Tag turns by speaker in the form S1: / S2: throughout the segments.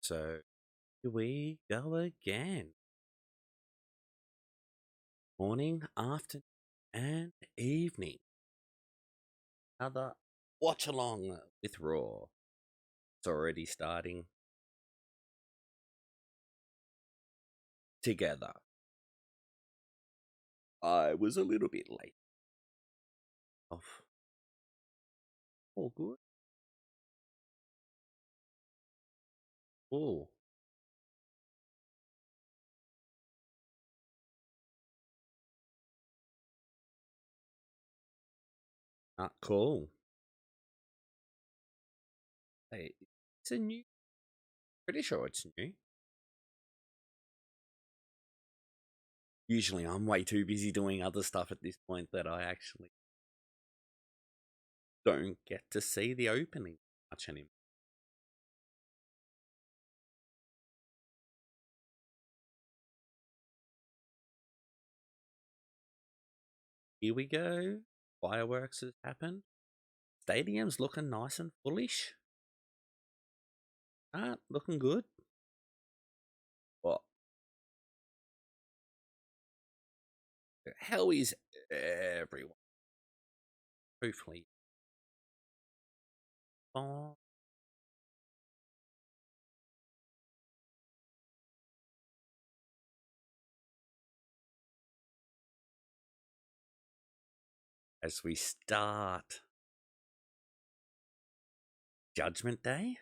S1: So here we go again. Morning, afternoon, and evening. Another watch along with Raw. It's already starting together. I was a little bit late. Off. All good. Oh, cool. Hey, it's a new. Pretty sure it's new. Usually, I'm way too busy doing other stuff at this point that I actually don't get to see the opening much anymore. Here we go. Fireworks has happened. Stadium's looking nice and fullish. Looking good. What? How is everyone? Hopefully, oh, as we start Judgment Day.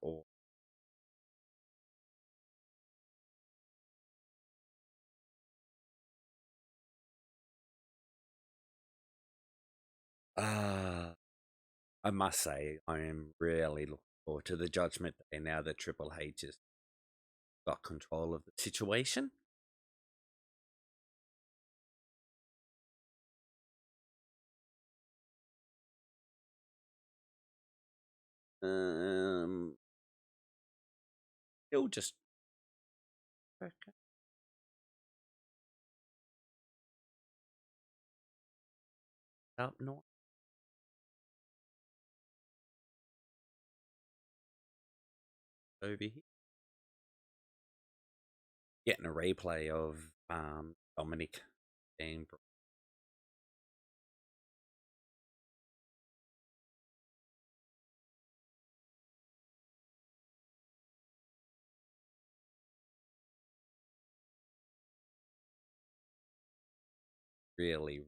S1: Or uh, I must say, I am really looking forward to the Judgment Day now that Triple H has got control of the situation. Um, he'll just up north over here, getting a replay of Dominic being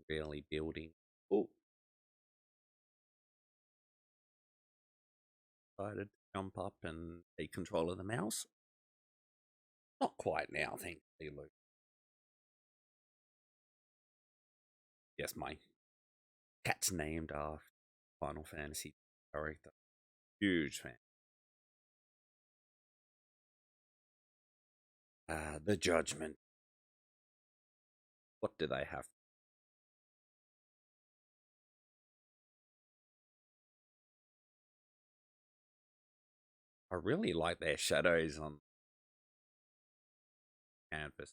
S1: really building. Oh, decided to jump up and take control of the mouse. Not quite now, thankfully, Luke. Yes, my cat's named after Final Fantasy character. Huge fan. The Judgment. What do they have? I really like their shadows on canvas.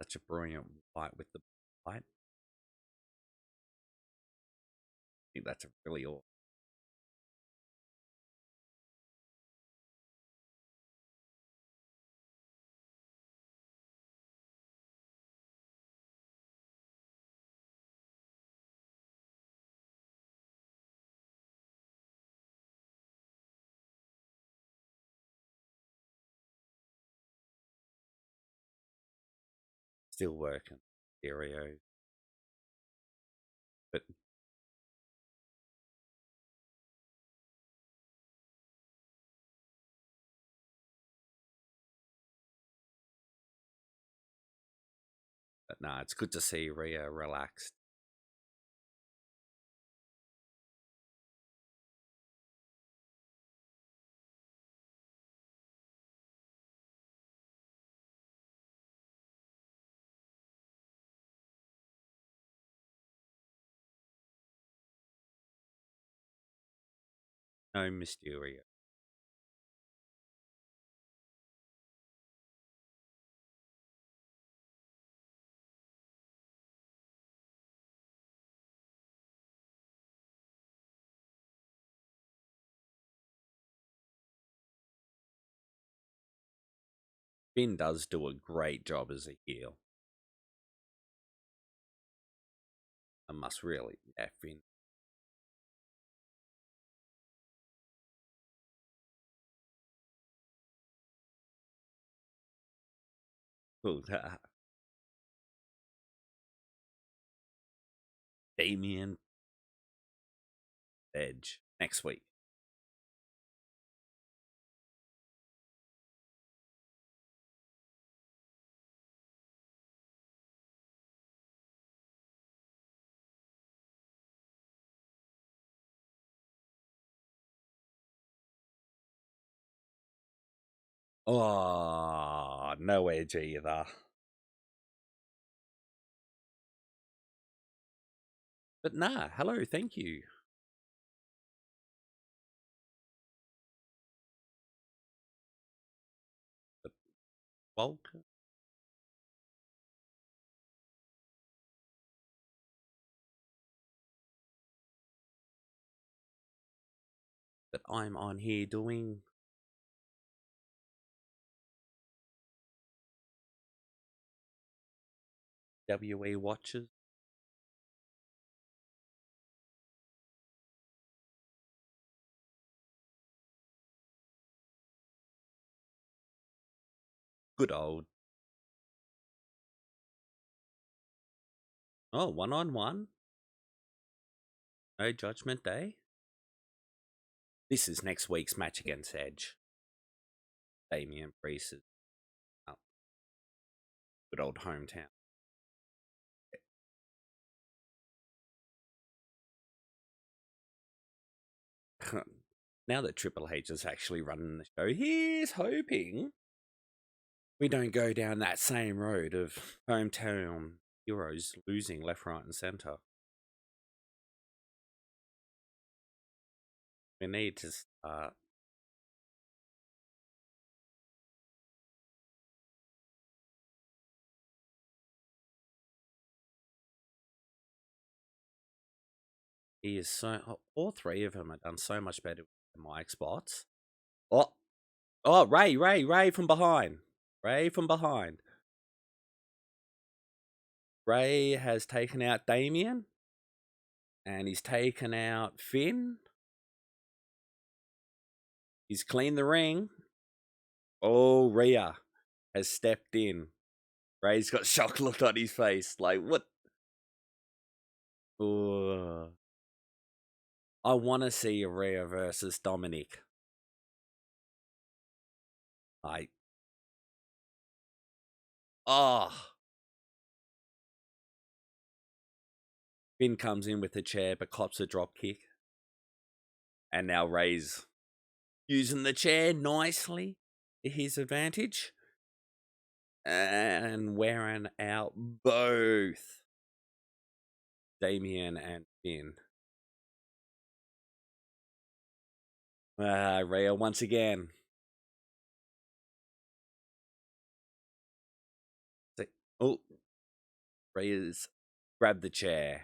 S1: Such a brilliant white with the light. I think that's a really awesome. Still working stereo, but no, it's good to see Rhea relaxed. No Mysterio. Finn does do a great job as a heel. I must really, yeah, Finn. Cool. Damien Edge next week. Oh, no Edge either. But nah, hello, thank you. But Bulk. But I'm on here doing WE watches. Good old. Oh, 1-on-1. No Judgment Day. This is next week's match against Edge. Damian Priest is oh, good old hometown. Now that Triple H is actually running the show, he's hoping we don't go down that same road of hometown heroes losing left, right, and center. We need to start. He is so. All three of them have done so much better with mic spots. Oh, oh, Ray from behind. Ray from behind. Ray has taken out Damien. And he's taken out Finn. He's cleaned the ring. Oh, Rhea has stepped in. Ray's got shock look on his face. Like, what? Oh. I want to see Rhea versus Dominic. Like, oh. Finn comes in with the chair, but cops a drop kick. And now Ray's using the chair nicely to his advantage. And wearing out both Damien and Finn. Rhea once again. Oh, Rhea's grabbed the chair.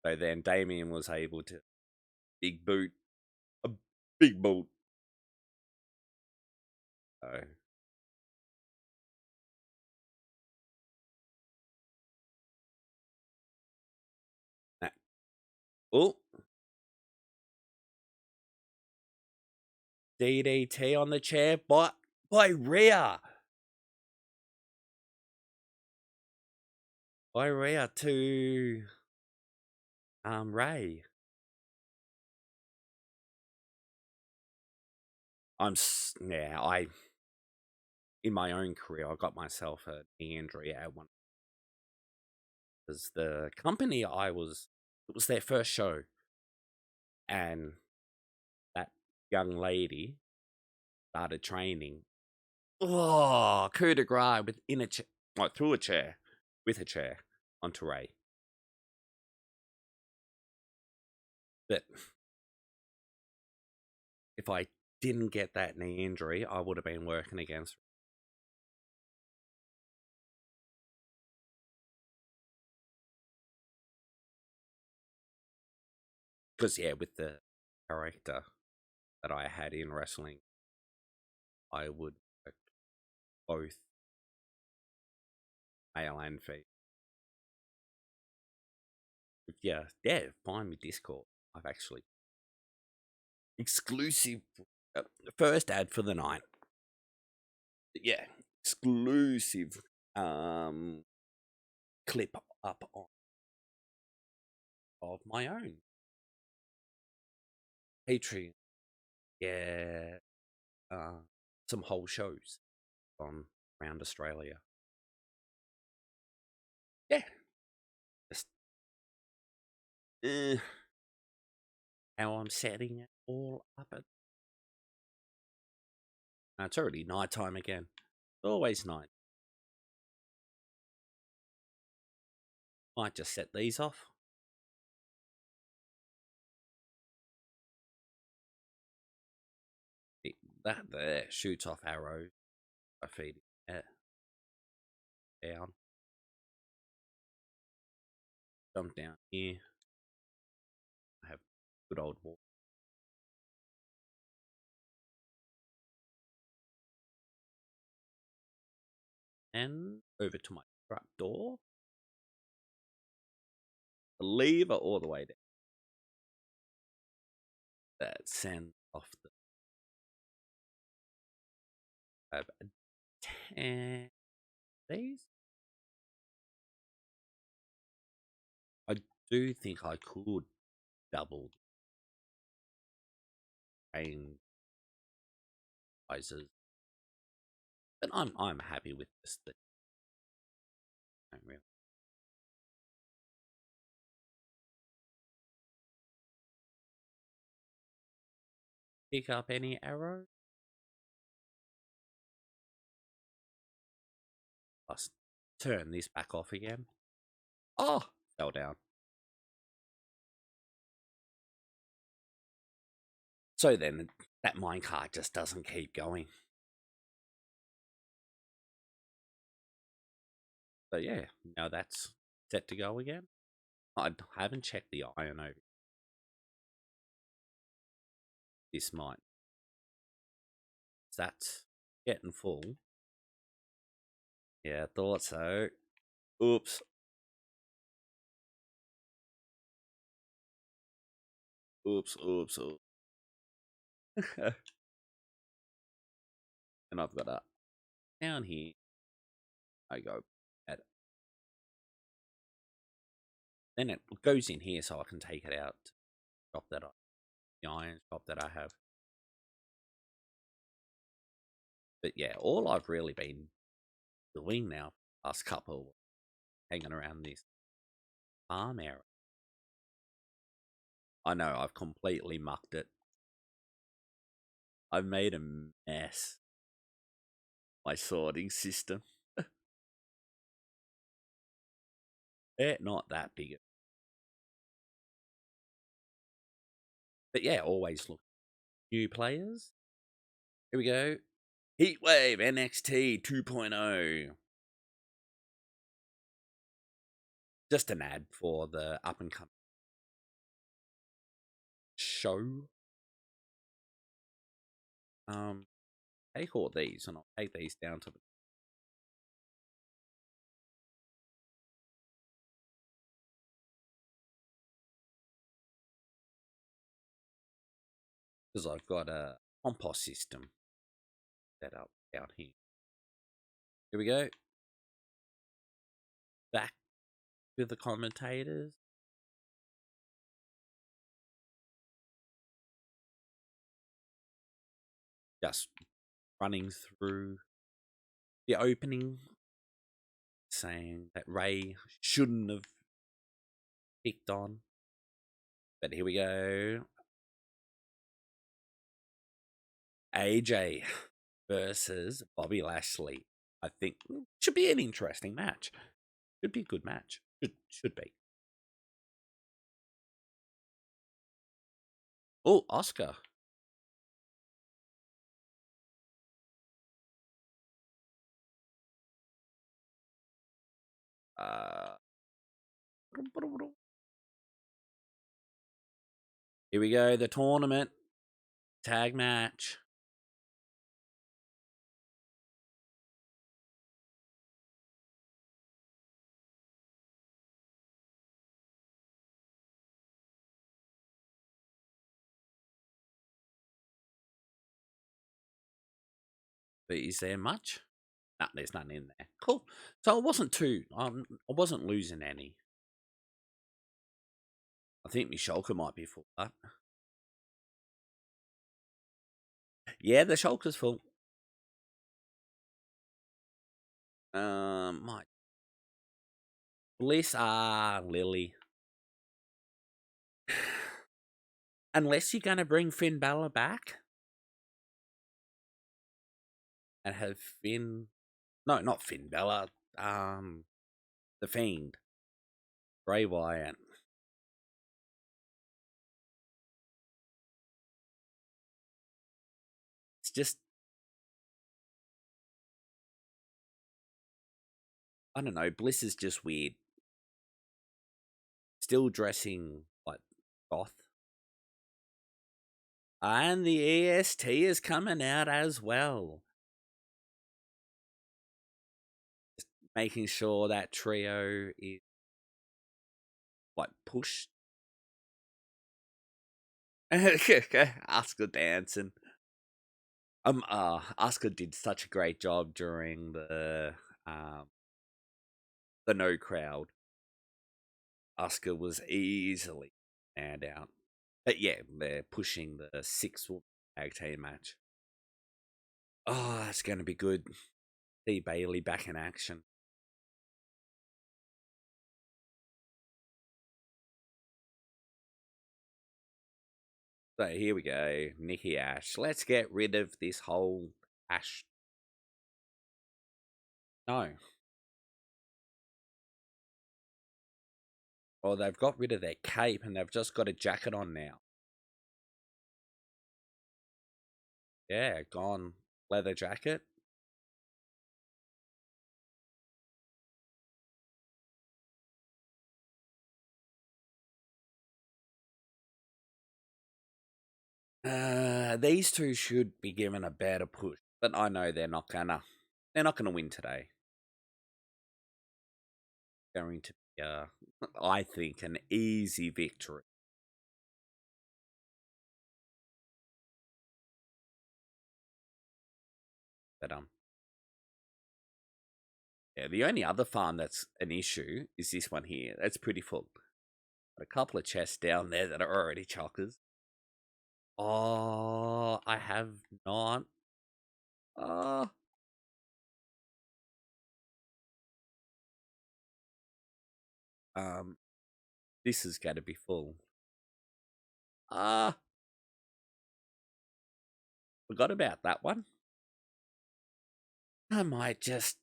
S1: So then Damien was able to big boot. A big boot. Oh. Oh. DDT on the chair by Rhea. By Rhea to Ray. I in my own career I got myself a knee injury at one because the company it was their first show, and that young lady started training. Oh, coup de grace within a chair, like through a chair, with a chair onto Ray. But if I didn't get that knee injury, I would have been working against. Because, yeah, with the character that I had in wrestling, I would work both male and female. Yeah, find me Discord. I've actually exclusive first ad for the night. Yeah, exclusive clip up on of my own Patreon. Yeah, some whole shows on around Australia. Yeah, just how I'm setting it all up. It's already night time again. Always night. Might just set these off. That there shoots off arrows. I feed it down. Jump down here. I have good old water. And over to my trap door. The lever all the way down. That sends off the 10 these. I do think I could double paying prices, but I'm happy with this thing. Don't really pick up any arrow. Let's turn this back off again. Oh, fell down. So then that minecart just doesn't keep going. So yeah, now that's set to go again. I haven't checked the iron over. This might. That's getting full. Yeah, thought so. Oops. Oops. And I've got a down here. I go at it. Then it goes in here so I can take it out. Drop that on the iron shop that I have. But yeah, all I've really been doing now, last couple, hanging around this farm area. I know I've completely mucked it. I've made a mess. My sorting system. They're not that big. But yeah, always look. New players. Here we go. Heatwave NXT 2.0. Just an ad for the up and coming show. Take all these and I'll take these down to the because I've got a compost system set up out here. Here we go. Back with the commentators. Just running through the opening, saying that Ray shouldn't have picked on. But here we go. AJ versus Bobby Lashley. I think should be an interesting match. Should be a good match. Should be. Oh, Oscar. Here we go. The tournament tag match. But is there much? No, there's none in there. Cool. So it wasn't too. I wasn't losing any. I think my shulker might be full. But yeah, the shulker's full. My Bliss, Lily. Unless you're gonna bring Finn Balor back and have Finn. No, not Finn Balor. The Fiend, Bray Wyatt. It's just, I don't know. Bliss is just weird. Still dressing like goth. And the EST is coming out as well. Just making sure that trio is like pushed. Asuka dancing. Asuka did such a great job during the no crowd. Asuka was easily stand out. But yeah, they're pushing the 6-woman tag team match. Oh, that's going to be good. See Bailey back in action. So here we go, Nikki Ash. Let's get rid of this whole Ash. No. Well, they've got rid of their cape and they've just got a jacket on now. Yeah, gone leather jacket. These two should be given a better push, but I know they're not gonna. They're not gonna win today. Going to be, I think, an easy victory. But yeah. The only other farm that's an issue is this one here. That's pretty full. Got a couple of chests down there that are already chockers. Oh, I have not. Oh. This is going to be full. Forgot about that one. I might just.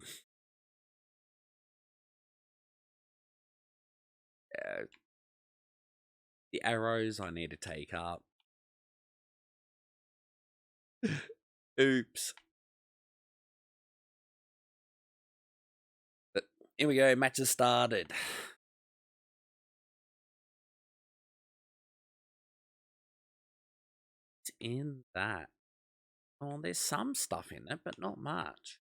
S1: The arrows I need to take up. Oops. But here we go. Match has started. What's in that? Oh, there's some stuff in it, but not much.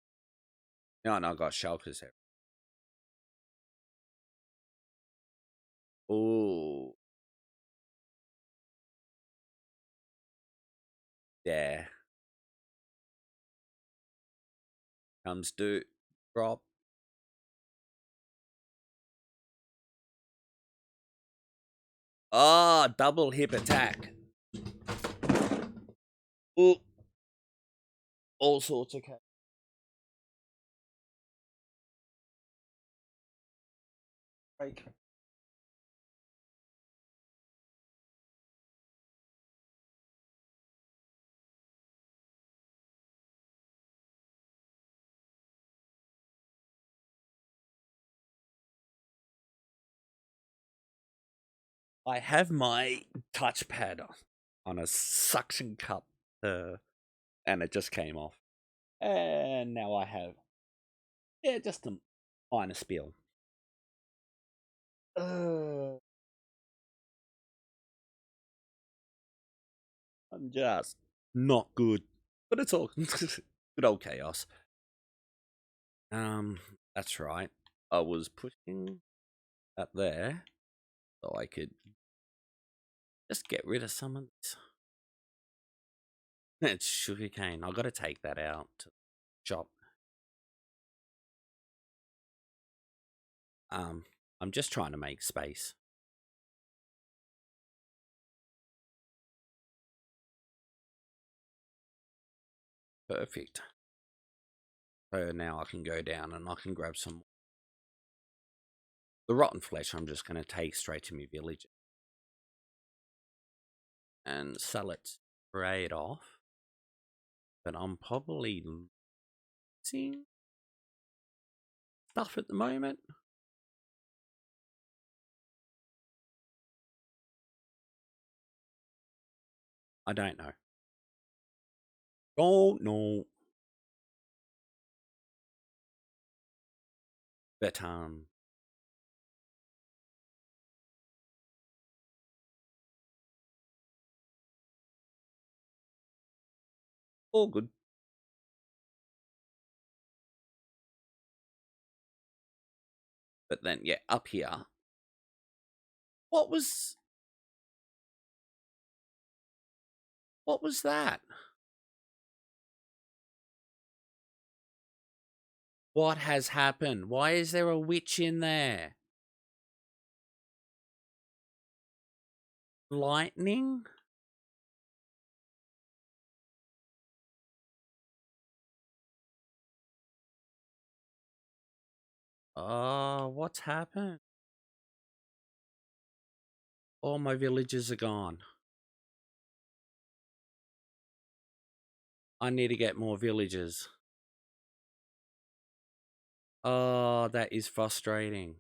S1: No, I got shulkers here. Oh. Yeah. Comes do drop. Oh, double hip attack. Oh. All sorts of cases. Break. I have my touchpad on a suction cup, and it just came off. And now I have, yeah, just a minor spill. I'm just not good, but it's all good old chaos. That's right. I was pushing up there so I could just get rid of some of this. It's sugarcane. I got to take that out. shop. I'm just trying to make space. Perfect. So now I can go down and I can grab some. The rotten flesh I'm just going to take straight to my village and sell it straight off. But I'm probably losing stuff at the moment. I don't know. Don't know. But all good. But then yeah, up here. What was that? What has happened? Why is there a witch in there? Lightning? Oh, what's happened? All my villagers are gone. I need to get more villagers. Oh, that is frustrating.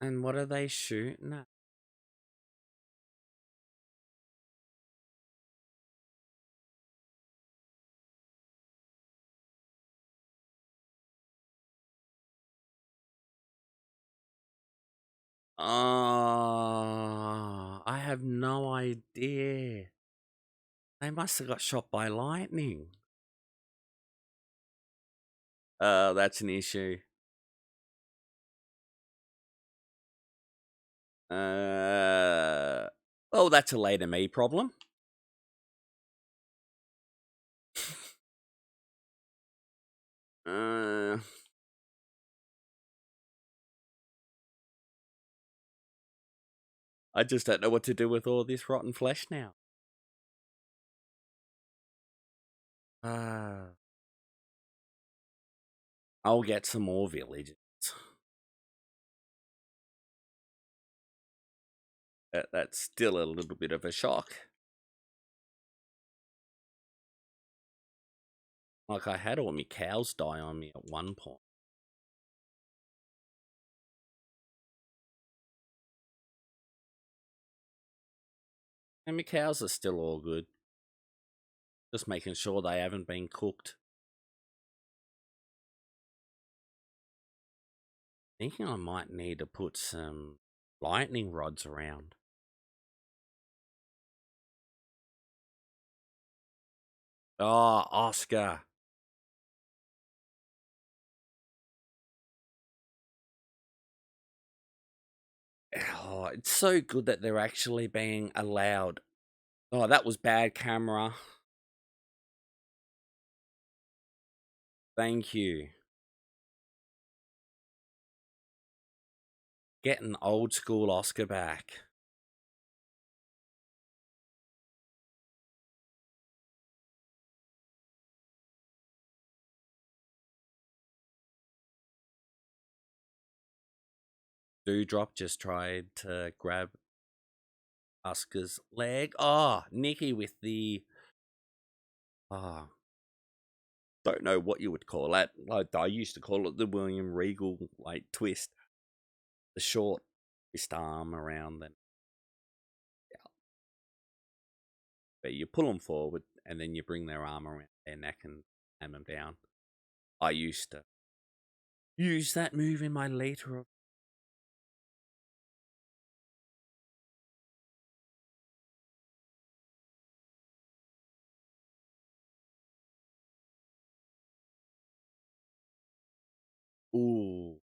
S1: And what are they shooting at? Oh, I have no idea. They must have got shot by lightning. That's an issue. Oh, that's a later me problem. uh, I just don't know what to do with all this rotten flesh now. I'll get some more villagers. That's still a little bit of a shock. Like, I had all my cows die on me at one point. And my cows are still all good. Just making sure they haven't been cooked. Thinking I might need to put some lightning rods around. Oh, Oscar. Oh, it's so good that they're actually being allowed. Oh, that was bad camera. Thank you. Getting old school Oscar back. Dewdrop just tried to grab Oscar's leg. Oh, Nikki with the... Oh, don't know what you would call that. I used to call it the William Regal, like, twist. The short twist arm around them. Yeah. But you pull them forward and then you bring their arm around their neck and hammer them down. I used to use that move in my later... Ooh.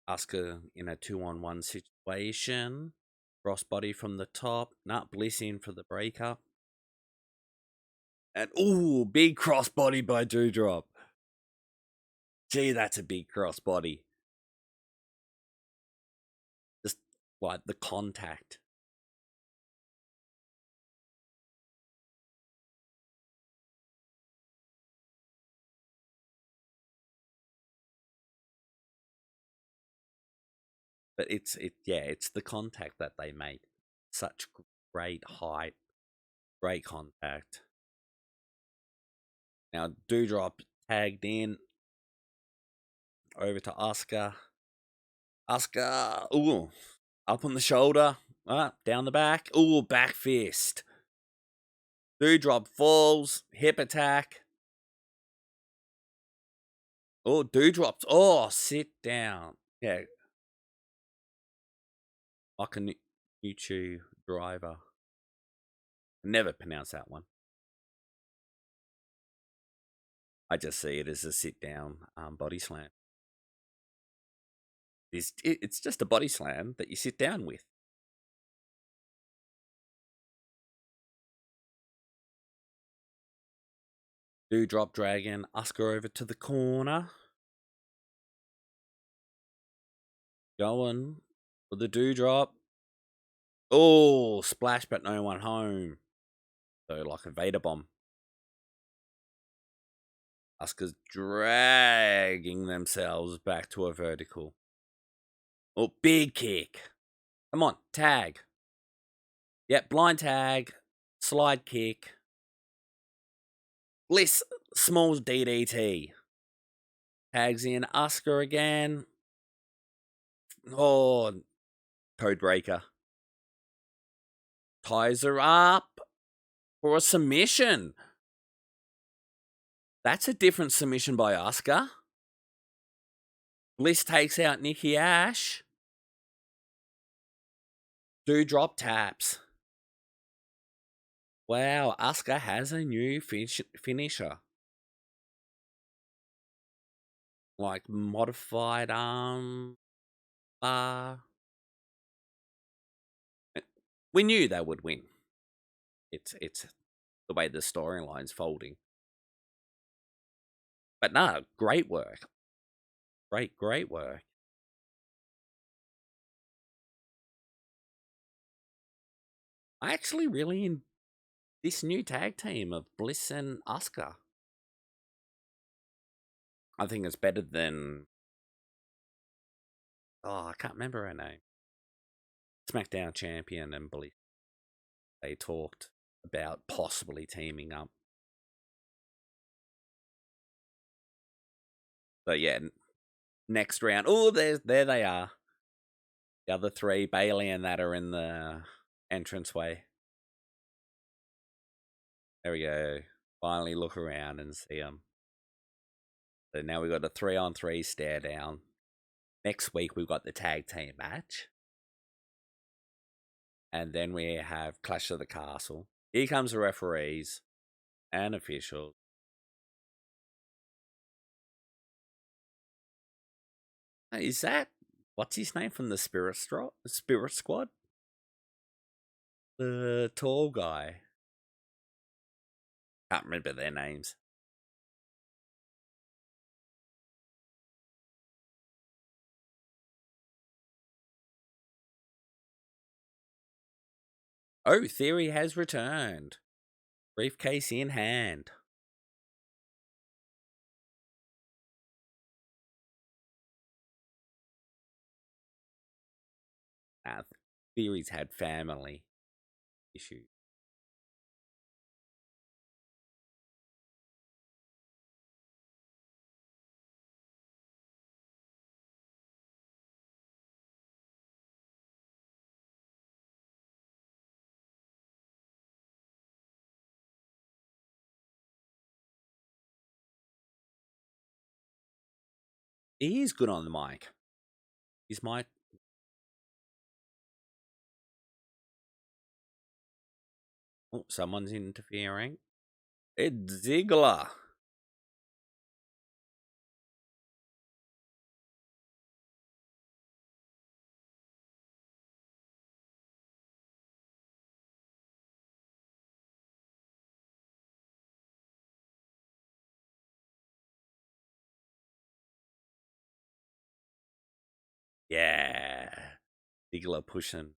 S1: Oscar in a 2-on-1 situation. Crossbody from the top. Nah, Bliss in for the breakup. And ooh, big crossbody by Doudrop. Gee, that's a big crossbody. Just like the contact. But it's the contact that they made. Such great height, great contact. Now Doudrop tagged in over to Asuka. Asuka, ooh, up on the shoulder, down the back, ooh, back fist. Doudrop falls, hip attack. Oh, Doudrop's, sit down. Yeah, Akanuchu driver. Never pronounce that one. I just see it as a sit down body slam. It's just a body slam that you sit down with. Doudrop dragon, Asuka over to the corner. Going for the Doudrop. Oh, splash, but no one home. So like a Vader bomb. Asuka's dragging themselves back to a vertical. Oh, big kick. Come on, tag. Yep, blind tag. Slide kick. Bliss, small DDT. Tags in Asuka again. Oh, code breaker. Ties her up for a submission. That's a different submission by Asuka. Bliss takes out Nikki Ash. Doudrop taps. Wow, Asuka has a new finisher. Like modified arm bar. We knew they would win. It's the way the storyline's folding. But no, great work. Great work. I actually really in this new tag team of Bliss and Asuka. I think it's better than I can't remember her name. SmackDown champion and Bliss. They talked about possibly teaming up. But yeah, next round. Oh, there they are. The other three, Bailey and that, are in the entranceway. There we go. Finally look around and see them. So now we've got a 3-on-3 stare down. Next week we've got the tag team match. And then we have Clash of the Castle. Here comes the referees and officials. Is that what's his name from the Spirit Squad? The tall guy. Can't remember their names. Oh, Theory has returned. Briefcase in hand. Theory's had family issues. He is good on the mic. His mic. Oh, someone's interfering. It's Ziggler. Yeah. Ziggler pushing.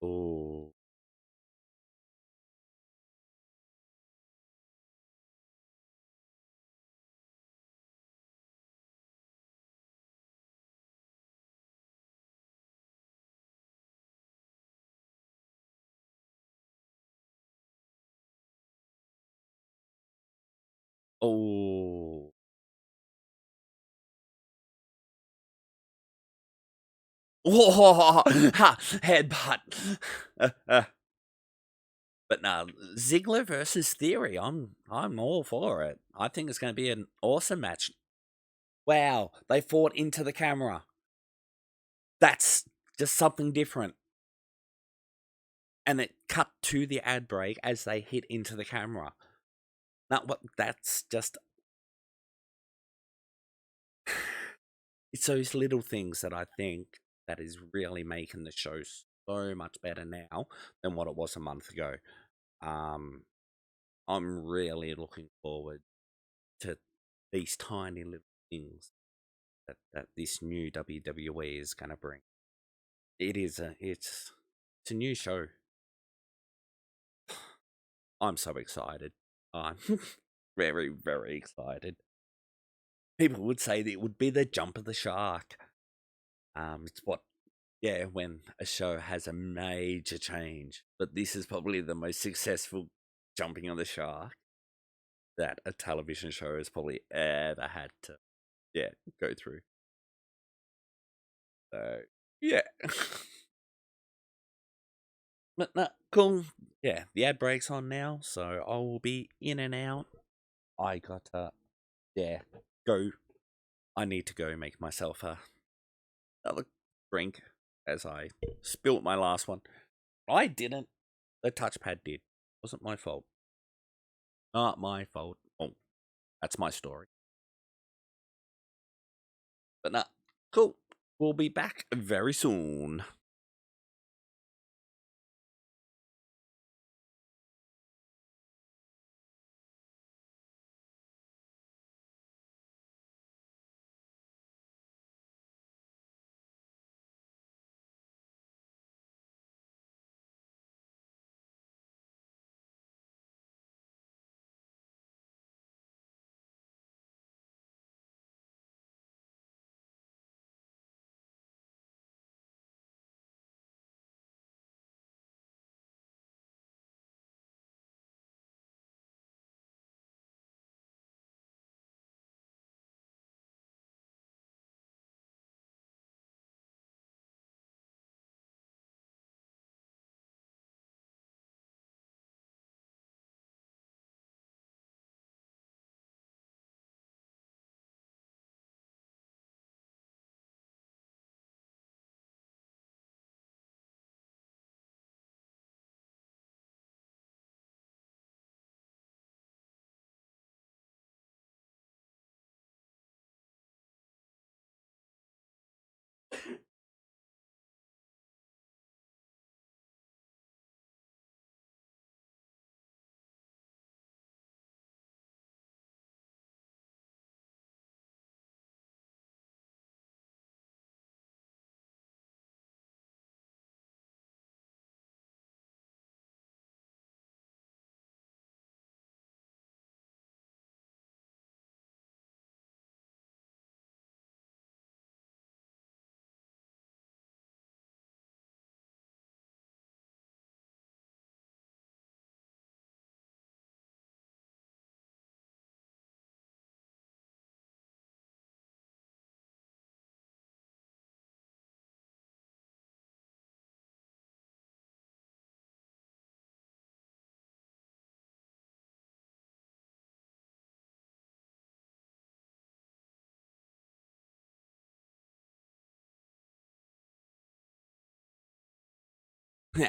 S1: Oh. Oh. Whoa. Ha. Headbutt. But no, Ziggler versus Theory. I'm all for it. I think it's going to be an awesome match. Wow, they fought into the camera. That's just something different. And it cut to the ad break as they hit into the camera. Not what that's just it's those little things that I think that is really making the show so much better now than what it was a month ago. Um I'm really looking forward to these tiny little things that this new WWE is gonna bring. It's a new show. I'm so excited. I'm very, very excited. People would say that it would be the jump of the shark. It's what, yeah, when a show has a major change. But this is probably the most successful jumping of the shark that a television show has probably ever had to, yeah, go through. So, yeah. But no, cool. Yeah, the ad break's on now, so I will be in and out. I got to, yeah, go. I need to go make myself another drink as I spilt my last one. I didn't. The touchpad did. Wasn't my fault. Not my fault. Oh, that's my story. But nah, cool. We'll be back very soon.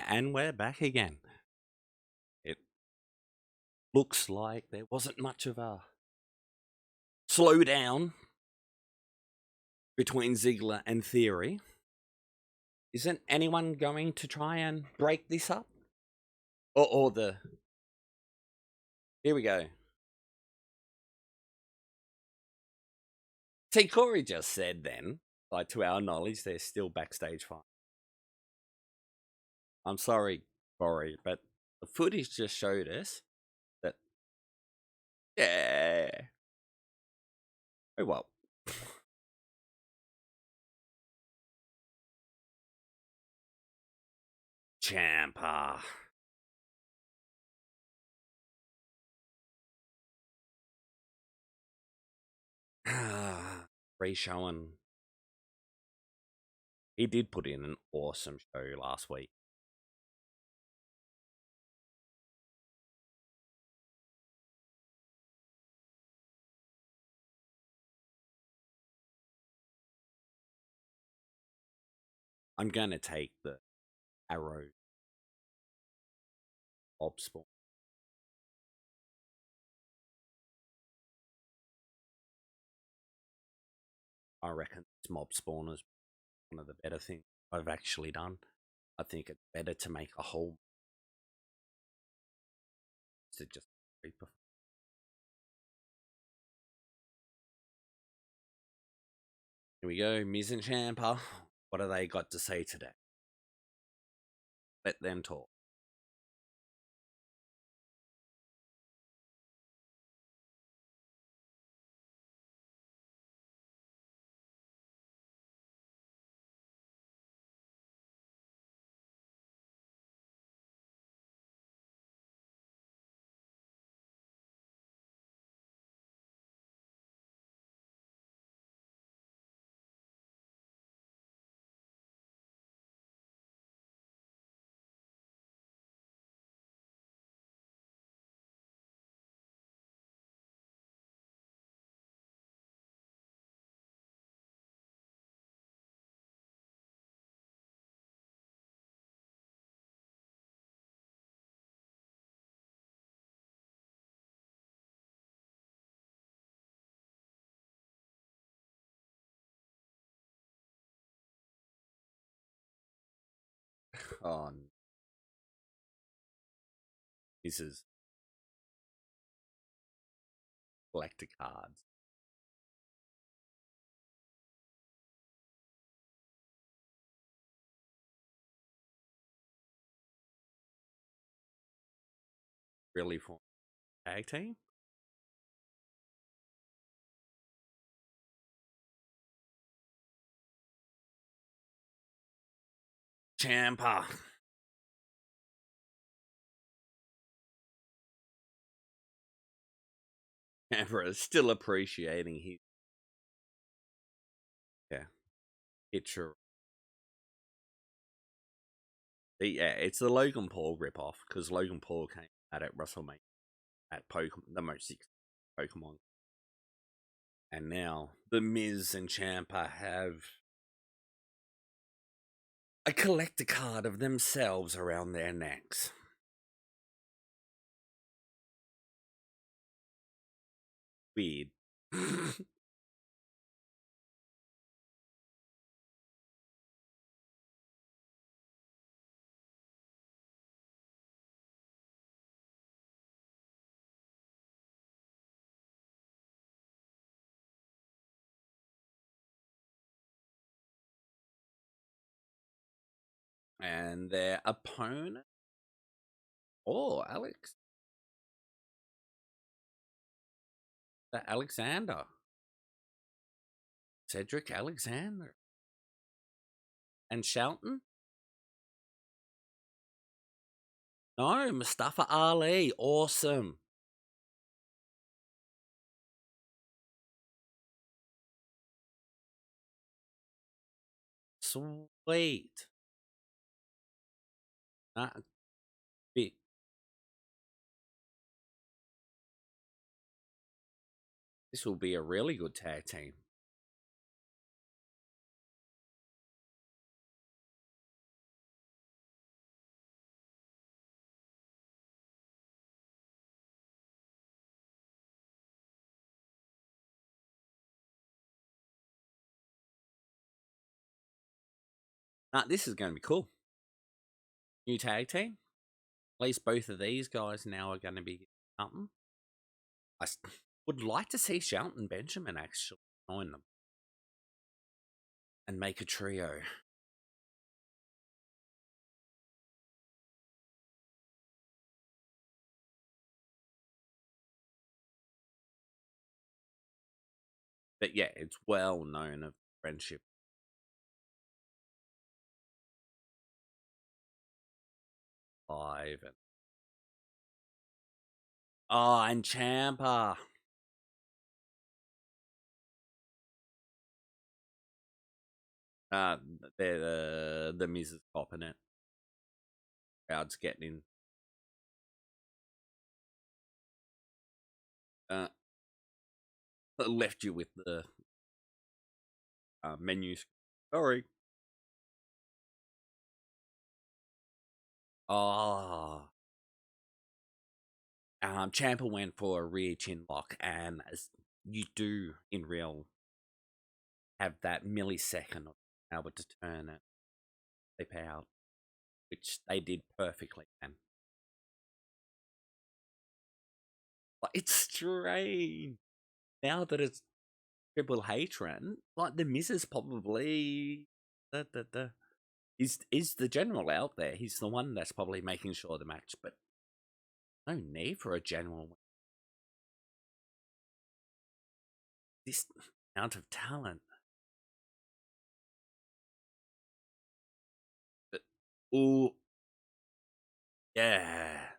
S1: And we're back again. looks like there wasn't much of a slowdown between Ziggler and Theory. Isn't anyone going to try and break this up? Or the... Here we go. See, Corey just said then, like, to our knowledge, they're still backstage fight. I'm sorry, Corey, but the footage just showed us that, yeah. Oh, well. Ciampa. Re-showing. He did put in an awesome show last week. I'm going to take the Arrow Mob Spawn. I reckon this Mob Spawn is one of the better things I've actually done. I think it's better to make a whole to just reper. Here we go, Miz and Ciampa. What have they got to say today? Let them talk. Oh, this is collector cards. Really for tag team? Ciampa. Ciampa is still appreciating his. Yeah. It's your. Yeah, it's the Logan Paul ripoff because Logan Paul came out at WrestleMania at Pokemon, the most Pokemon. And now the Miz and Ciampa have a collector card of themselves around their necks. Weird. And their opponent, Alex, Alexander, Cedric Alexander, and Shelton. No, Mustafa Ali, awesome. Sweet. Big. This will be a really good tag team. This is going to be cool. New tag team. At least both of these guys now are going to be something. I would like to see Shelton Benjamin actually join them and make a trio. But yeah, it's well known of friendship. Live and and Champa. Uh, they're the Miz is popping it. Crowd's getting in. Left you with the menus. Sorry. Oh. Champa went for a rear chin lock, and as you do in real, have that millisecond of able to turn it, flip out, which they did perfectly. And it's strange now that it's Triple H run. Like the Miz is probably the is the general out there. He's the one that's probably making sure the match, but no need for a general. This amount of talent. Oh, yeah.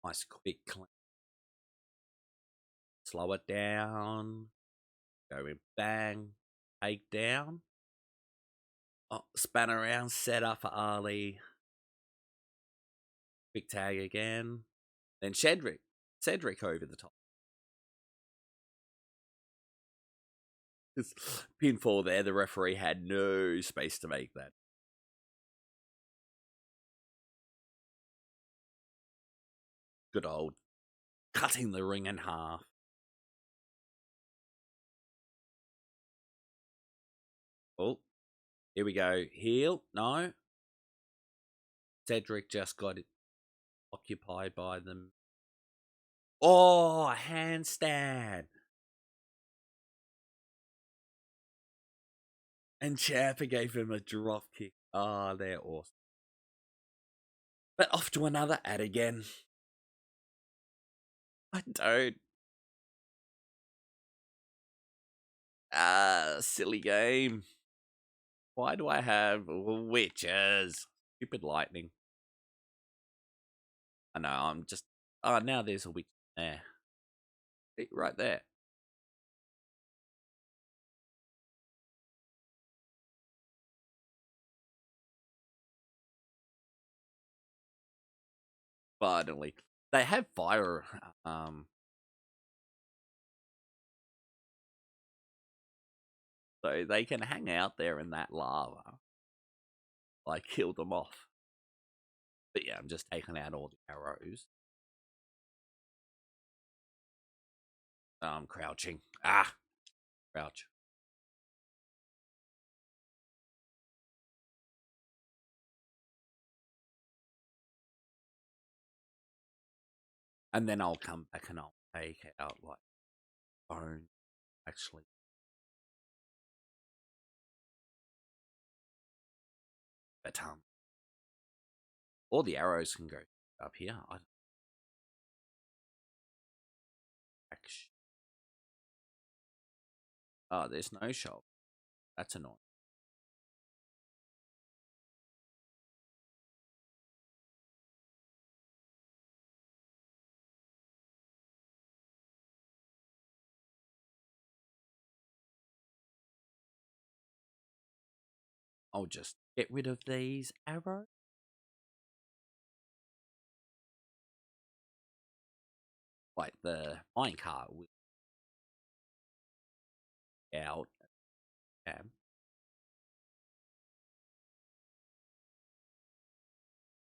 S1: Nice quick clean. Slow it down. Go in bang. Take down. Oh, span around. Set up for Ali. Quick tag again. Then Cedric. Cedric over the top. Pinfall there. The referee had no space to make that. Good old cutting the ring in half. Oh, here we go. Heel. No. Cedric just got it occupied by them. Oh, handstand. And Ciampa gave him a drop kick. Oh, they're awesome. But off to another ad again. I don't. Silly game. Why do I have witches? Stupid lightning. I know, I'm just... Oh, now there's a witch there. Right there. Finally. They have fire, so they can hang out there in that lava. Like, kill them off. But yeah, I'm just taking out all the arrows. Crouching. Crouch. And then I'll come back and I'll take out, like, bone, actually. But, all the arrows can go up here. Oh, there's no shop. That's annoying. I'll just get rid of these arrows. Like the minecart with out.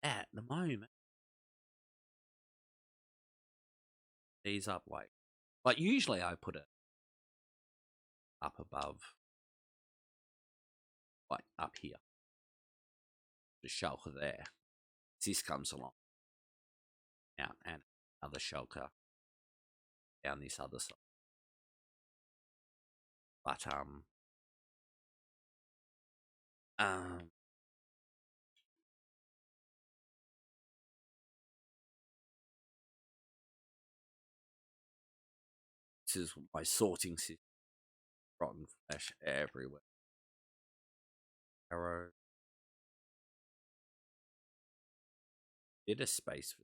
S1: At the moment, these up like usually I put it up above like up here, the shulker there. This comes along out and another shulker down this other side. But this is my sorting system. Rotten flesh everywhere. Arrow. Bit of space.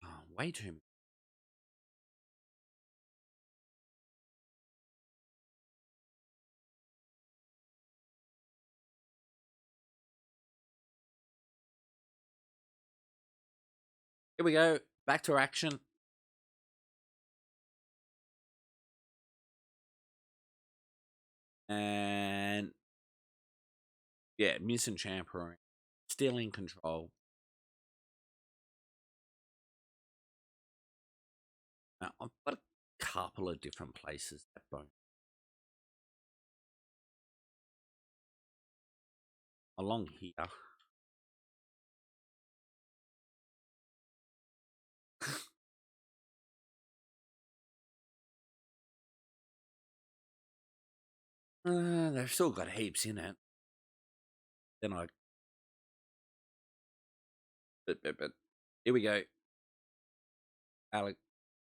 S1: Oh, way too many. Here we go. Back to action. And yeah, Miz and Ciampa are still in control. Now, I've got a couple of different places that bone. Along here. They've still got heaps in it. Then but here we go.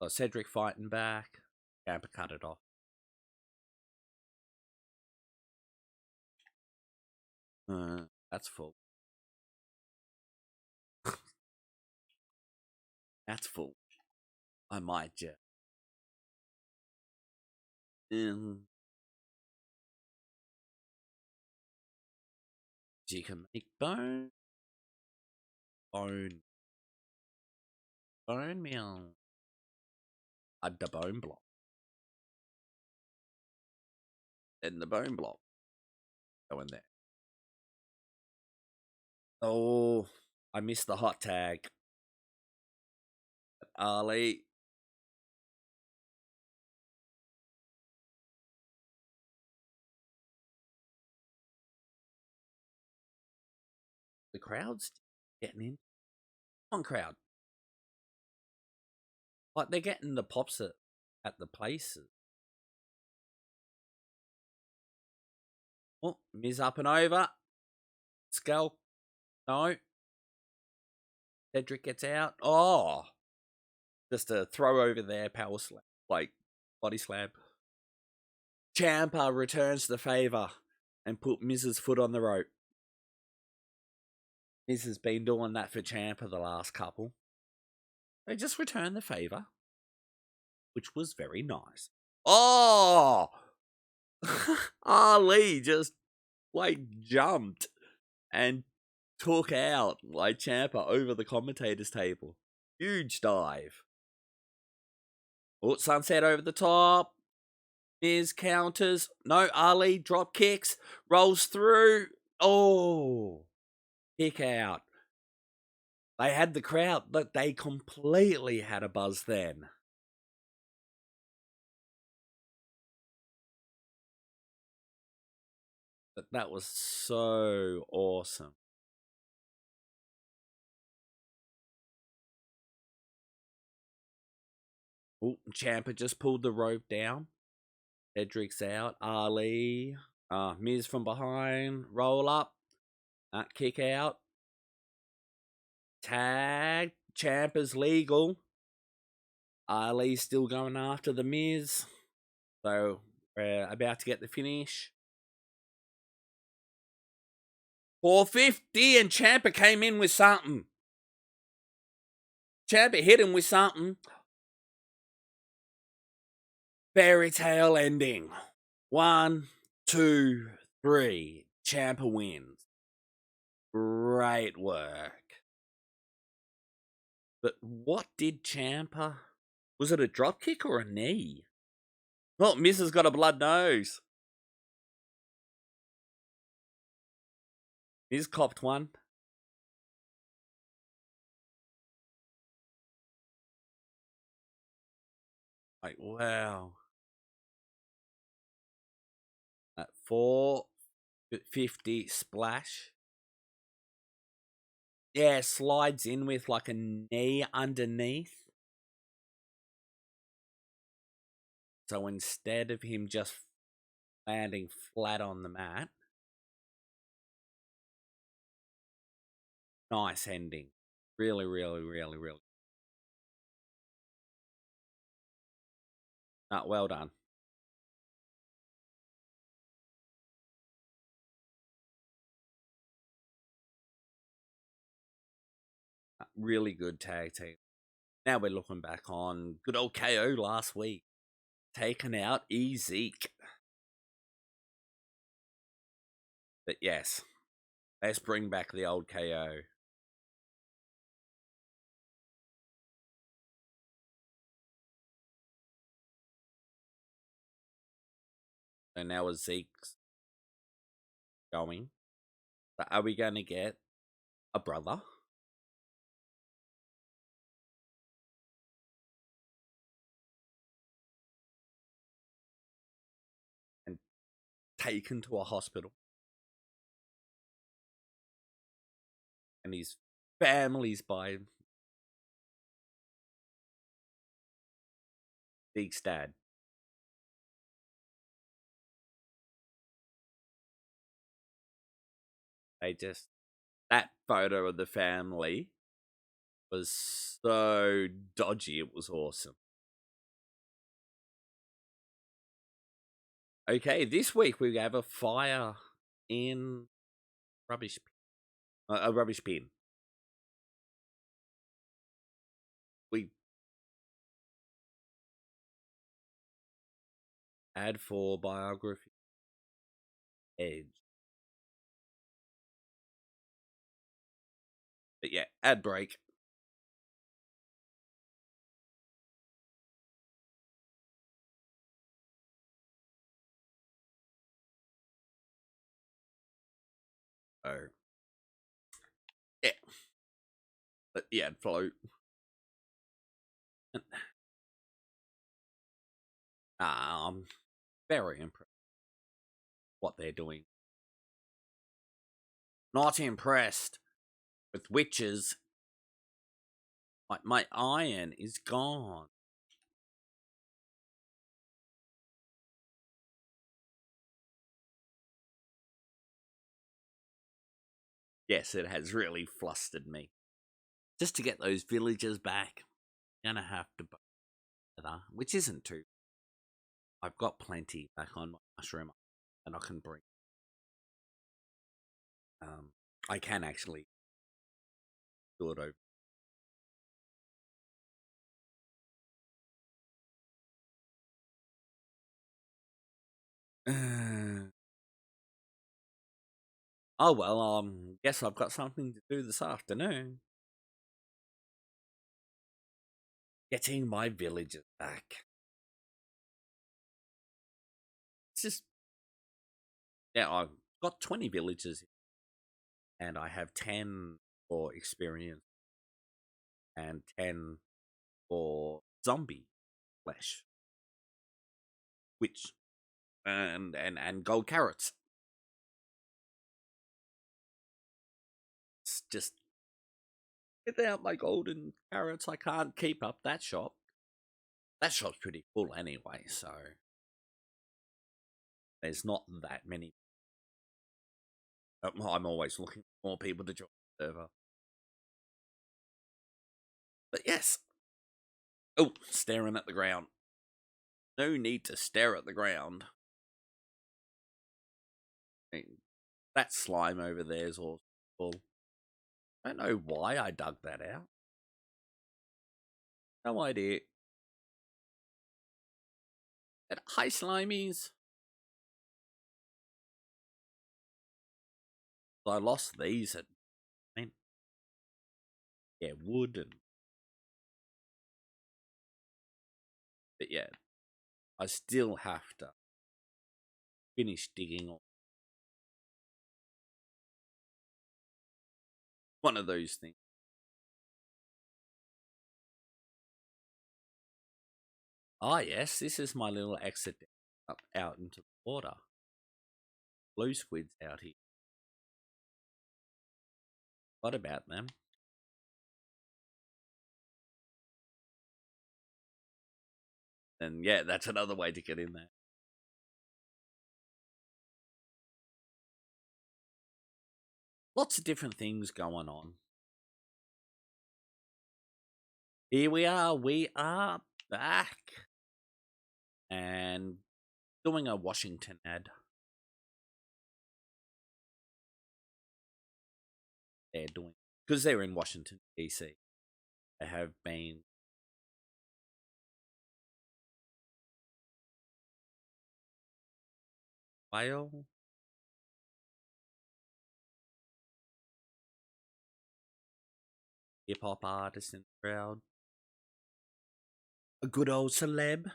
S1: Cedric fighting back. Ciampa cut it off. That's full. That's full. I might just. You can make bone meal. Add the bone block. Then the bone block. Go in there. Oh, I missed the hot tag. Ali. The crowd's getting in. Come on, crowd. Like, they're getting the pops at the places. Oh, Miz up and over. Skull. No. Cedric gets out. Oh. Just a throw over there. Power slam. Like, body slam. Ciampa returns the favor and put Miz's foot on the rope. Miz has been doing that for Ciampa the last couple. They just returned the favor, which was very nice. Oh! Ali just, like, jumped and took out, like, Ciampa over the commentator's table. Huge dive. Oh, sunset over the top. Miz counters. No, Ali drop kicks. Rolls through. Oh! Kick out. They had the crowd, but they completely had a buzz then. But that was so awesome. Oh, Ciampa just pulled the rope down. Cedric's out. Ali. Miz from behind. Roll up. Kick out. Tag. Ciampa's legal. Ali's still going after the Miz. So we're about to get the finish. 450 and Ciampa came in with something. Ciampa hit him with something. Fairy tale ending. 1, 2, 3. Ciampa wins. Great work. But what did Ciampa? Was it a drop kick or a knee? Well, Miz has got a blood nose. He's copped one. Like, wow. At 450 splash. Yeah, slides in with like a knee underneath. So instead of him just landing flat on the mat, nice ending. Really, really, really, really. Well done. Really good tag team. Now we're looking back on good old KO last week. Taken out Zeke. But yes, let's bring back the old KO. And now as Zeke's going, but are we going to get a brother? And taken to a hospital? And his family's by Zeke's dad. That photo of the family was so dodgy, it was awesome. Okay, this week we have a fire in a rubbish bin. We add for biography Edge. But yeah, ad break. Oh, yeah. But yeah, float. Very impressed what they're doing. Not impressed with witches. My iron is gone. Yes, it has really flustered me. Just to get those villagers back, I'm gonna have to buy, which isn't too. I've got plenty back on my mushroom, and I can bring. I can actually do it over. Oh well, guess I've got something to do this afternoon. Getting my villagers back. It's just yeah, I've got 20 villagers, and I have 10 for experience and 10 for zombie flesh, which and gold carrots. It's just without my golden carrots, I can't keep up that shop. That shop's pretty full anyway, so there's not that many. I'm always looking for more people to join the server. But yes. Oh, staring at the ground. No need to stare at the ground. I mean, that slime over there is all full. I don't know why I dug that out. No idea. But hi, slimies. I lost these at, I mean, yeah, wood and. But yeah, I still have to finish digging. One of those things. Ah, yes, this is my little exit up out into the water. Blue squids out here. What about them? And yeah, that's another way to get in there. Lots of different things going on. Here we are back. And doing a Washington ad. They're doing, because they're in Washington, D.C. They have been whale. Hip hop artist in the crowd. A good old celeb.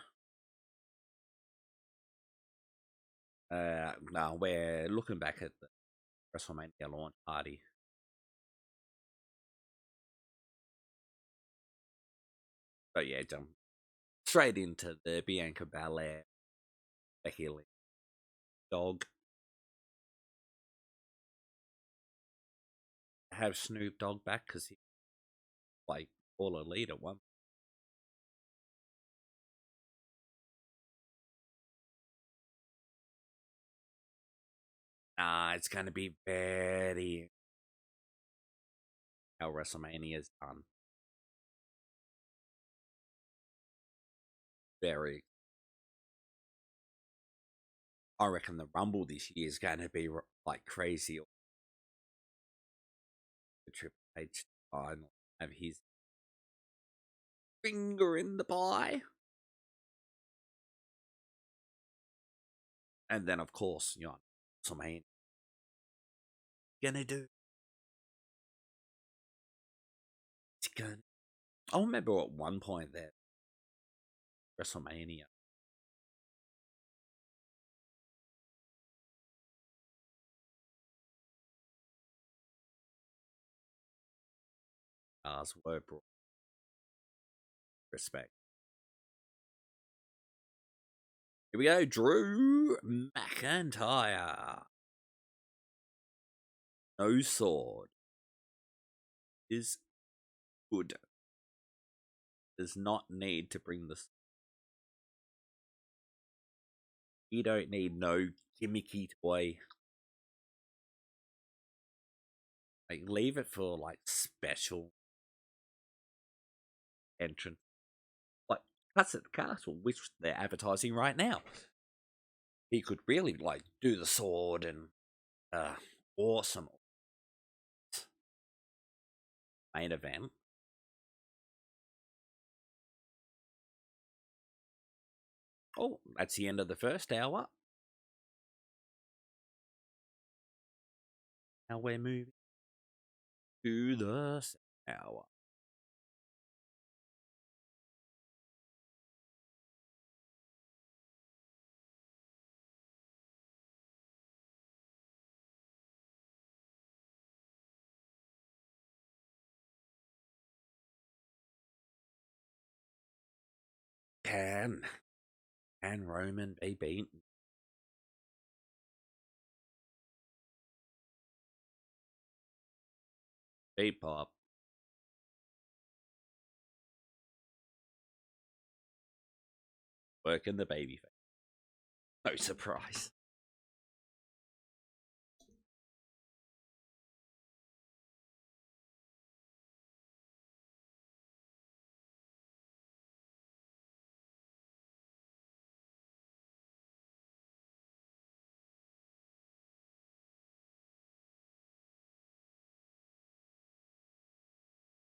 S1: No, we're looking back at the WrestleMania launch party. So yeah, jump straight into the Bianca Belair, Becky Lynch dog. Have Snoop Dogg back because he like all elite at one. It's going to be very how WrestleMania is done. Very. I reckon the Rumble this year is going to be like crazy. The Triple H final have his finger in the pie. And then, of course, you know, WrestleMania. Gonna do. It's gonna. I remember at one point that WrestleMania. Were brought respect. Here we go, Drew McIntyre. No sword is good. Does not need to bring this. You don't need no gimmicky toy. Like, leave it for like special entrance, like Cuts at the Castle, which they're advertising right now. He could really like do the sword and awesome main event. Oh, that's the end of the first hour. Now we're moving to the second hour. Can Roman be beaten? Beat Pop. Working the baby face. No surprise.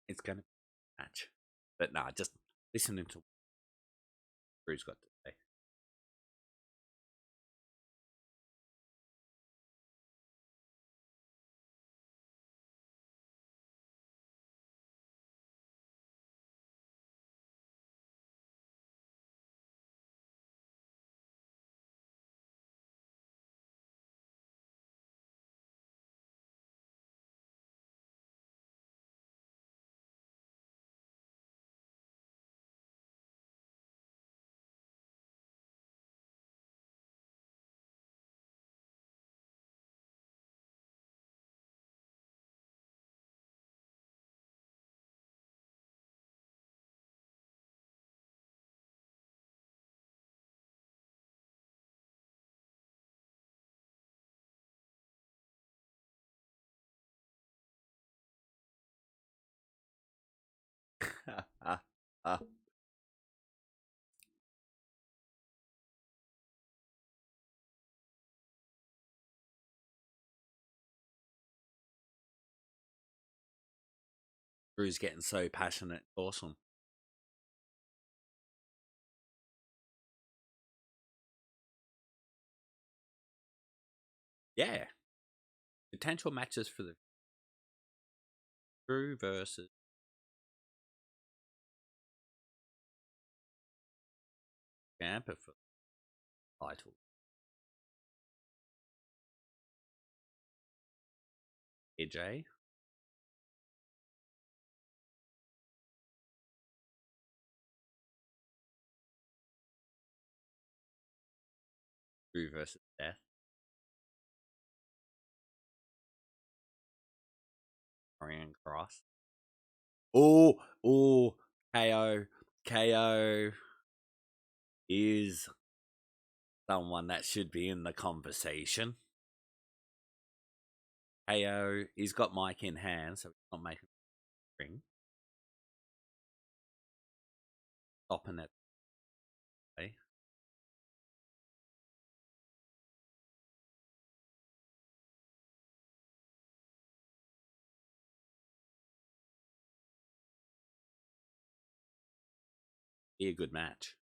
S1: It's gonna be a match. But nah, just listening to what Drew's got to say. Uh, Drew's getting so passionate. Awesome. Yeah. Potential matches for the Drew versus Champa for the title. AJ. Drew versus Death. Korean Cross. Oh, KO. KO is someone that should be in the conversation. KO, he's got mic in hand, so he's not making a ring. Stopping it. Okay? Be a good match.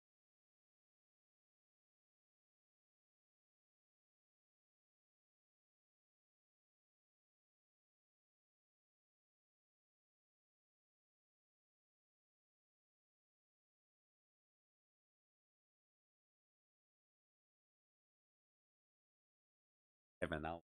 S1: Kevin Owens.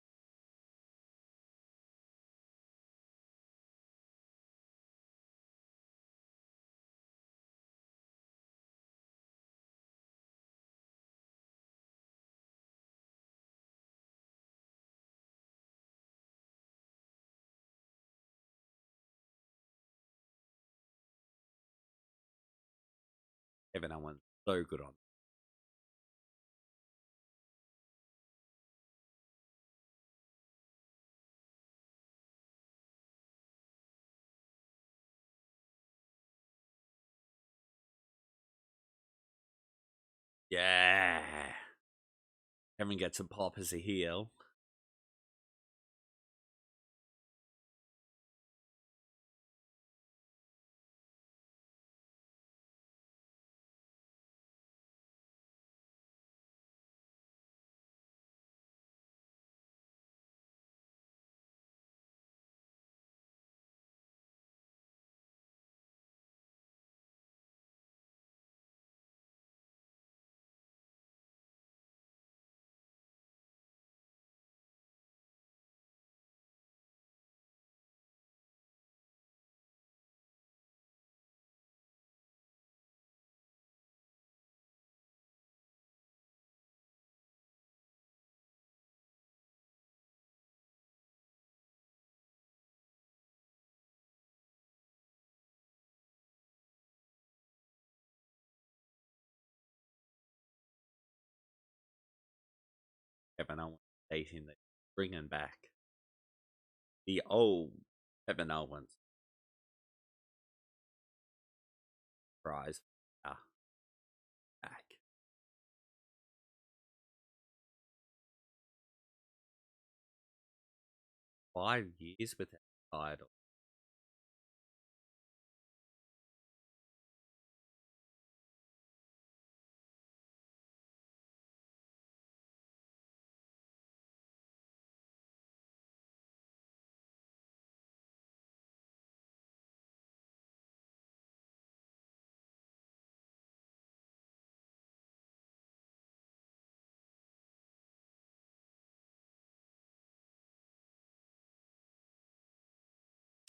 S1: Kevin Owens. So good on. Yeah. Kevin gets a pop as a heel. Kevin Owens stating that bringing back the old Kevin Owens prize back. 5 years with that title.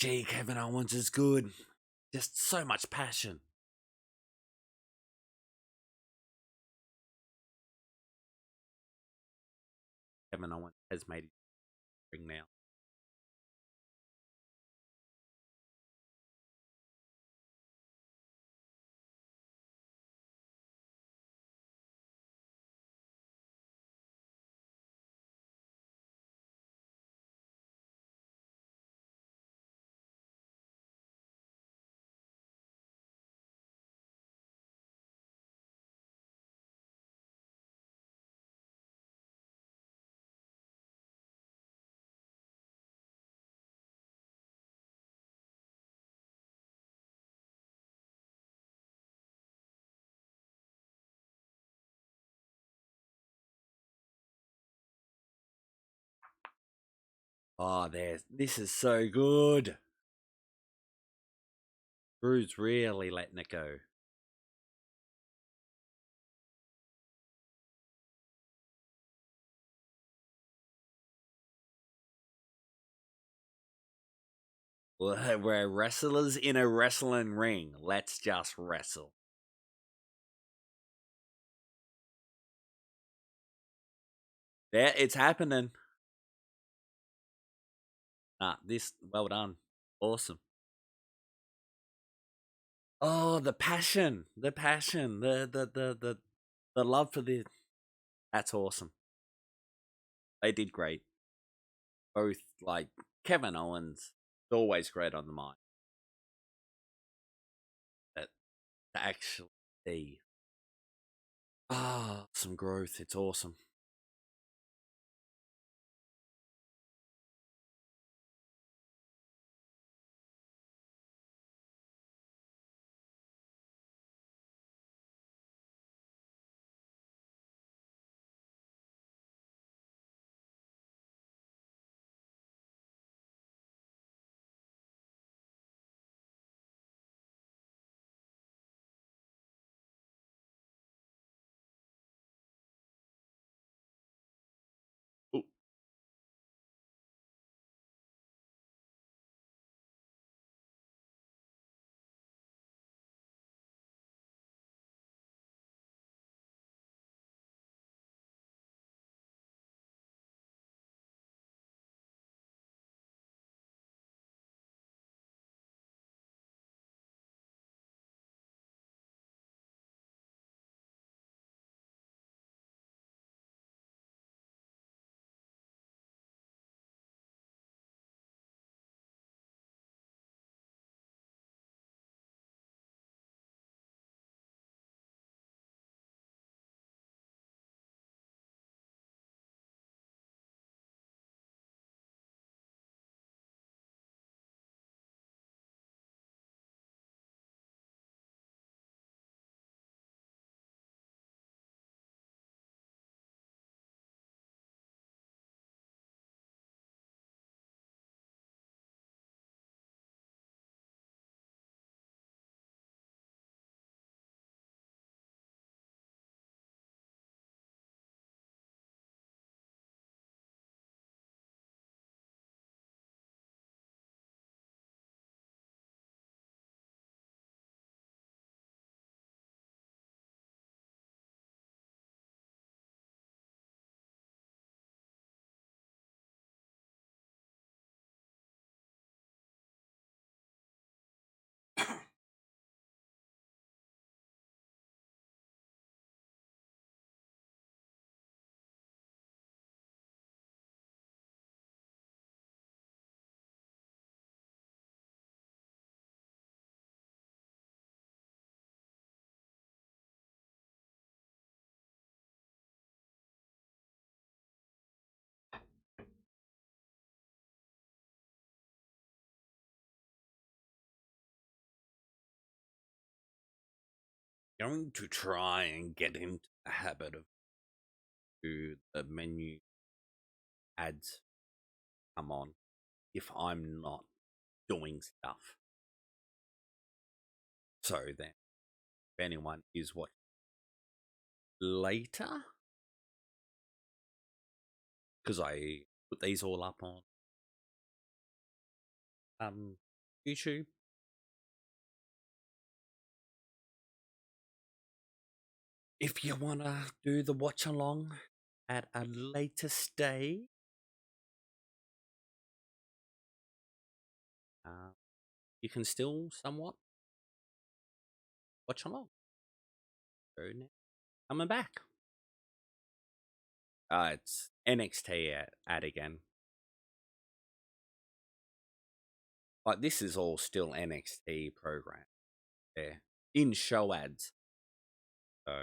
S1: Gee, Kevin Owens is good. Just so much passion. Kevin Owens has made it ring now. Oh, this is so good. Drew's really letting it go. We're wrestlers in a wrestling ring. Let's just wrestle. Yeah, it's happening. This well done. Awesome. Oh, the passion, the love for the. That's awesome. They did great. Both like Kevin Owens, always great on the mic. But to actually see some growth, it's awesome. Ooh, going to try and get into the habit of the menu ads come on if I'm not doing stuff. So then, if anyone is watching later, because I put these all up on YouTube. If you wanna do the watch along at a later stage, uh, you can still somewhat watch along. So now, coming back. It's NXT ad again. Like this is all still NXT program. Yeah, in show ads. So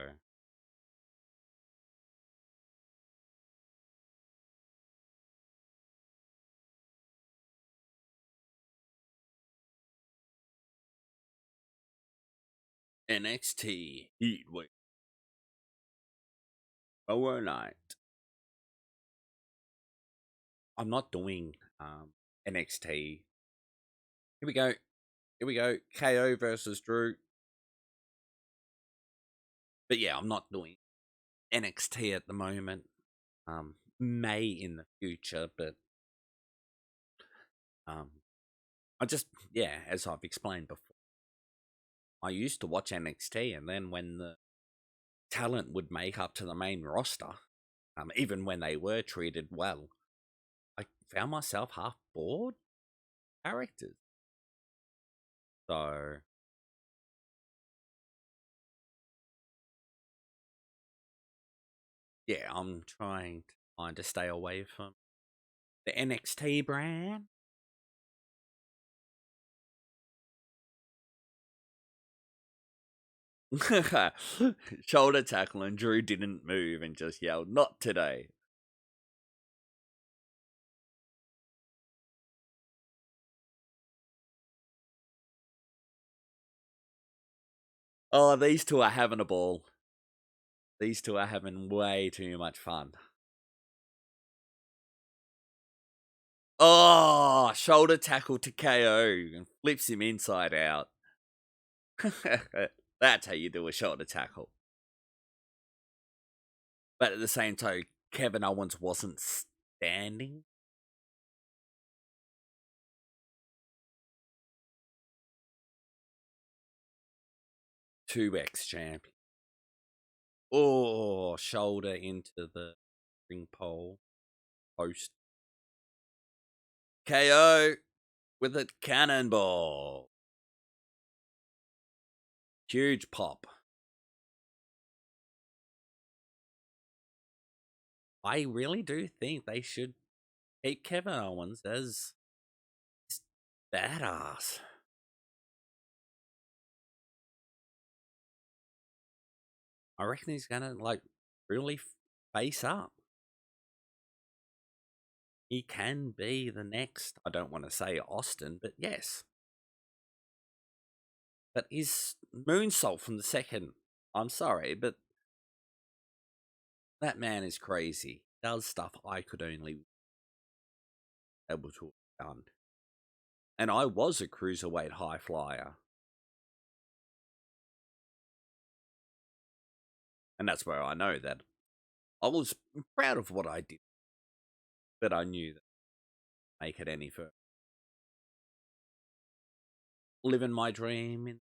S1: NXT Heatwave overnight. I'm not doing Um, NXT. Here we go. Here we go. KO versus Drew. But yeah, I'm not doing NXT at the moment. May in the future, but um, I just, yeah, as I've explained before, I used to watch NXT, and then when the talent would make up to the main roster, even when they were treated well, I found myself half bored characters. So yeah, I'm trying to kind of stay away from the NXT brand. Shoulder tackle, and Drew didn't move and just yelled, "Not today." Oh, these two are having a ball. These two are having way too much fun. Oh, shoulder tackle to KO and flips him inside out. That's how you do a shoulder tackle. But at the same time, Kevin Owens wasn't standing. Two X champion. Oh, shoulder into the ring pole post. KO with a cannonball. Huge pop. I really do think they should keep Kevin Owens as badass. I reckon he's gonna like really face up. He can be the next. I don't want to say Austin, but yes. But his moonsault from the second. I'm sorry, but that man is crazy. Does stuff I could only be able to have done. And I was a cruiserweight high flyer. And that's where I know that I was proud of what I did. But I knew that make it any further. Living my dream in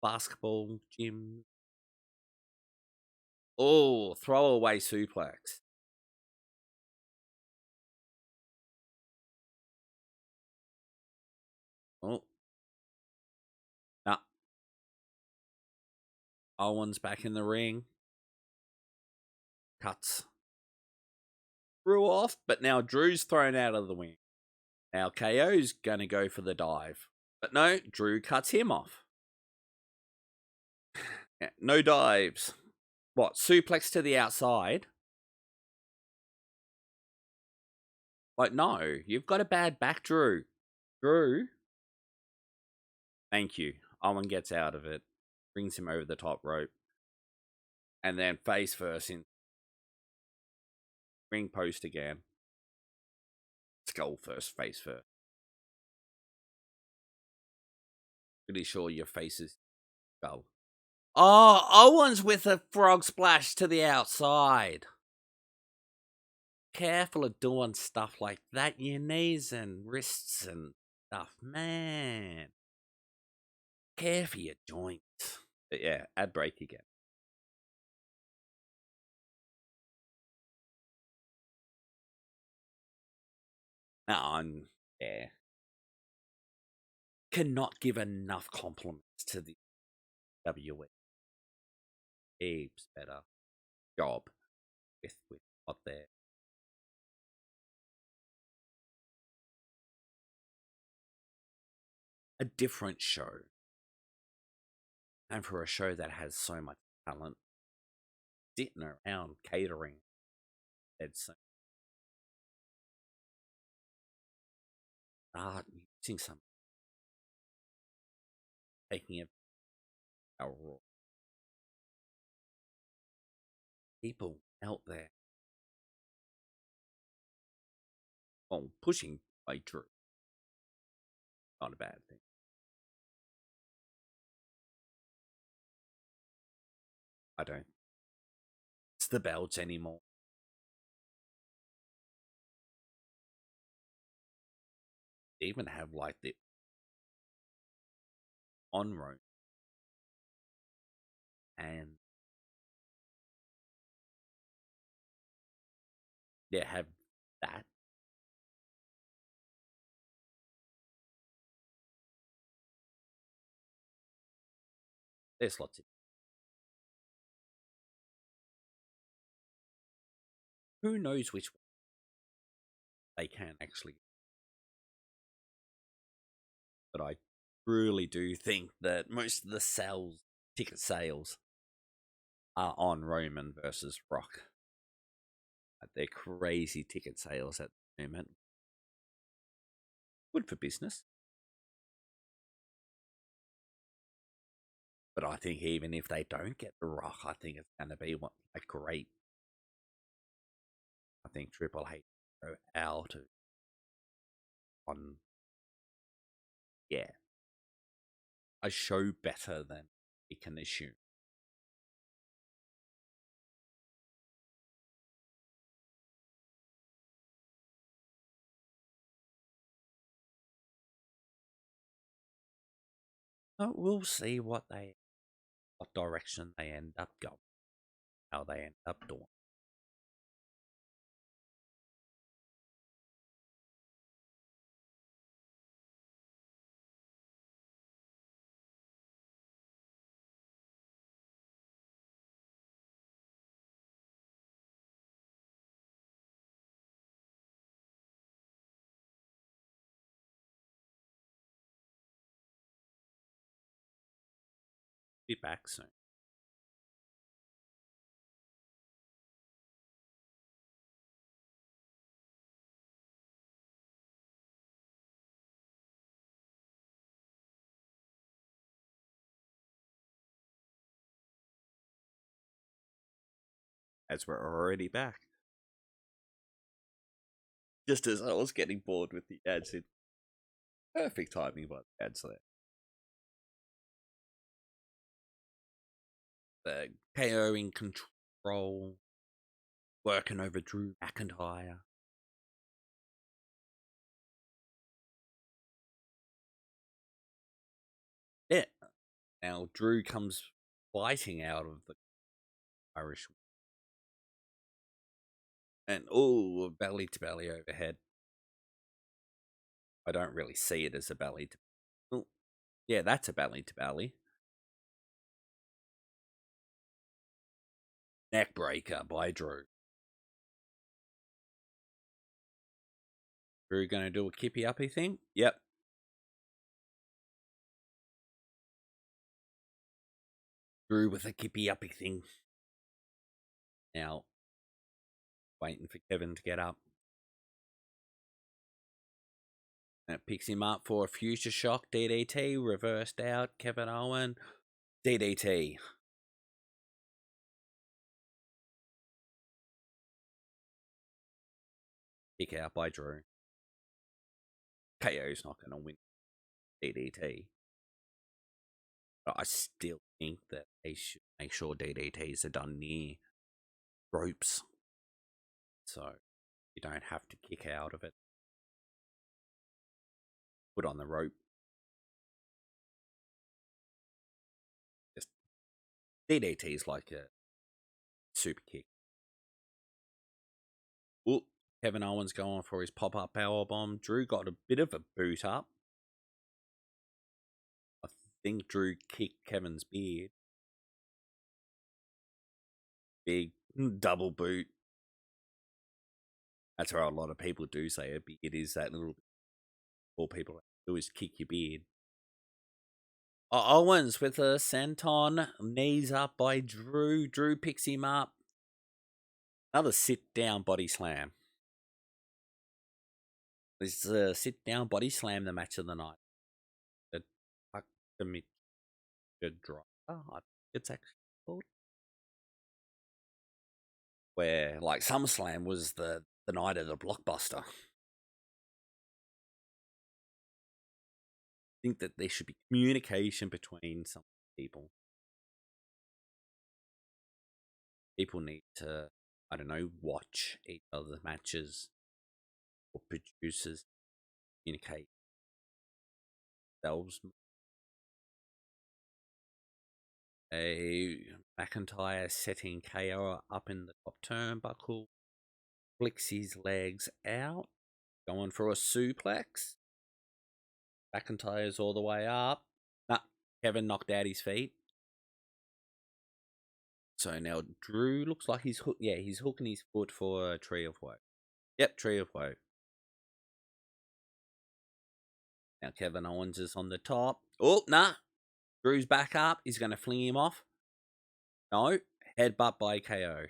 S1: basketball gym. Oh, throwaway suplex. Oh, nah. Owens back in the ring. Cuts Drew off, but now Drew's thrown out of the ring. Now KO's gonna go for the dive. But no, Drew cuts him off. Yeah, no dives. What, suplex to the outside? Like, no, you've got a bad back, Drew. Drew? Thank you. Owen gets out of it, brings him over the top rope, and then face first in ring post again. Skull first, face first. Pretty sure your face is skull. Oh, Owen's with a frog splash to the outside. Careful of doing stuff like that. Your knees and wrists and stuff, man. Care for your joints. But yeah, ad break again. No, yeah. Cannot give enough compliments to the WWE. Heaps better job with what they're. A different show. And for a show that has so much talent sitting around catering, it's using some taking it our raw people out there. Well, pushing by Drew, not a bad thing. I don't. It's the belts anymore. They even have like the on road and they have that. There's lots of who knows which one they can actually. But I really do think that most of the ticket sales, are on Roman versus Rock. They're crazy ticket sales at the moment. Good for business. But I think even if they don't get the Rock, I think it's going to be a great. I think Triple H go out on, yeah, a show better than we can assume. We'll see what direction they end up going, how they end up doing. Be back soon. As we're already back. Just as I was getting bored with the ads, it perfect timing by the ads there. The KO in control, working over Drew McIntyre. Yeah. Now Drew comes fighting out of the Irish. And belly to belly overhead. I don't really see it as a belly to. Oh, yeah, that's a belly to belly. Neckbreaker by Drew. Drew gonna do a kippy uppy thing? Yep. Drew with a kippy uppy thing. Now, waiting for Kevin to get up. And it picks him up for a future shock DDT, reversed out. Kevin Owen, DDT. Kick out by Drew. KO's not going to win DDT. But I still think that they should make sure DDTs are done near ropes. So you don't have to kick out of it. Put on the rope. Just DDT is like a super kick. Ooh, Kevin Owens going for his pop-up powerbomb. Drew got a bit of a boot up. I think Drew kicked Kevin's beard. Big double boot. That's where a lot of people do say it is that little bit. All people do is kick your beard. Owens with a senton, knees up by Drew. Drew picks him up. Another sit-down body slam. This is a sit-down body slam, the match of the night. The Driver, I think it's actually called. Where, like, SummerSlam was the night of the blockbuster. think that there should be communication between some people. People need to, I don't know, watch each other's matches, or producers communicate themselves. A McIntyre setting KO up in the top turnbuckle, flicks his legs out, going for a suplex. McIntyre's all the way up. Nah, Kevin knocked out his feet. So now Drew looks like he's he's hooking his foot for a Tree of Woe. Yep, Tree of Woe. Now Kevin Owens is on the top. Oh, nah. Drew's back up. He's going to fling him off. No. Headbutt by KO.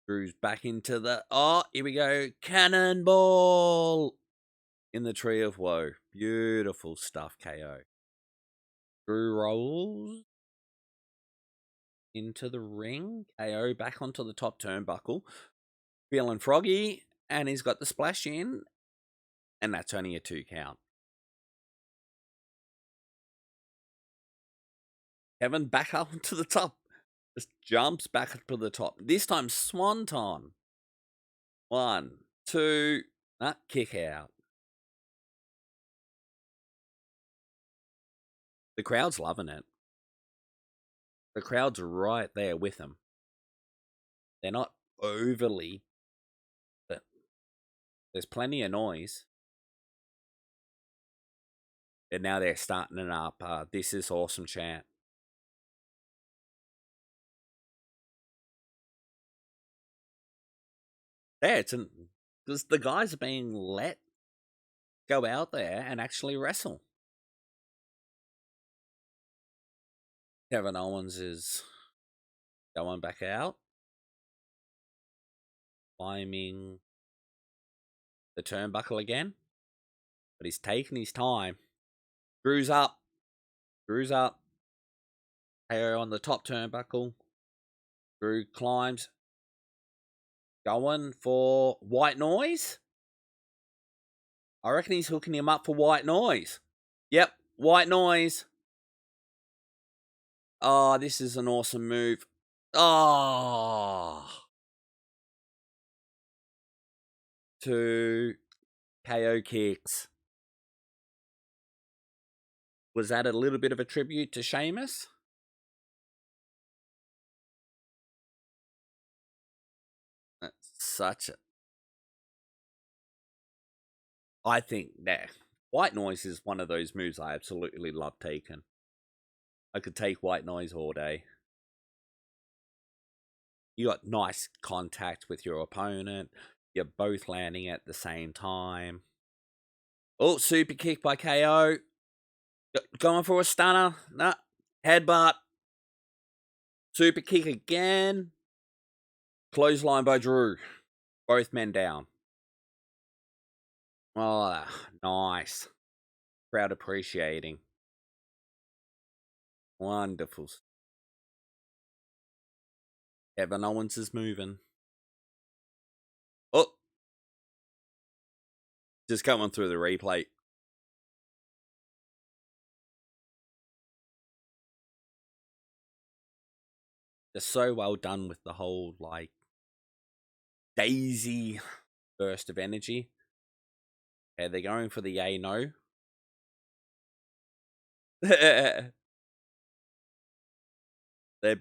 S1: Drew's back into the... Oh, here we go. Cannonball in the Tree of Woe. Beautiful stuff, KO. Drew rolls into the ring. KO back onto the top turnbuckle. Feeling froggy. And he's got the splash in. And that's only a 2 count. Kevin back up to the top. Just jumps back up to the top. This time, Swanton. 1, 2, kick out. The crowd's loving it. The crowd's right there with them. They're not overly, but there's plenty of noise. And now they're starting it up. This is awesome chant. Yeah, because the guys are being let go out there and actually wrestle. Kevin Owens is going back out, climbing the turnbuckle again, but he's taking his time. Drew's up. KO on the top turnbuckle. Drew climbs. Going for white noise. I reckon he's hooking him up for white noise. Yep, white noise. Oh, this is an awesome move. Oh. 2 KO kicks. Was that a little bit of a tribute to Sheamus? That's such a... I think that white noise is one of those moves I absolutely love taking. I could take white noise all day. You got nice contact with your opponent. You're both landing at the same time. Oh, super kick by KO. Going for a stunner. Nah. Headbutt. Super kick again. Clothesline by Drew. Both men down. Oh, nice. Crowd appreciating. Wonderful. Kevin Owens is moving. Oh. Just coming through the replay. They're so well done with the whole, like, daisy burst of energy. Yeah, they're going for the yay no. They're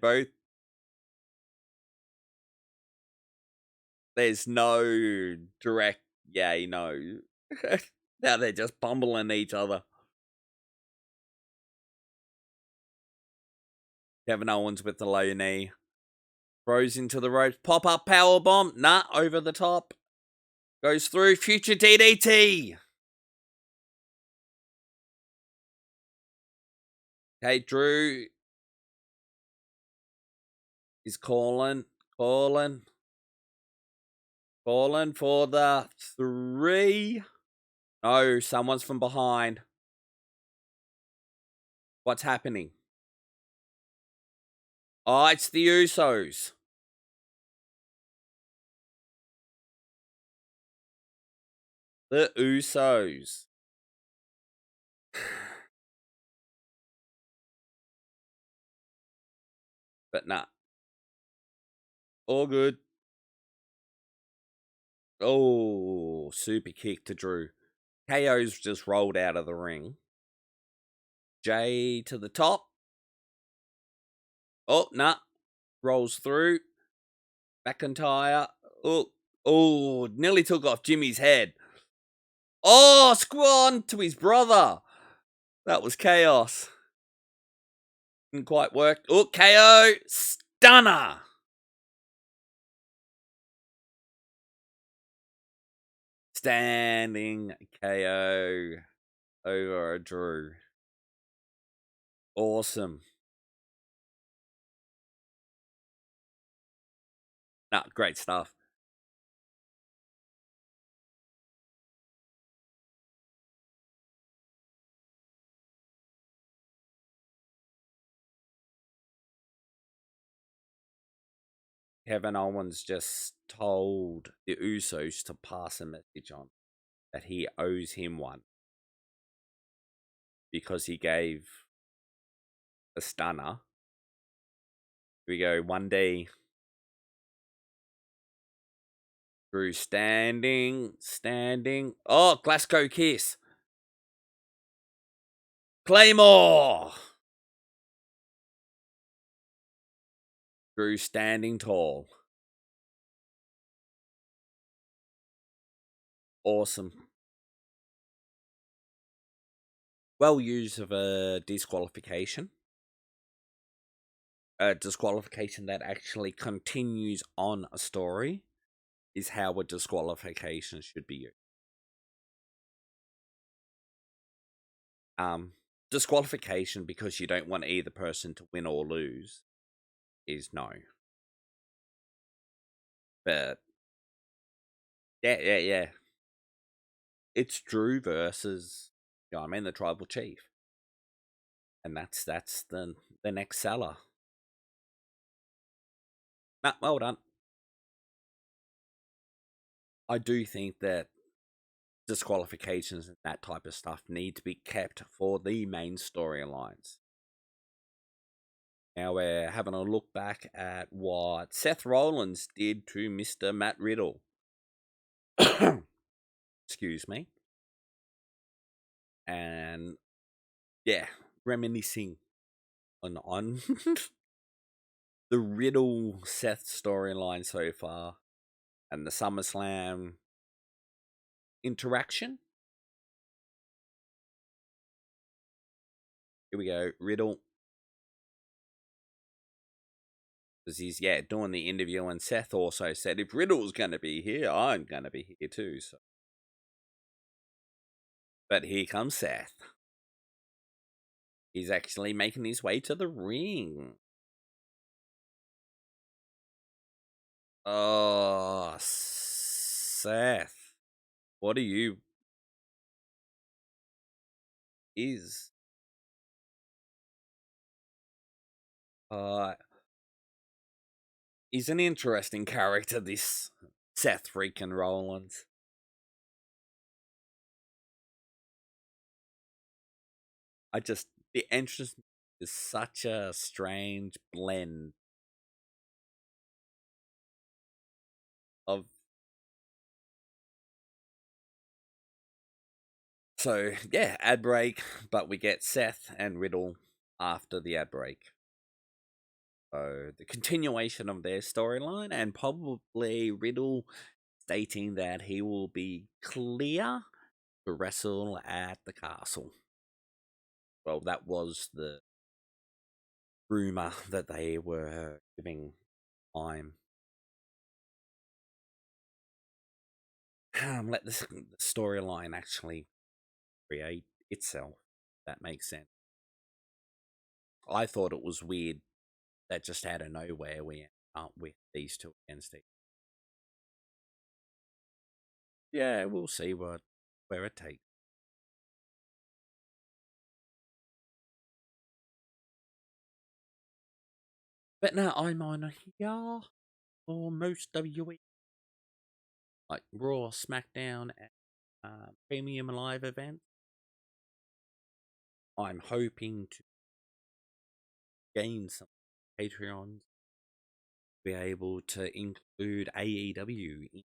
S1: both... There's no direct yay no. Now they're just bumbling each other. Kevin Owens with the low knee. Throws into the ropes. Pop-up powerbomb. Nah, over the top. Goes through. Future DDT. Okay, Drew is calling for the 3. No, someone's from behind. What's happening? Oh, it's the Usos. The Usos. But nah, all good. Oh, super kick to Drew. KO's just rolled out of the ring. Jay to the top. Oh, nah. Rolls through. McIntyre. Oh, nearly took off Jimmy's head. Oh, squan to his brother. That was chaos. Didn't quite work. Oh, KO. Stunner. Standing KO over Drew. Awesome. Nah, great stuff. Kevin Owens just told the Usos to pass a message on that he owes him one because he gave a stunner. Here we go. One day, Drew standing. Oh, Glasgow kiss. Claymore. Drew standing tall. Awesome. Well used of a disqualification. A disqualification that actually continues on a story is how a disqualification should be used. Disqualification because you don't want either person to win or lose is no. But yeah. It's Drew versus, you know what I mean, the tribal chief. And that's the next seller. Nah, well done. I do think that disqualifications and that type of stuff need to be kept for the main storylines. Now we're having a look back at what Seth Rollins did to Mr. Matt Riddle. Excuse me. And yeah, reminiscing on the Riddle Seth storyline so far and the SummerSlam interaction. Here we go, Riddle. Because he's doing the interview, and Seth also said if Riddle's gonna be here, I'm gonna be here too. So, but here comes Seth. He's actually making his way to the ring. Oh, Seth, what are you? Is he's an interesting character, this Seth freaking Rollins. The entrance is such a strange blend of. So yeah, ad break, but we get Seth and Riddle after the ad break. So the continuation of their storyline, and probably Riddle stating that he will be clear to wrestle at the castle. Well, that was the rumor that they were giving time. Let the storyline actually create itself. That makes sense. I thought it was weird that just out of nowhere we end up with these two against each. Yeah, we'll see where it takes. But now I'm on here for most WWE, like Raw, SmackDown, and Premium Live events. I'm hoping to gain some Patreons, be able to include AEW in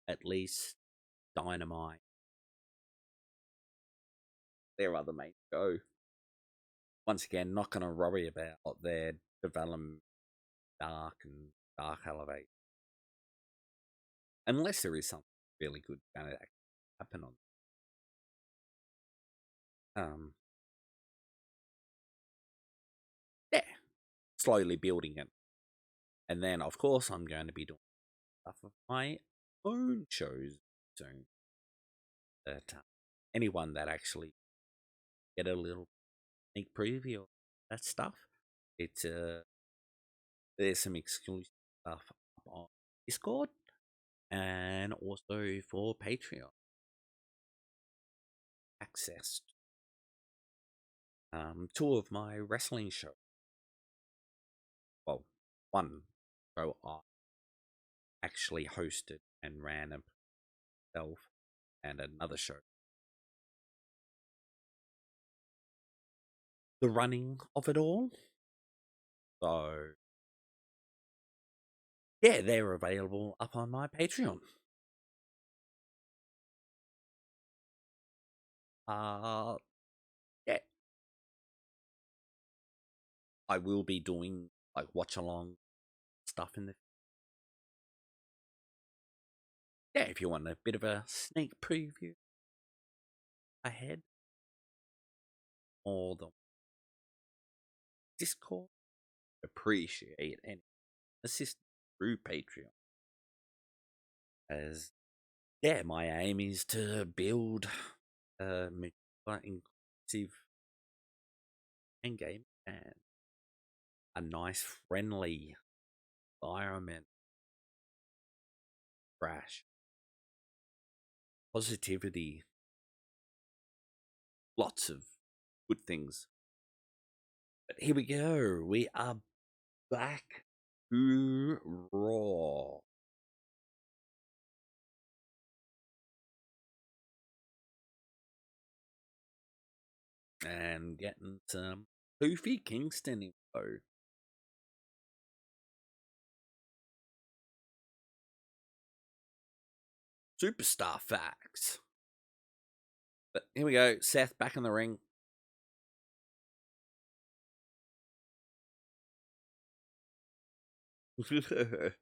S1: at least Dynamite, their other main show. Once again, not going to worry about their development dark and dark elevate. Unless there is something really good going to happen on. Yeah, slowly building it. And then, of course, I'm going to be doing stuff of my own shows soon. That anyone that actually get a little sneak preview of that stuff, it's there's some exclusive stuff on Discord and also for Patreon access. Two of my wrestling shows. Well, one show I actually hosted and ran himself, and another show. The running of it all. So, yeah, they're available up on my Patreon. Yeah. I will be doing like watch along stuff in the. Yeah, if you want a bit of a sneak preview ahead, or the Discord, appreciate any assistance through Patreon. As yeah, my aim is to build a inclusive and game and a nice, friendly environment. Crash, positivity, lots of good things. But here we go. We are back to Raw. And getting some Kofi Kingston info. Superstar facts. But here we go. Seth back in the ring. Get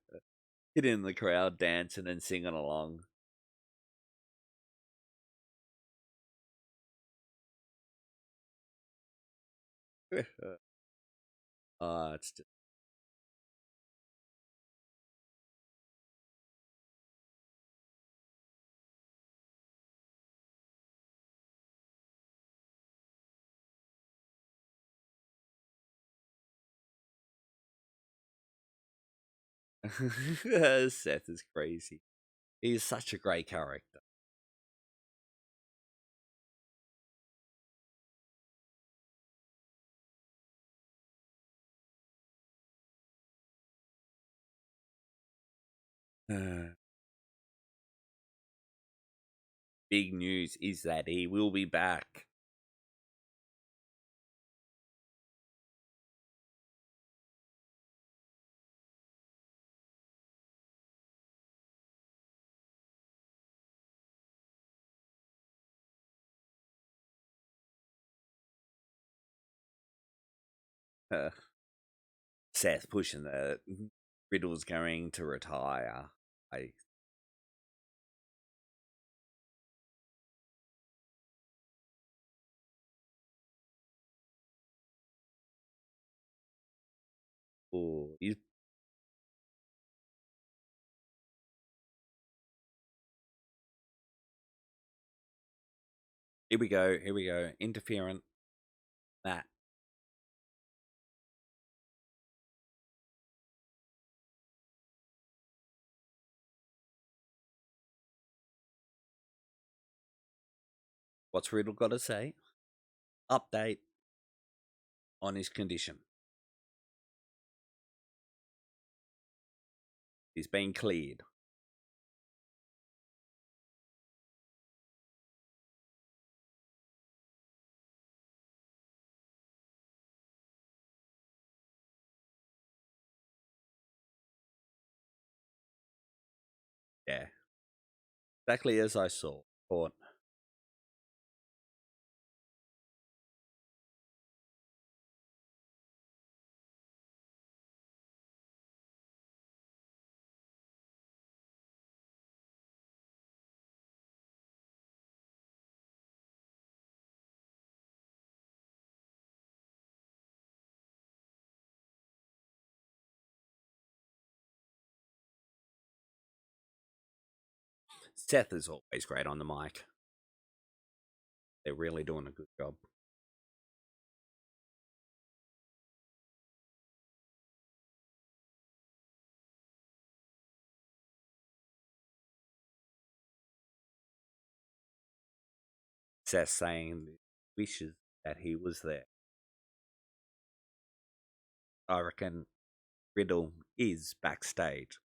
S1: in the crowd dancing and singing along. It's just. Seth is crazy. He's such a great character. Big news is that he will be back. Seth pushing the Riddle's going to retire. Here we go. Here we go. Interference. That. What's Riddle got to say? Update on his condition. He's been cleared. Yeah, exactly as I saw. Thought Seth is always great on the mic. They're really doing a good job. Seth saying wishes that he was there. I reckon Riddle is backstage.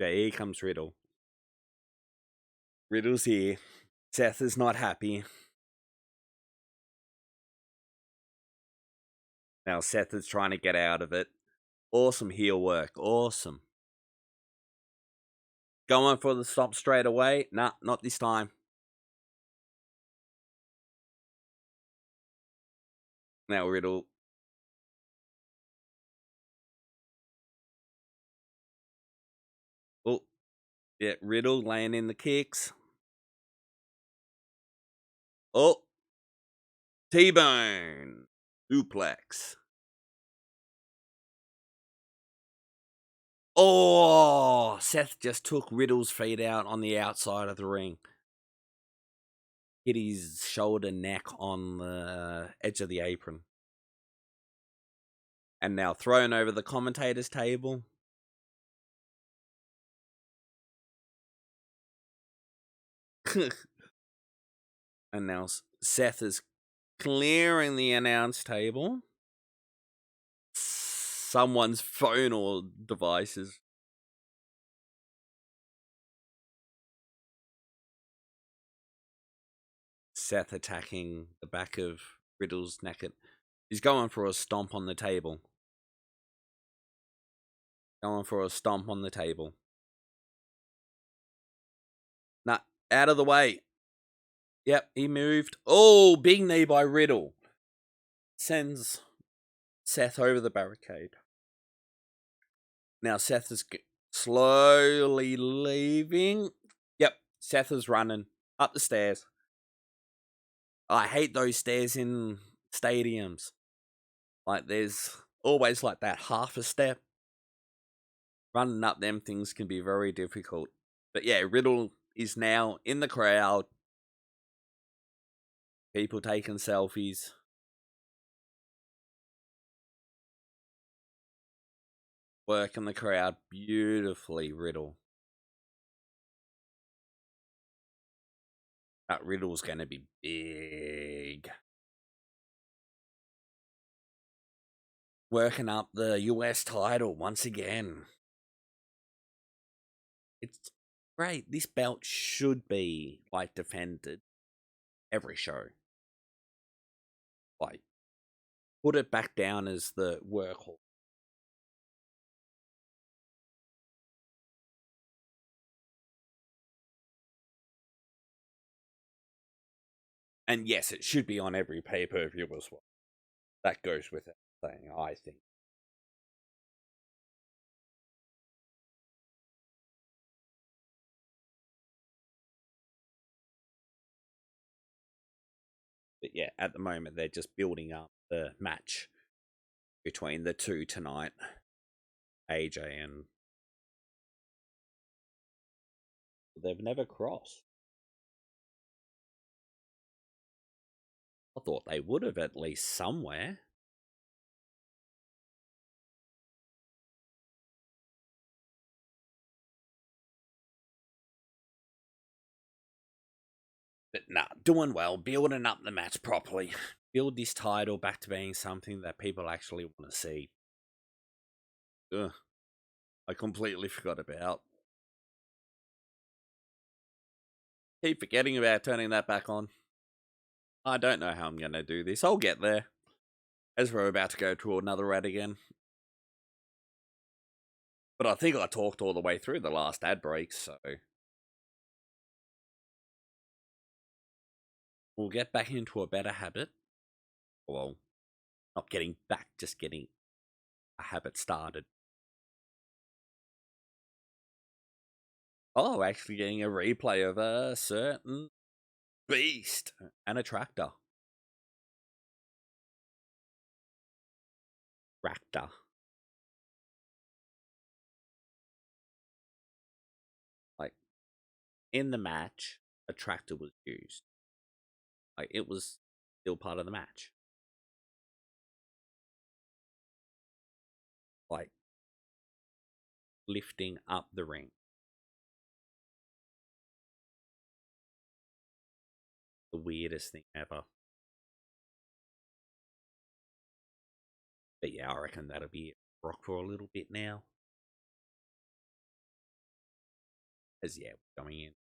S1: Yeah, here comes Riddle. Riddle's here. Seth is not happy. Now Seth is trying to get out of it. Awesome heel work. Awesome. Going for the stop straight away. Nah, not this time. Now Riddle. Oh, yeah, Riddle laying in the kicks. Oh, T-bone. Suplex. Oh, Seth just took Riddle's feet out on the outside of the ring. Hit his shoulder, neck on the edge of the apron. And now thrown over the commentator's table. And now Seth is clearing the announce table. Someone's phone or devices. Seth attacking the back of Riddle's neck. He's going for a stomp on the table. Going for a stomp on the table. Nah, out of the way. Yep, he moved. Oh, big knee by Riddle. Sends Seth over the barricade. Now Seth is slowly leaving. Yep, Seth is running up the stairs. I hate those stairs in stadiums. Like, there's always like that half a step. Running up them things can be very difficult. But yeah, Riddle is now in the crowd. People taking selfies. Working the crowd beautifully, Riddle. That Riddle's going to be big. Working up the US title once again. It's great. This belt should be like defended every show. Like, put it back down as the workhorse. And yes, it should be on every pay-per-view as well. That goes with saying, I think. But yeah, at the moment, they're just building up the match between the two tonight. AJ and... They've never crossed. I thought they would have at least somewhere. But nah, doing well, building up the match properly. Build this title back to being something that people actually want to see. Ugh. I completely forgot about. Keep forgetting about turning that back on. I don't know how I'm going to do this. I'll get there. As we're about to go to another ad again. But I think I talked all the way through the last ad break, so we'll get back into a better habit. Well, not getting back, just getting a habit started. Oh, actually getting a replay of a certain beast and a tractor. Tractor. Like, in the match, a tractor was used. Like, it was still part of the match. Like, lifting up the ring. The weirdest thing ever. But yeah, I reckon that'll be rock for a little bit now. As yeah, we're going in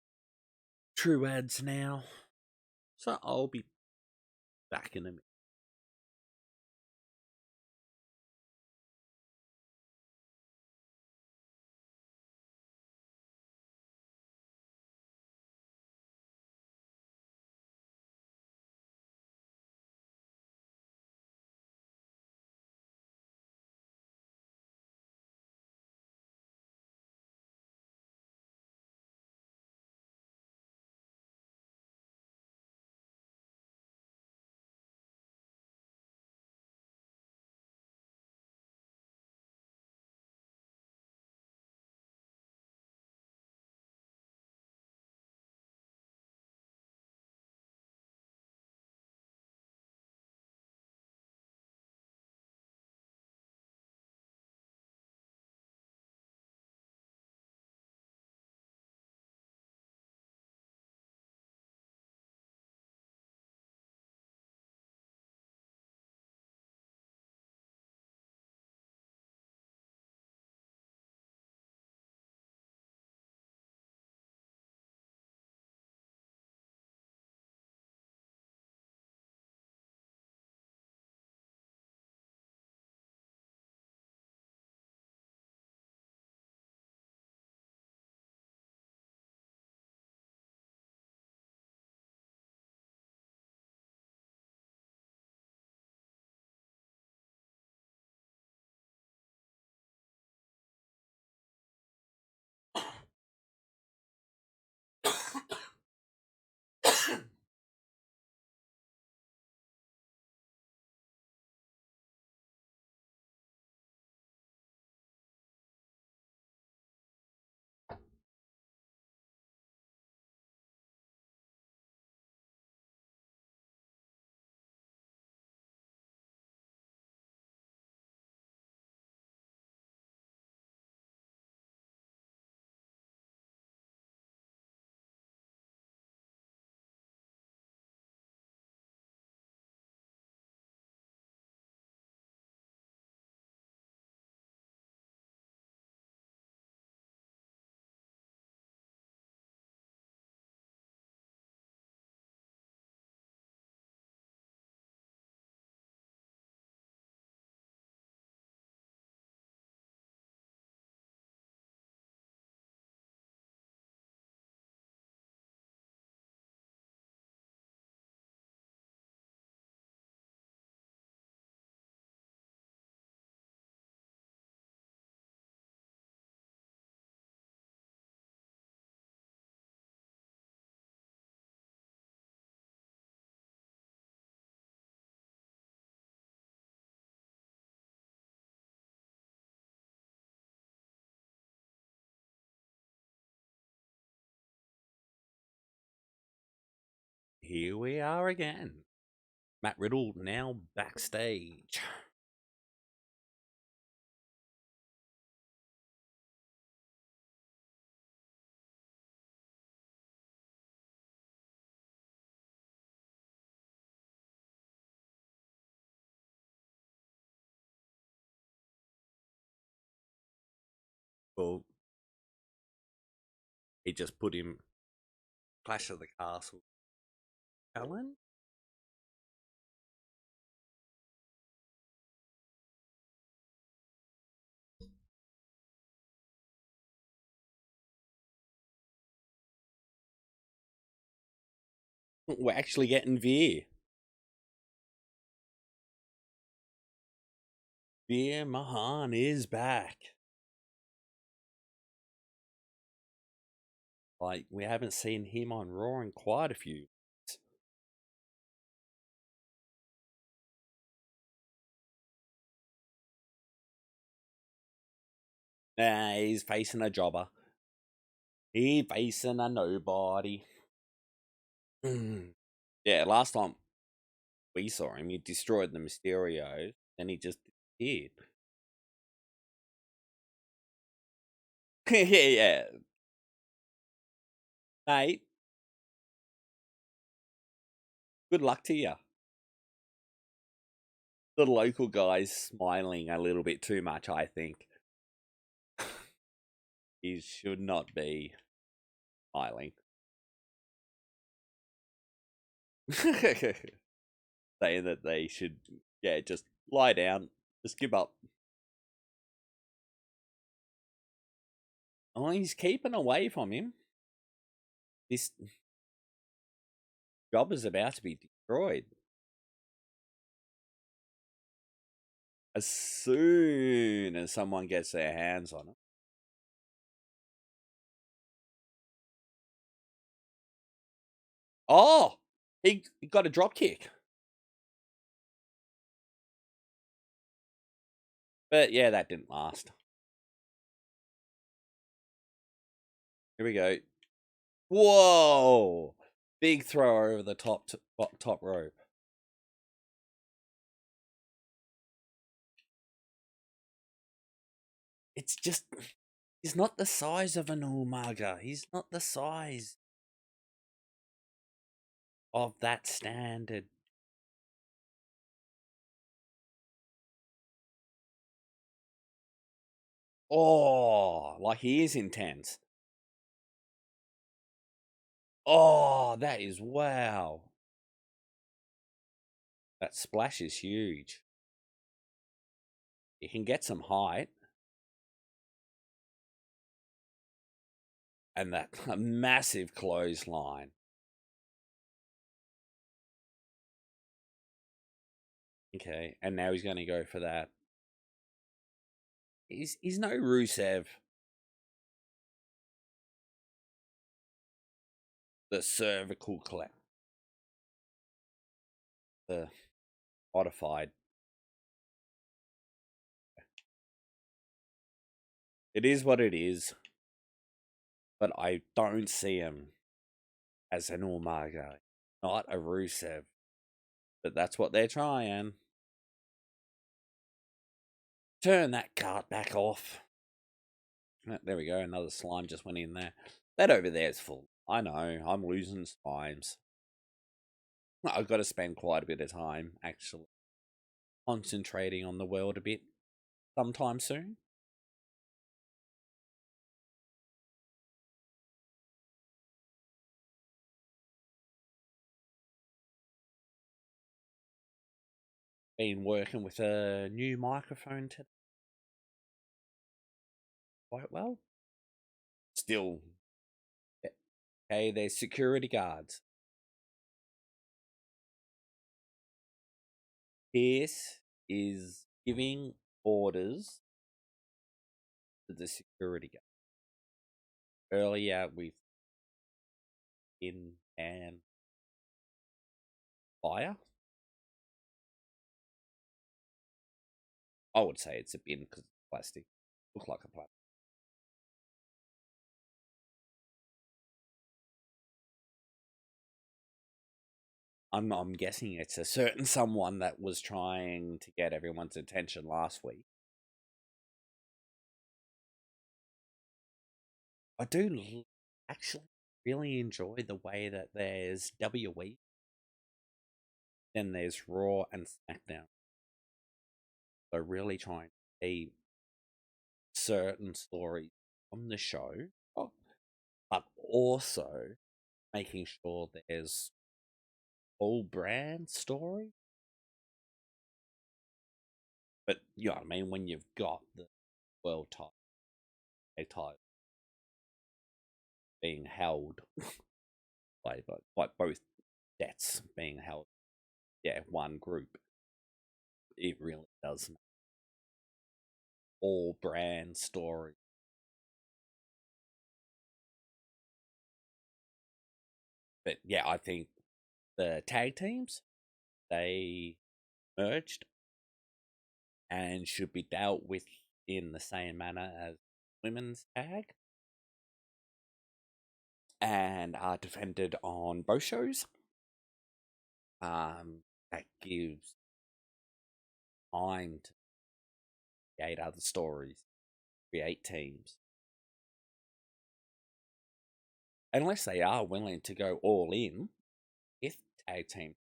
S1: true ads now. So I'll be back in a minute. Here we are again. Matt Riddle now backstage. Well, he just put him Clash of the Castle. Alan? We're actually getting Veer. Veer Mahan is back. Like, we haven't seen him on Raw in quite a few. Nah, he's facing a jobber. He facing a nobody. Yeah, last time we saw him, he destroyed the Mysterio, and he just disappeared. Yeah. Mate, good luck to you. The local guy's smiling a little bit too much, I think. He should not be smiling. Saying that they should, yeah, just lie down, just give up. Oh, he's keeping away from him. This job is about to be destroyed. As soon as someone gets their hands on it. Oh, he got a drop kick. But yeah, that didn't last. Here we go. Whoa! Big throw over the top rope. It's just, he's not the size of an Umaga. He's not the size of that standard. Oh, like he is intense. Oh, that is wow. That splash is huge. You can get some height. And that massive clothesline. Okay, and now he's going to go for that. He's no Rusev. The cervical collapse. The modified. It is what it is. But I don't see him as an Umaga. Not a Rusev. But that's what they're trying. Turn that cart back off. There we go. Another slime just went in there. That over there is full. I know. I'm losing slimes. I've got to spend quite a bit of time actually concentrating on the world a bit sometime soon. Been working with a new microphone today quite well. Still, okay, there's security guards. Pierce is giving orders to the security guard. Earlier with in and fire. I would say it's a bin because it's plastic. Look like a plastic. I'm guessing it's a certain someone that was trying to get everyone's attention last week. I do actually really enjoy the way that there's WWE, then there's Raw and SmackDown. So really trying to see certain stories from the show, oh, but also making sure there's all brand story. But you know what I mean? When you've got the world title being held by both debts being held, yeah, one group, it really does make all brand story. But yeah, I think the tag teams, they merged and should be dealt with in the same manner as women's tag and are defended on both shows. That gives time to create other stories, create teams. Unless they are willing to go all in with tag team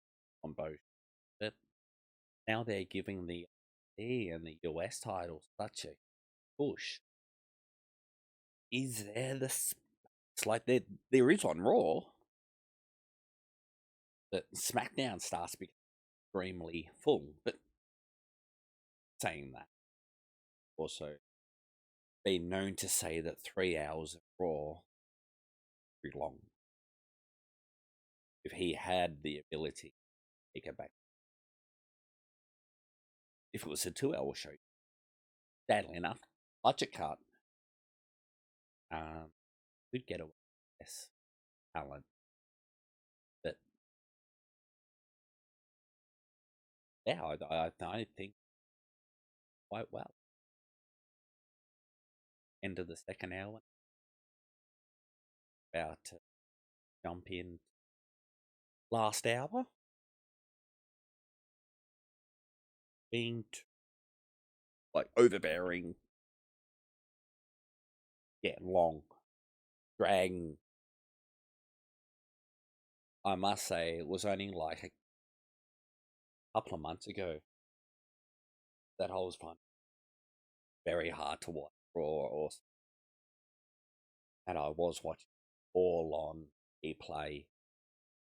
S1: on both. But now they're giving the E and the US titles such a push. Is there this? It's like there is on Raw, but SmackDown starts to become extremely full. But saying that, also been known to say that 3 hours of Raw is too long. If he had the ability to take it back, if it was a 2 hour show, sadly enough, budget cut, could get away with less talent. But yeah, I think quite well. End of the second hour, about to jump in last hour, being like overbearing, yeah, long, dragging. I must say, it was only like a couple of months ago that I was finding very hard to watch Raw, and I was watching all on replay.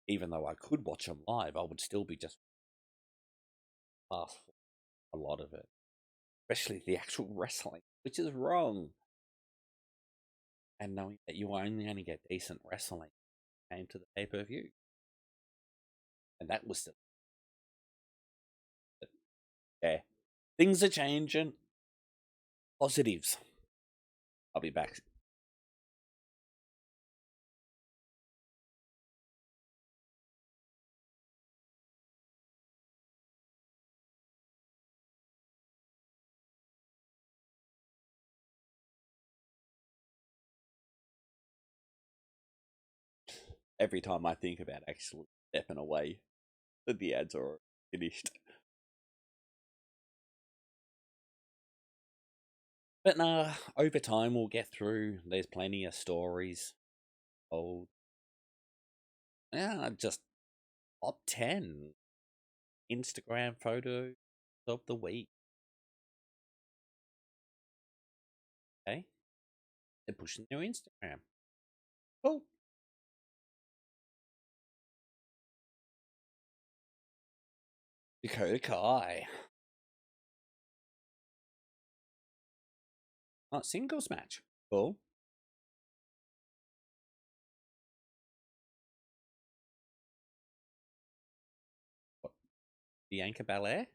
S1: Even though I could watch them live, I would still be just fast for a lot of it, especially the actual wrestling, which is wrong. And knowing that you are only going to get decent wrestling came to the pay-per-view, and that was still, yeah. Things are changing. Positives. I'll be back. Every time I think about actually stepping away, the ads are finished. But nah, over time we'll get through. There's plenty of stories told. Yeah, just top 10 Instagram photos of the week. Okay? They're pushing their Instagram. Cool. Dakota Kai. Not singles match. Cool. What, Bianca Belair?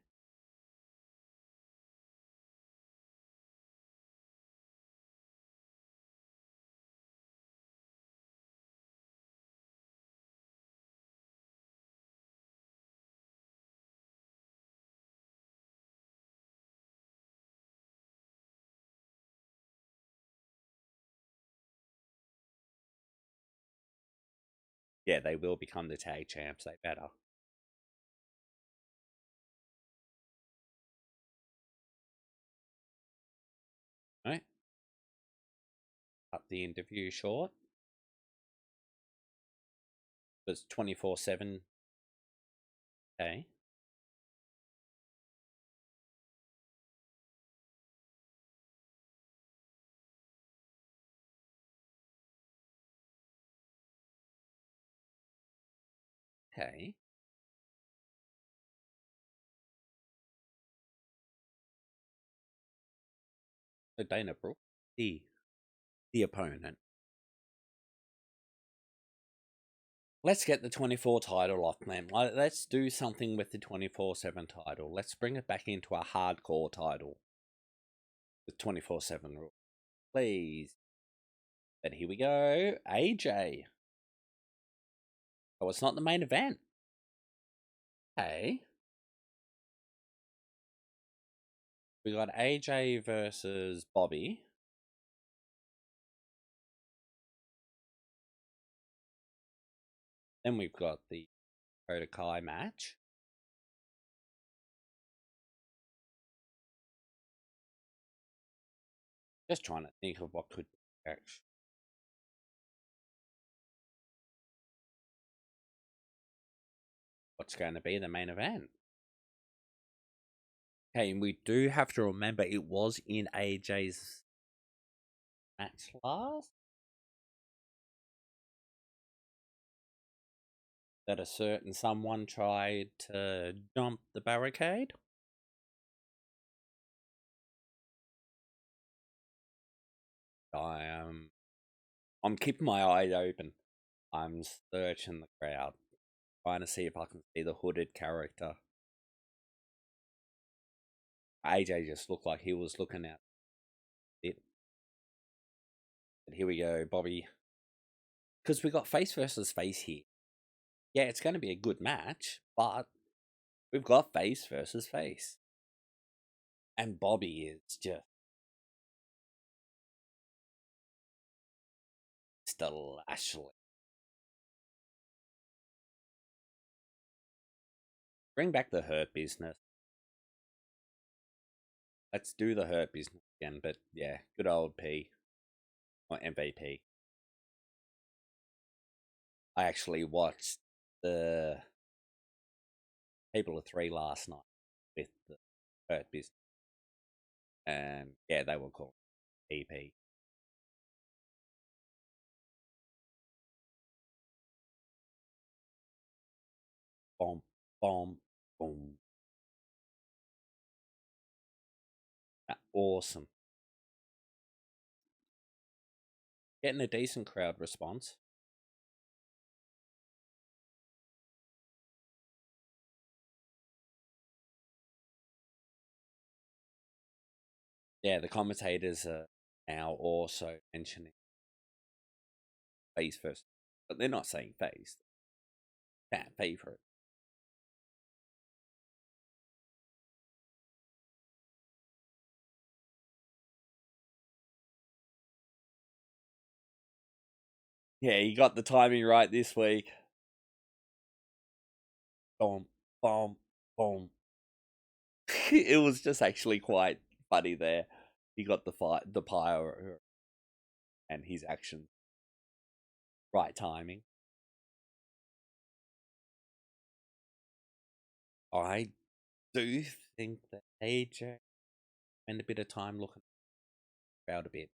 S1: Yeah, they will become the tag champs. They better. Right? Cut the interview short. It's 24/7. Okay. Okay. So Dana Brooke, the opponent. Let's get the 24 title off, man. Let's do something with the 24/7 title. Let's bring it back into a hardcore title. The 24/7 rule. Please. But here we go. AJ. Oh, it's not the main event. Hey. We got AJ versus Bobby. Then we've got the Dakota Kai match. Just trying to think of what could be actually. What's going to be the main event? Okay, and we do have to remember it was in AJ's match last that a certain someone tried to jump the barricade. I'm keeping my eyes open. I'm searching the crowd, trying to see if I can see the hooded character. AJ just looked like he was looking at it. But here we go, Bobby. Because we got face versus face here. Yeah, it's going to be a good match, but we've got face versus face. And Bobby is just delashly. Bring back the Hurt Business. Let's do the Hurt Business again, but yeah, good old P. Or MVP. I actually watched the People of Three last night with the Hurt Business. And yeah, they were called EP. Bomb, bomb, boom. Awesome. Getting a decent crowd response. Yeah, the commentators are now also mentioning face first, but they're not saying face. Fan favorite. Yeah, you got the timing right this week. Boom, boom, boom. It was just actually quite funny there. He got the pyre, and his action. Right timing. I do think that AJ spent a bit of time looking around a bit.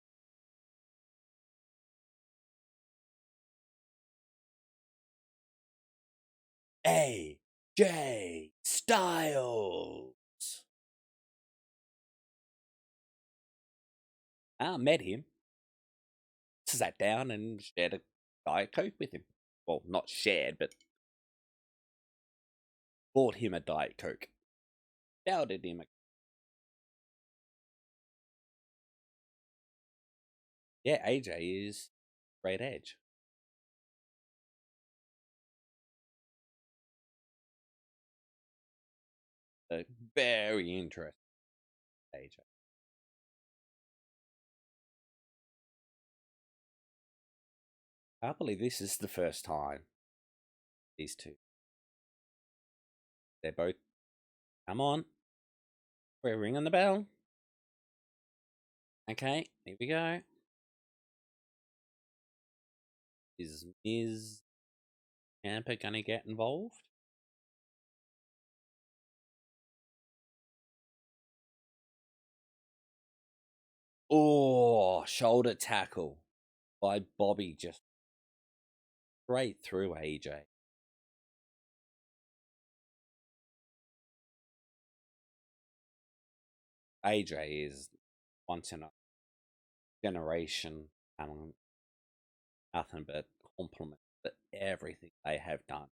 S1: AJ Styles. I met him, sat down and shared a Diet Coke with him. Well, not shared, but bought him a Diet Coke. Doubted him. Yeah, AJ is great edge. Very interesting, AJ. I believe this is the first time these two. They're both. Come on. We're ringing the bell. Okay, here we go. Is Ms. Champa gonna get involved? Oh, shoulder tackle by Bobby just straight through AJ. AJ is once in a generation talent, nothing but compliment for everything they have done.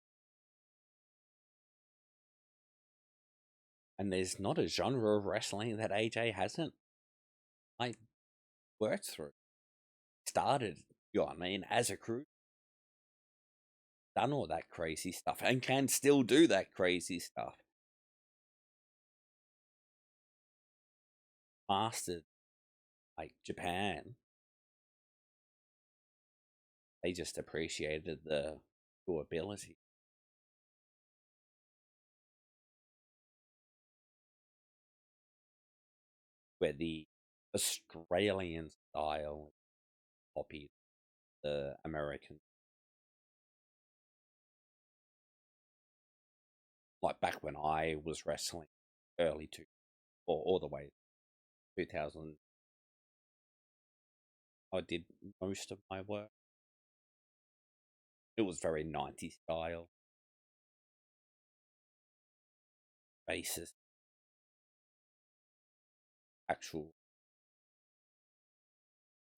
S1: And there's not a genre of wrestling that AJ hasn't like worked through. Started, you know what I mean, as a crew, done all that crazy stuff, and can still do that crazy stuff. Mastered like Japan. They just appreciated the ability. Where the Australian style copied the American. Like back when I was wrestling, early two or all the way 2000, I did most of my work. It was very 90s style, basis, actual,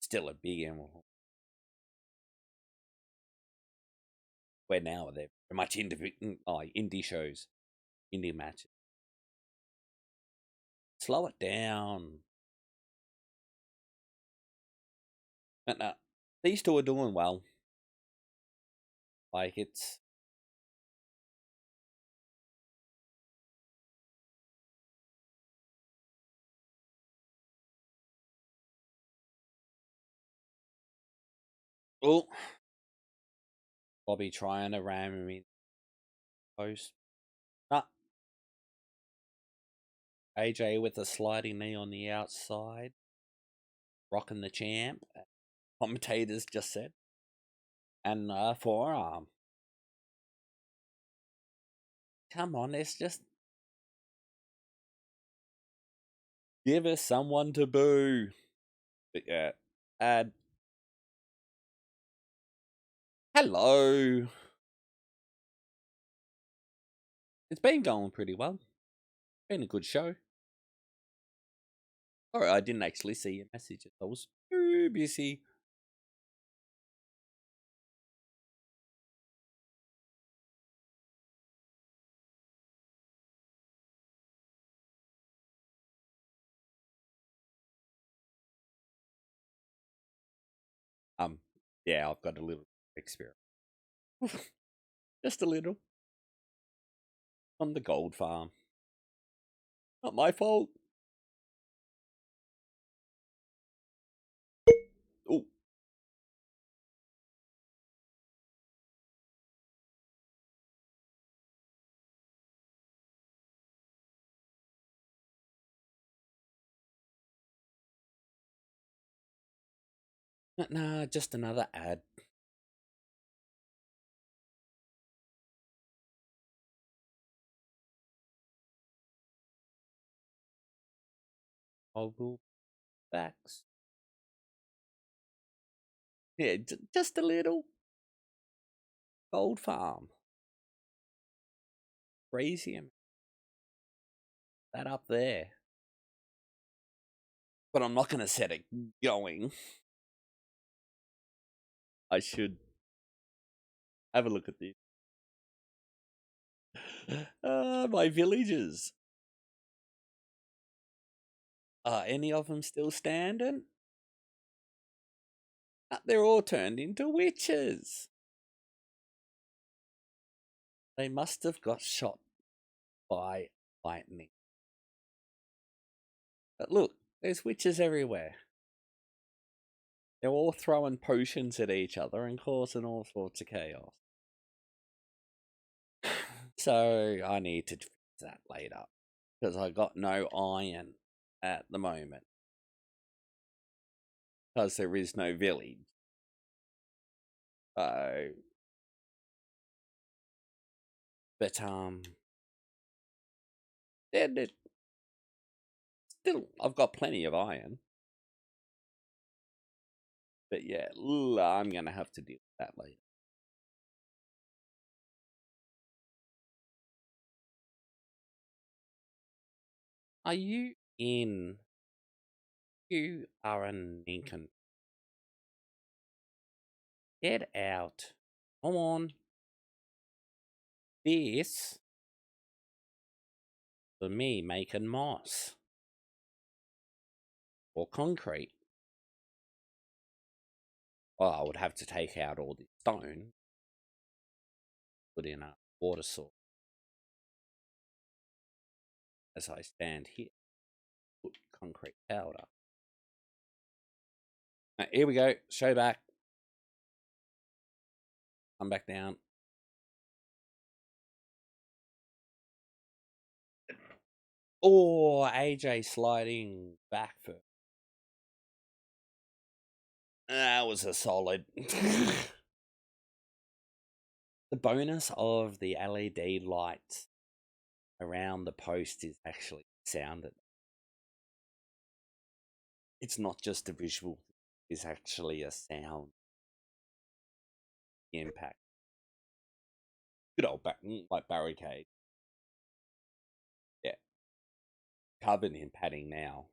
S1: still a big animal. Where now they're very much indie shows, indie matches. Slow it down. No, these two are doing well. Like it's oh, Bobby trying to ram him in post. Nah, AJ with a sliding knee on the outside, rocking the champ. Commentators just said, and forearm. Come on, it's just give us someone to boo. But yeah, and hello. It's been going pretty well. Been a good show. Alright, I didn't actually see your messages. I was too busy. Um, yeah, I've got a little experience. Just a little. On the gold farm. Not my fault. Oh, nah, just another ad. Toggle backs. Yeah, just a little. Gold farm. Crazy. That up there. But I'm not going to set it going. I should have a look at this. My villagers. Are any of them still standing? They're all turned into witches. They must have got shot by lightning. But look, there's witches everywhere. They're all throwing potions at each other and causing all sorts of chaos. So I need to fix that later. Because I got no iron at the moment. Because there is no village. So, but yeah, still I've got plenty of iron. But yeah, I'm gonna have to deal with that later. Are you in. You are a nincompoop. Get out. Come on. This for me making moss or concrete. Well, I would have to take out all the stone, put in a water source as I stand here. Put concrete powder. Now, here we go. Show back. Come back down. Oh, AJ sliding back for. That was a solid. The bonus of the LED lights around the post is actually sounded. It's not just a visual, it's actually a sound impact. Good old like barricade. Yeah. Covered in padding now.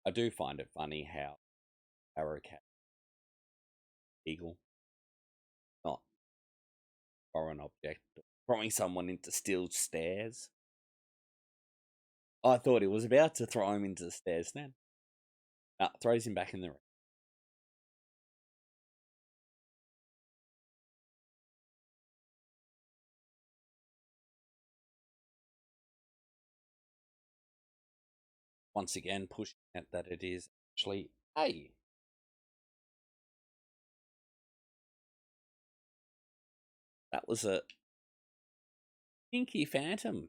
S1: I do find it funny how barricade eagle, not foreign object, throwing someone into steel stairs. I thought he was about to throw him into the stairs then. Throws him back in the ring. Once again, pushing it that it is actually a. That was a Pinky Phantom.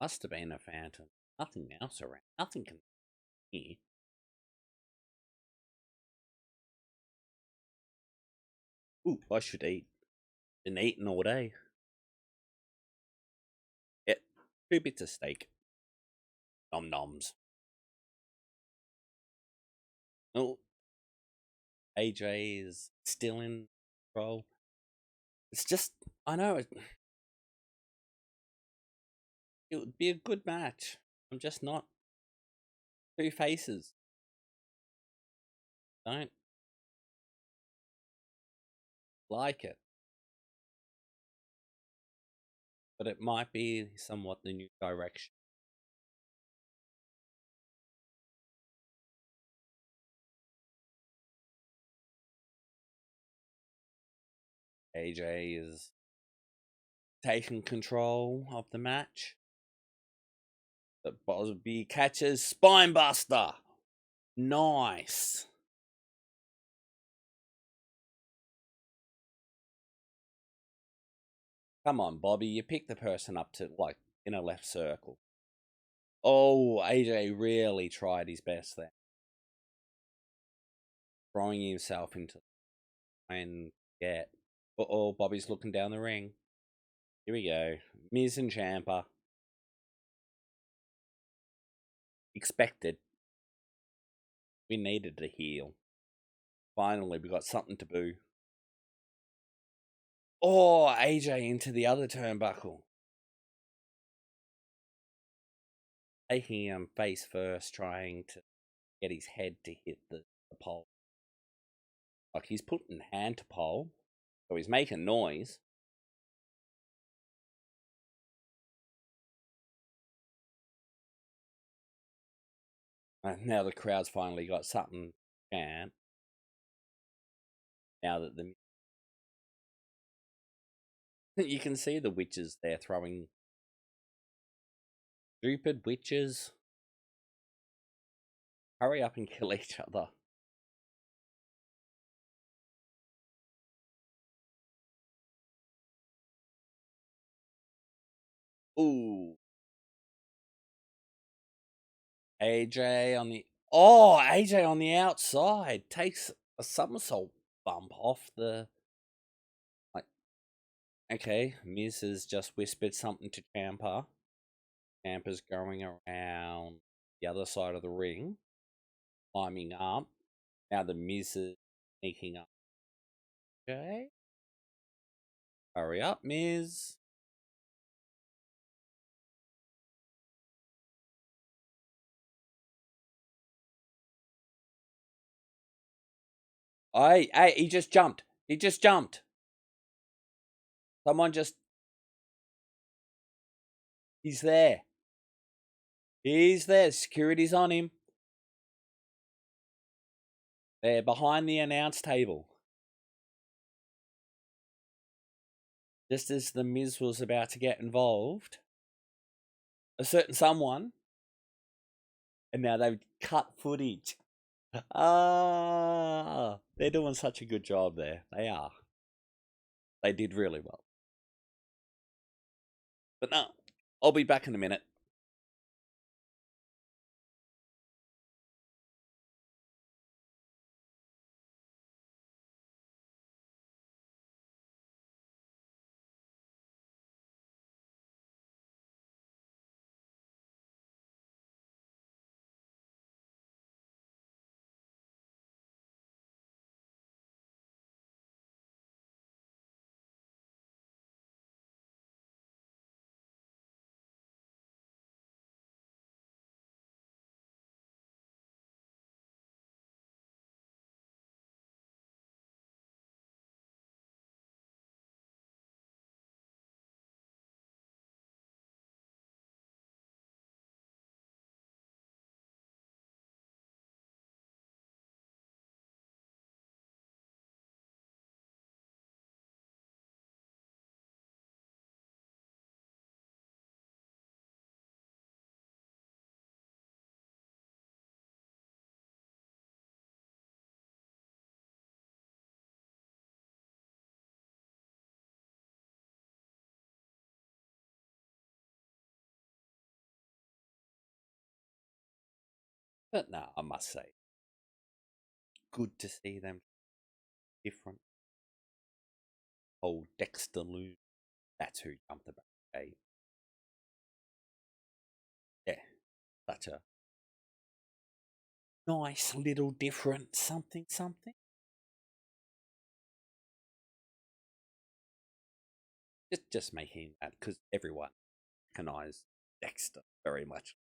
S1: Must have been a phantom. Nothing else around. Nothing can hear. Ooh, I should eat. Been eating all day. Yeah, 2 bits of steak. Nom noms. Oh, AJ is still in control. It's just, I know it would be a good match. I'm just not. Two faces. Don't like it. But it might be somewhat the new direction. AJ is taking control of the match. But Bosby catches Spinebuster. Nice. Come on, Bobby. You pick the person up to, like, in a left circle. Oh, AJ really tried his best there. Throwing himself into and get. Uh-oh, Bobby's looking down the ring. Here we go. Miz and Ciampa. Expected. We needed to heal. Finally, we got something to boo. Oh, AJ into the other turnbuckle. Taking him face first, trying to get his head to hit the pole. Like, he's putting hand to pole, so he's making noise. And now the crowd's finally got something to chant. Now that you can see the witches there throwing. Stupid witches. Hurry up and kill each other. Ooh, AJ on the AJ on the outside takes a somersault bump off the like. Okay, Miz has just whispered something to Champa. Champa's going around the other side of the ring, climbing up. Now the Miz is sneaking up. Okay, hurry up, Miz. Hey, he just jumped. He just jumped. Someone just. He's there. He's there. Security's on him. They're behind the announce table. Just as the Miz was about to get involved, a certain someone, and now they've cut footage. They're doing such a good job there. They are. They did really well. But no, I'll be back in a minute. But no, I must say, good to see them different. Old Dexter Lou, that's who jumped the back. Yeah, such a nice little different something something. Just making that because everyone recognizes Dexter very much.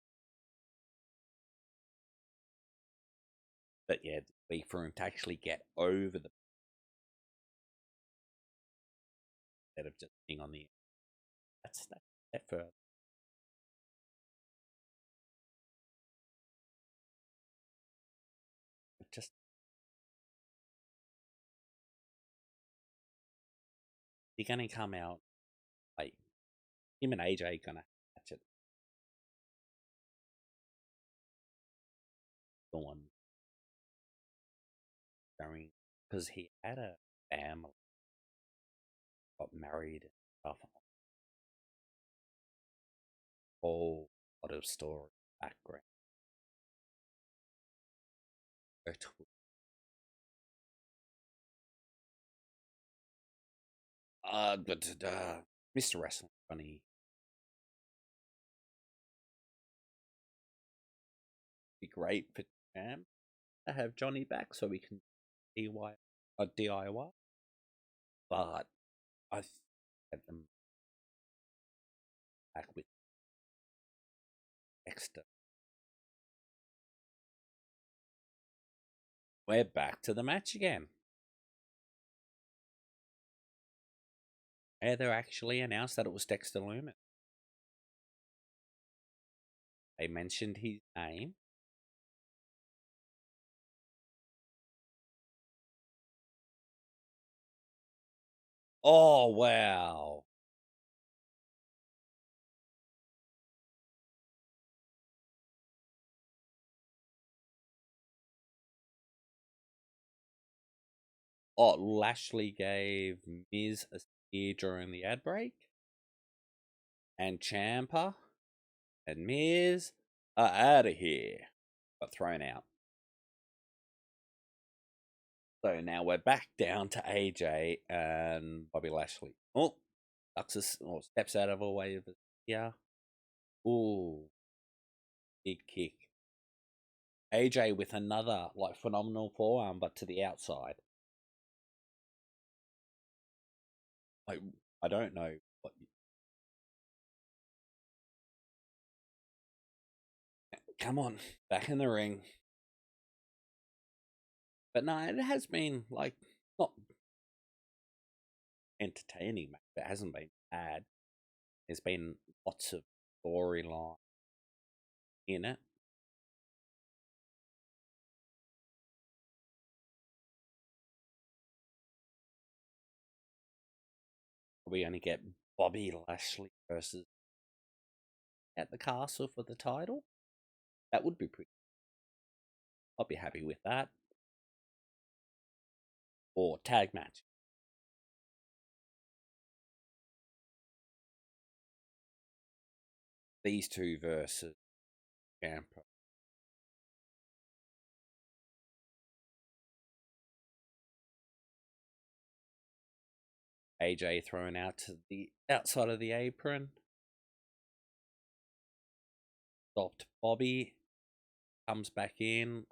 S1: But yeah, for him to actually get over the instead of just being on the that's that for just you're gonna come out like him and AJ gonna catch it going going because he had a family, got married and stuff. Whole lot of story background. But Mr. Wrestling Funny be great for Jam to have Johnny back so we can DIY. But I had them back with Dexter. We're back to the match again. Heather actually announced that it was Dexter Lumen. They mentioned his name. Oh, wow. Oh, Lashley gave Miz a spear during the ad break. and Ciampa and Miz are out of here. Got thrown out. So now we're back down to AJ and Bobby Lashley. Oh, ducks or steps out of a way of it. Yeah. Ooh, big kick. AJ with another like phenomenal forearm, but to the outside. Like I don't know what. Come on, back in the ring. But no, it has been like not entertaining. It hasn't been bad. There's been lots of storyline in it. We only get Bobby Lashley versus at the castle for the title. That would be pretty. I'd be happy with that. Or tag match. These two versus Champa. AJ thrown out to the outside of the apron. Stopped Bobby. Comes back in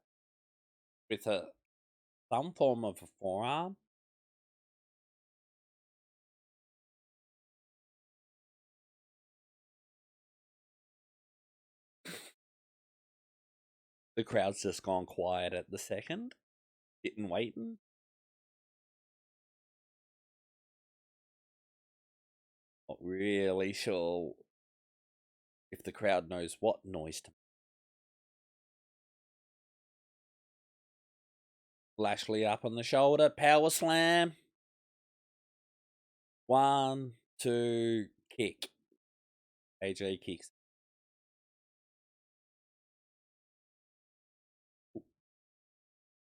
S1: with some form of a forearm. The crowd's just gone quiet at the second. Sitting waiting. Not really sure if the crowd knows what noise to. Lashley up on the shoulder. Power slam. 1, 2, kick. AJ kicks.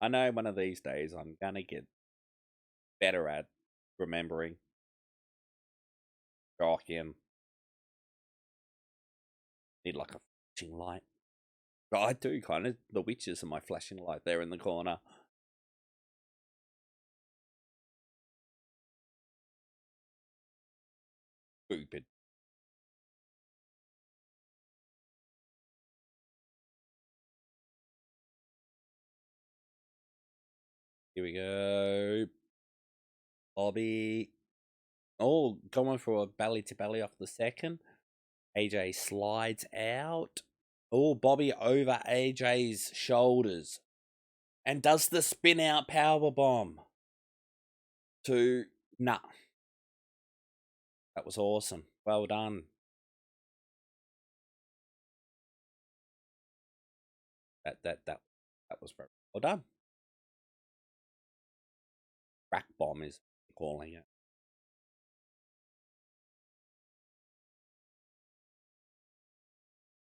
S1: I know one of these days I'm gonna get better at remembering. Rocking. Need like a flashing light. But I do kind of. The witches are my flashing light there in the corner. Stupid. Here we go. Bobby. Oh, going for a belly to belly off the second. AJ slides out. Oh, Bobby over AJ's shoulders. And does the spin out power bomb. Nah. That was awesome. Well done. That was very well done. Crack bomb is calling it.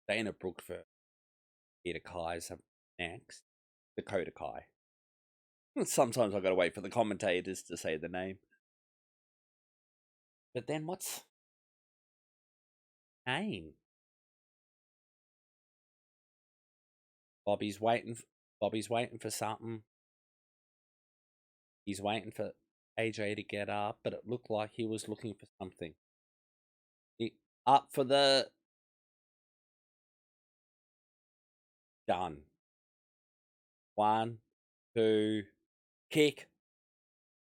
S1: Dana Brooke for Peter Kai's next. Dakota Kai. Sometimes I've got to wait for the commentators to say the name. But then what's name? Bobby's waiting. Bobby's waiting for something. He's waiting for AJ to get up, but it looked like he was looking for something. Up for the done. 1, 2, kick.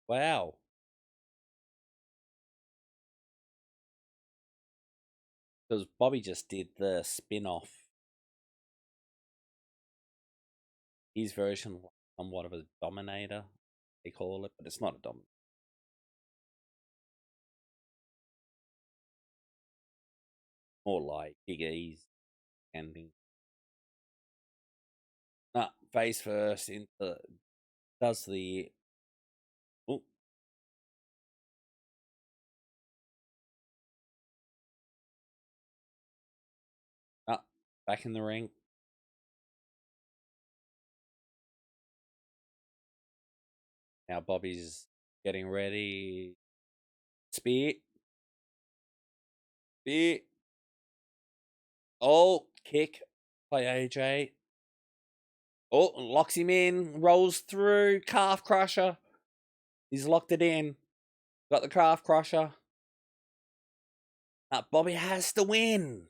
S1: Wow. Because Bobby just did the spin off. His version of somewhat of a dominator, they call it, but it's not a dominator. More like Big E's ending. Face first into does the oh back in the ring. Now Bobby's getting ready. Spear. Oh, kick by AJ. Oh, locks him in, rolls through, calf crusher. He's locked it in. Got the calf crusher. Bobby has to win.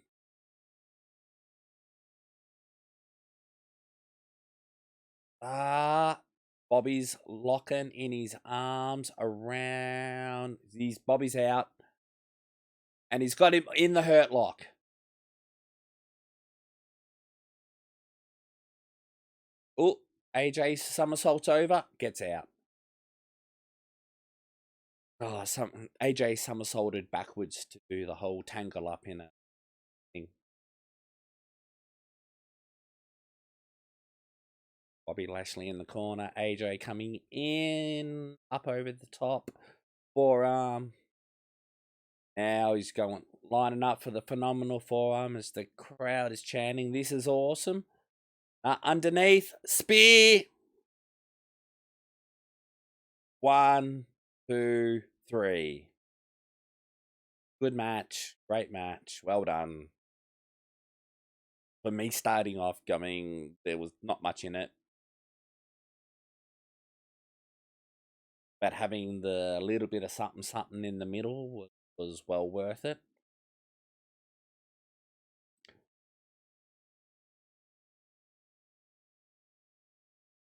S1: Bobby's locking in his arms around. Bobby's out. And he's got him in the hurt lock. Oh, AJ somersaults over, gets out. Oh, AJ somersaulted backwards to do the whole tangle up in a thing. Bobby Lashley in the corner. AJ coming in, up over the top. Forearm. Now he's lining up for the phenomenal forearm as the crowd is chanting, "This is awesome." Underneath, spear. 1, 2, 3. Good match. Great match. Well done. For me, starting off, there was not much in it. But having the little bit of something in the middle was well worth it.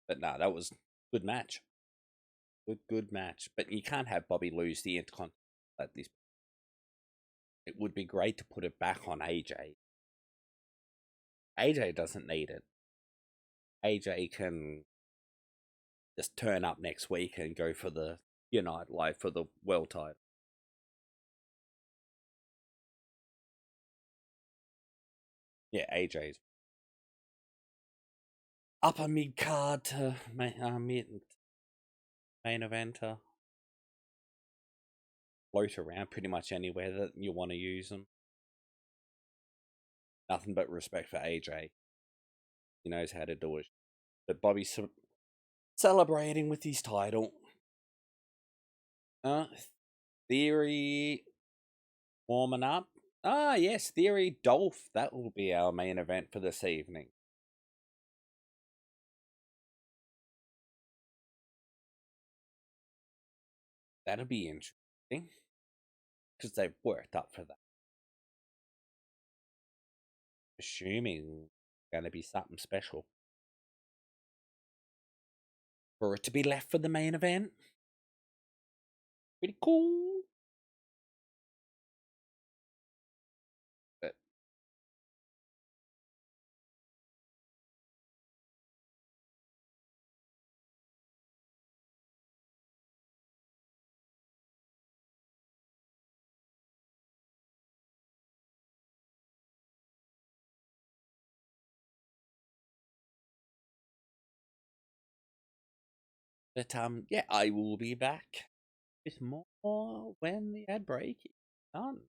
S1: But no, that was a good match. Good match. But you can't have Bobby lose the Intercontinental at this point. It would be great to put it back on AJ. AJ doesn't need it. AJ can just turn up next week and go for the United Live for the world title. Yeah, AJ's upper mid card to main eventer. Float around pretty much anywhere that you want to use them. Nothing but respect for AJ. He knows how to do it. But Bobby's celebrating with his title. Theory warming up. Yes, Theory Dolph. That will be our main event for this evening. That'll be interesting. Because they've worked up for that. Assuming going to be something special. For it to be left for the main event. Pretty cool. But yeah, I will be back with more when the ad break is done.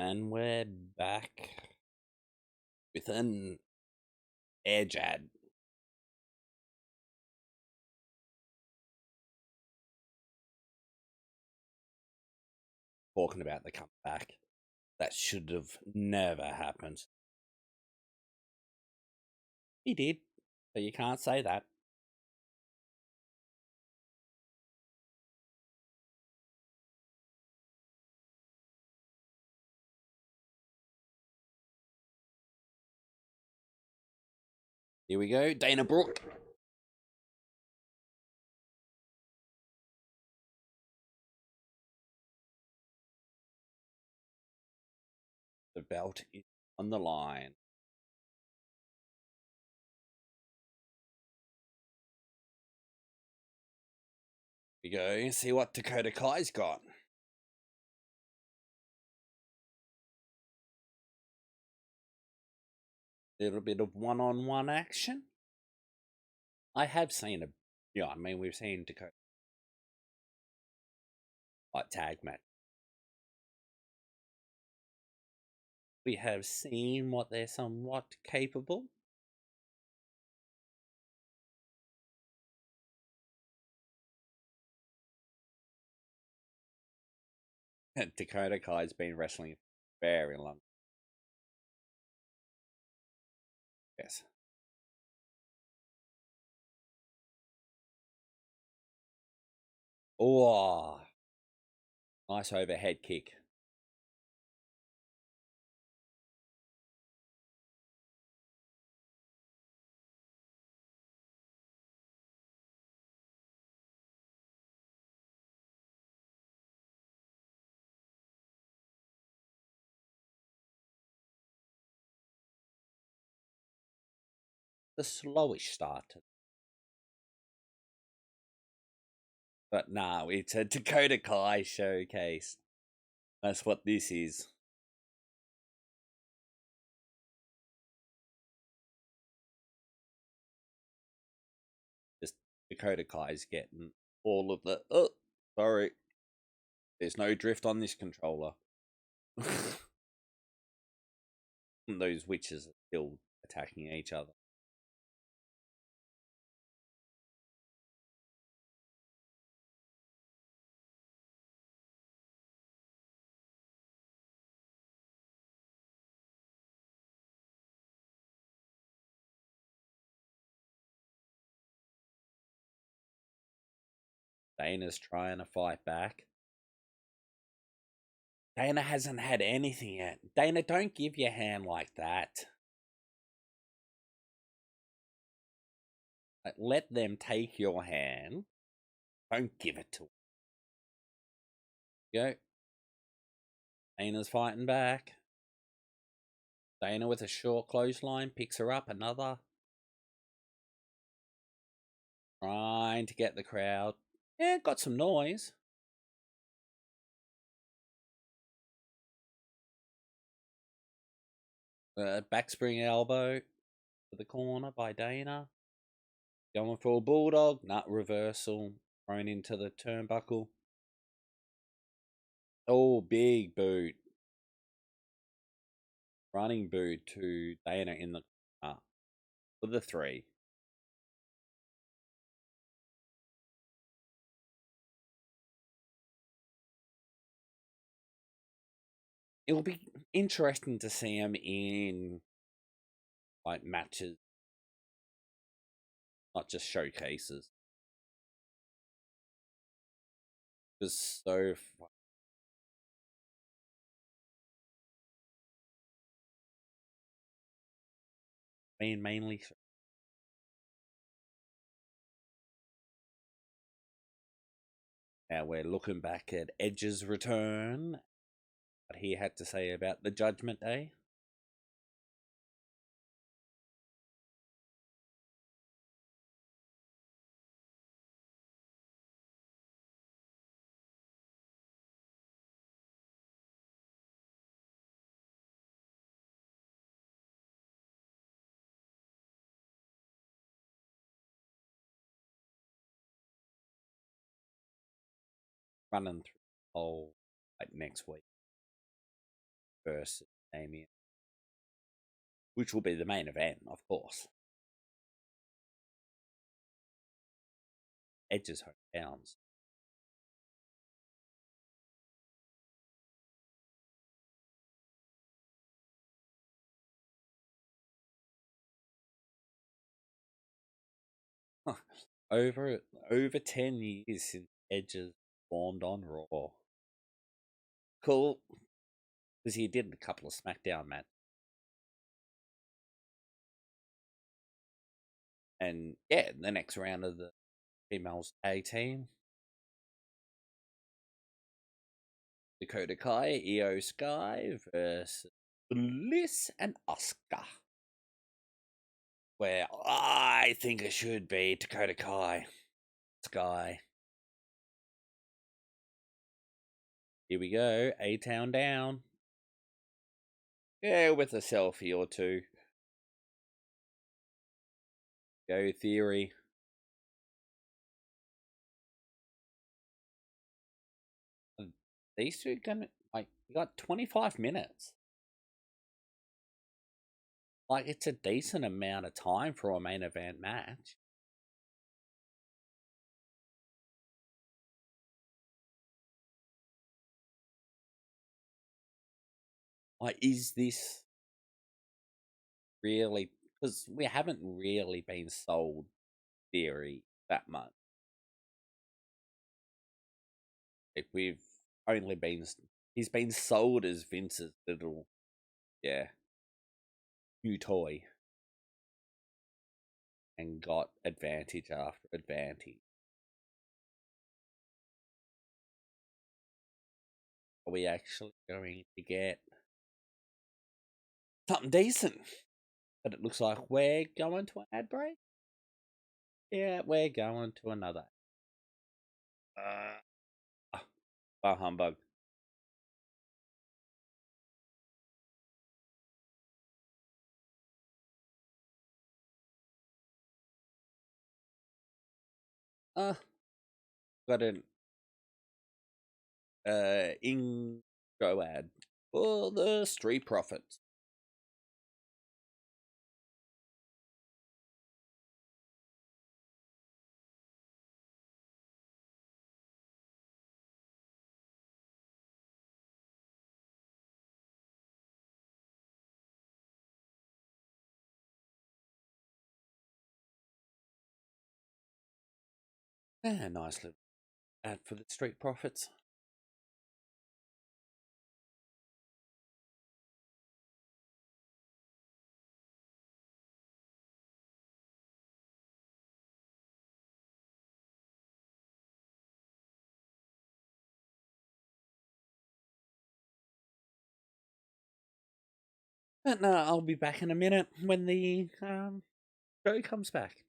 S1: And we're back with an Edge ad. Talking about the comeback. That should have never happened. He did, but you can't say that. Here we go, Dana Brooke. The belt is on the line. We go see what Dakota Kai's got. Little bit of one-on-one action. I have seen I mean, we've seen Dakota like tag match. We have seen what they're somewhat capable. Dakota Kai's been wrestling very long. Yes. Oh, nice overhead kick. The slowish start. But no, it's a Dakota Kai showcase. That's what this is. Just Dakota Kai's getting all of the. Oh, sorry. There's no drift on this controller. Those witches are still attacking each other. Dana's trying to fight back. Dana hasn't had anything yet. Dana, don't give your hand like that. Like, let them take your hand. Don't give it to them. Go. Dana's fighting back. Dana with a short clothesline picks her up. Another. Trying to get the crowd. Yeah, got some noise. Backspring elbow to the corner by Dana. Going for a bulldog. Nut reversal. Thrown into the turnbuckle. Oh, big boot. Running boot to Dana in the corner for the 3. It'll be interesting to see him in like matches, not just showcases. Just so mainly. Now we're looking back at Edge's return. What he had to say about the Judgment Day. Running through the whole like next week. versus Damien, which will be the main event, of course. Edge's hometowns. Huh. Over 10 years since Edge has formed on Raw. Cool, because he did a couple of SmackDown matches, and yeah, the next round of the females tag team, Dakota Kai, Io Sky versus Bliss and Asuka. Where I think it should be Dakota Kai, Sky. Here we go, A-Town down. Yeah, with a selfie or two. Go Theory. These two gonna, like, you got 25 minutes. Like, it's a decent amount of time for a main event match. Like, is this really, because we haven't really been sold Theory that much. Like, we've only been, he's been sold as Vince's little, yeah, new toy, and got advantage after advantage. Are we actually going to get something decent? But it looks like we're going to an ad break. Yeah, we're going to another. Bar humbug. Got an intro ad for the Street Profits. Nice little ad for the Street Profits. But no, I'll be back in a minute when the show comes back.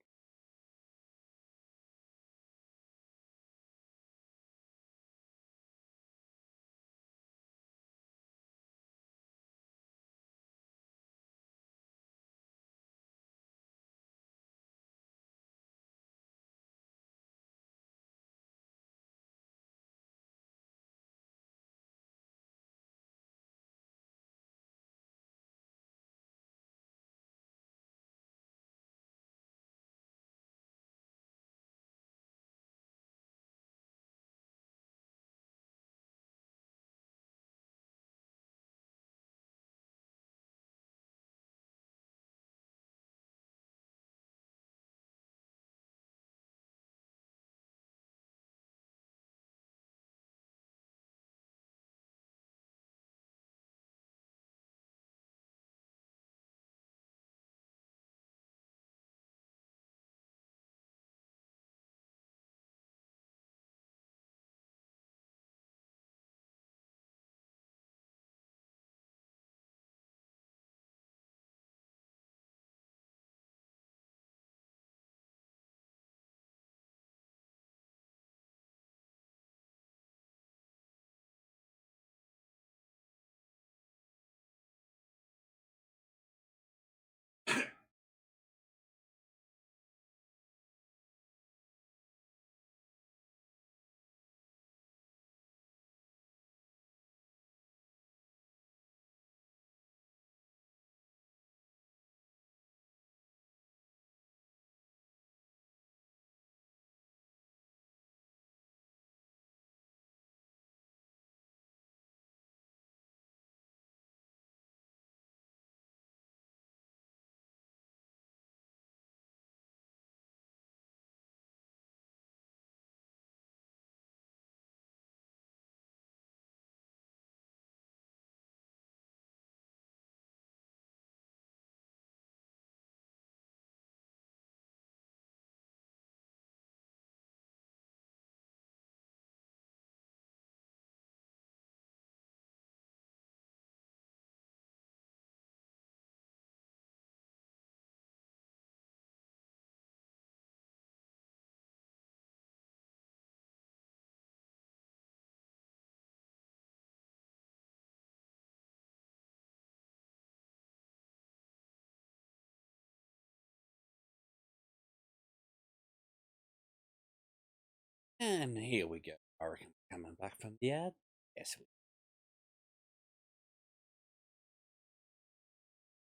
S1: And here we go. I reckon we're coming back from the ad. Yes,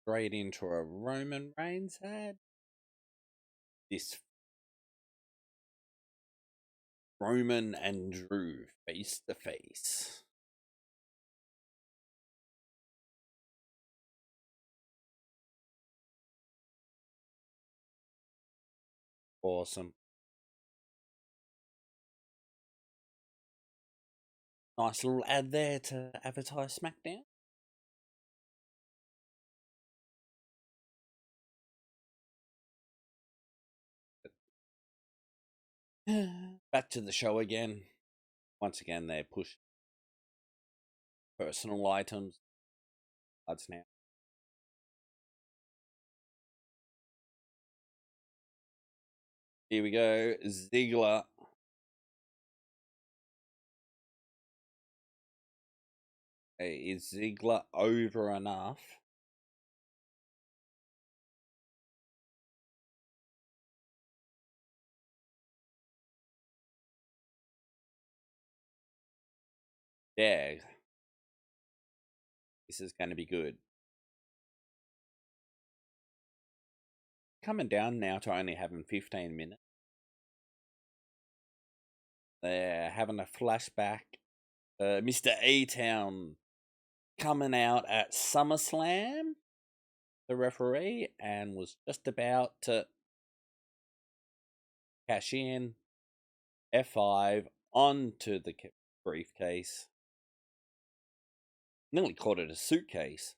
S1: straight into a Roman Reigns ad. This Roman and Drew face to face. Awesome. Nice little ad there to advertise SmackDown. Back to the show again. Once again, they push personal items. That's now. Here we go. Ziggler. Hey, is Ziggler over enough? Yeah. This is going to be good. Coming down now to only having 15 minutes. They're having a flashback. Mr. E-Town coming out at SummerSlam, the referee, and was just about to cash in. F5 onto the briefcase. Nearly called it a suitcase.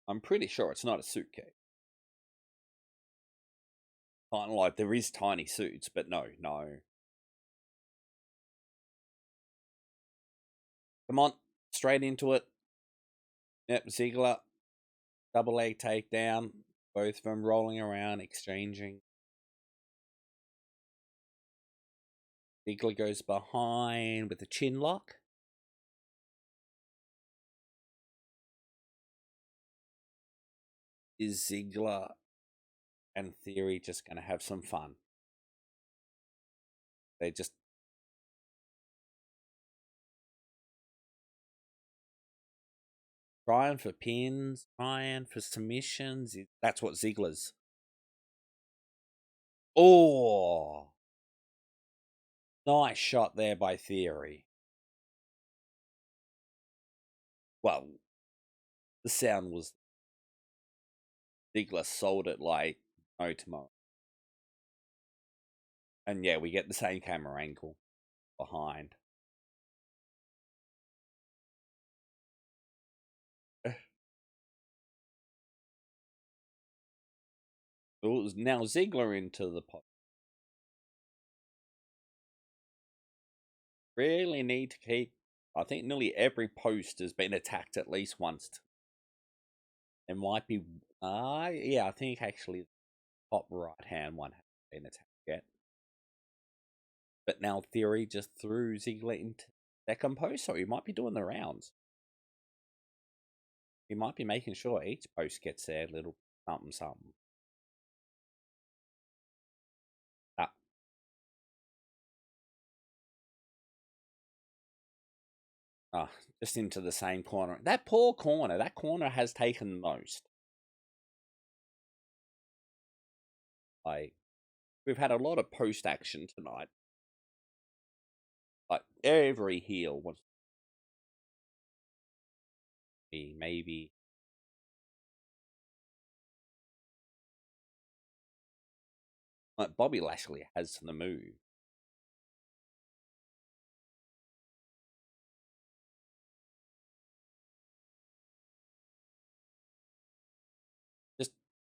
S1: I'm pretty sure it's not a suitcase. Kind of like there is tiny suits, but no. Come on, straight into it. Yep, Ziggler, double leg takedown. Both of them rolling around, exchanging. Ziggler goes behind with a chin lock. Is Ziggler and Theory just going to have some fun? They just trying for pins, trying for submissions. That's what Ziggler's. Oh, nice shot there by Theory. Well, the sound was Ziggler sold it like no tomorrow. And yeah, we get the same camera angle behind. It was now Ziggler into the pot. Really need to keep. I think nearly every post has been attacked at least once. It might be. Yeah, I think actually the top right hand one hasn't been attacked yet. But now Theory just threw Ziggler into second post, so he might be doing the rounds. He might be making sure each post gets their little something. Just into the same corner. That poor corner. That corner has taken the most. Like, we've had a lot of post action tonight. Like, every heel wants to be maybe. Like, Bobby Lashley has the move. Just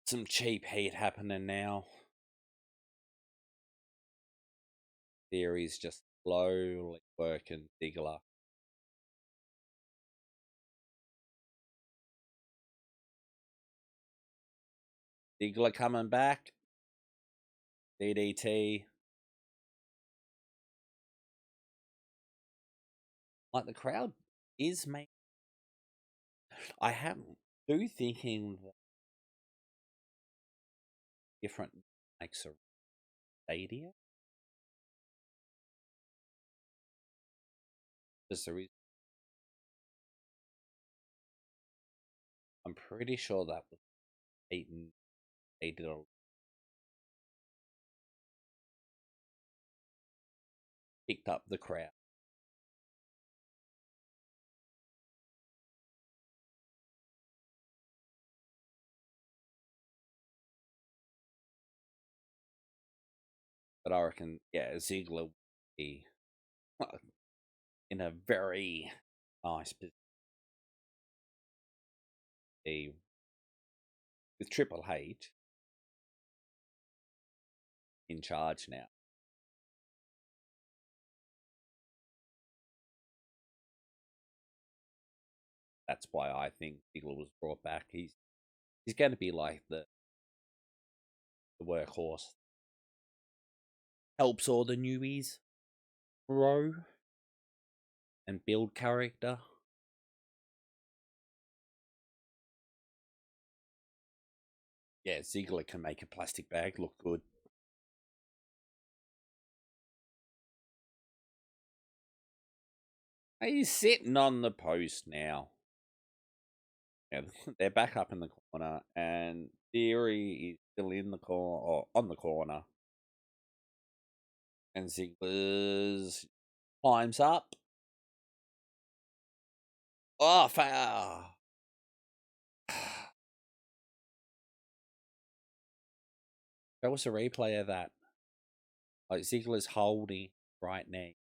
S1: some cheap heat happening now. Theory's just slowly working Ziggler. Ziggler coming back. DDT. Like, the crowd is making. I do thinking that different makes a Stadia. Because there is, I'm pretty sure that was Peyton. They did a picked up the crowd. But I reckon, yeah, Ziggler would be in a very nice position with Triple H in charge now. That's why I think Ziggler was brought back. He's going to be like the workhorse. Helps all the newbies grow and build character. Yeah, Ziggler can make a plastic bag look good. He's sitting on the post now. Yeah, they're back up in the corner, and Theory is still in the corner or on the corner. And Ziggler climbs up. Oh, foul! That was a replay of that. Like Ziggler's holding right knee.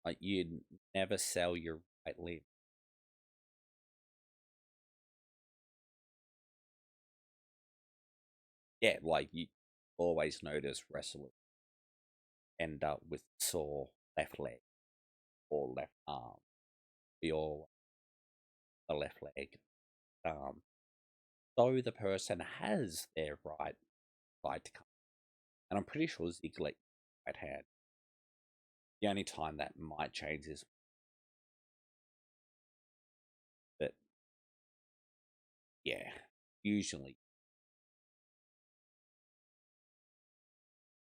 S1: Like you'd never sell your right limb. Yeah, like you always notice wrestlers end up with sore left leg or left arm. Or the left leg. So the person has their right side to come. And I'm pretty sure Ziggler right hand. The only time that might change is that, yeah, usually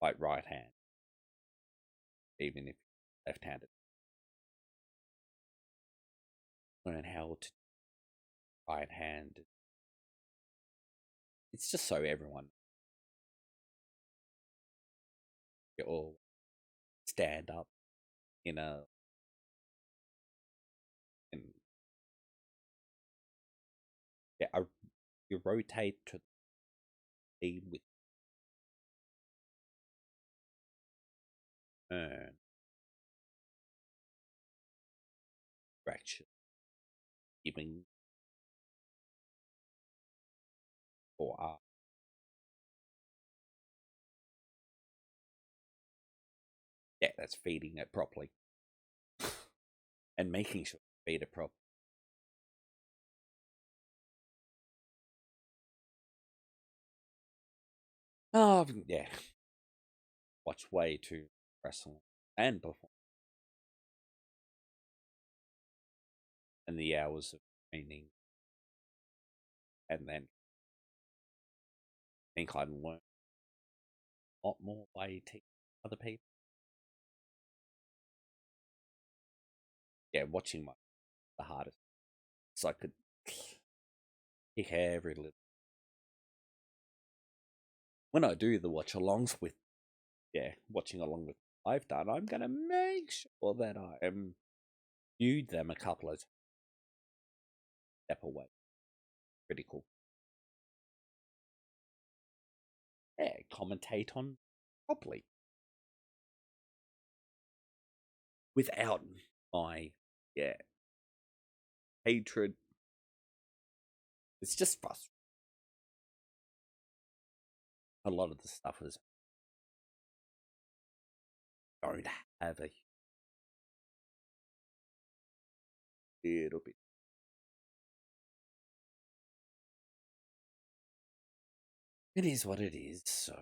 S1: like right hand, even if left handed. Learn how to right hand. It's just so everyone you all stand up in a in yeah, you rotate to the lead with turn direction, giving or up. Yeah, that's feeding it properly and making sure you feed it properly. Oh yeah, watch way too wrestling and perform, and the hours of training, and then I think I'd learn a lot more by teaching other people. Yeah, watching my the hardest, so I could pick every little. When I do the watch alongs with, yeah, watching along with what I've done, I'm gonna make sure that I am viewed them a couple of step away. Pretty cool. Yeah, commentate on properly without my yeah hatred. It's just frustrating. A lot of the stuff is don't have a little bit. It is what it is. So,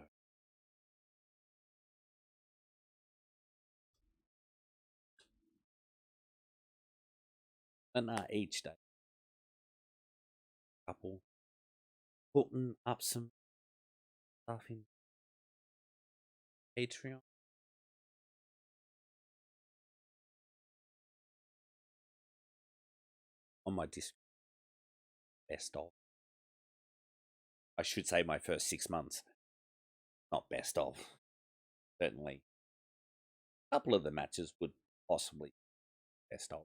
S1: and each day, couple putting up some stuff in Patreon. On my Discord, best of. I should say my first 6 months, not best of. Certainly, a couple of the matches would possibly be best of.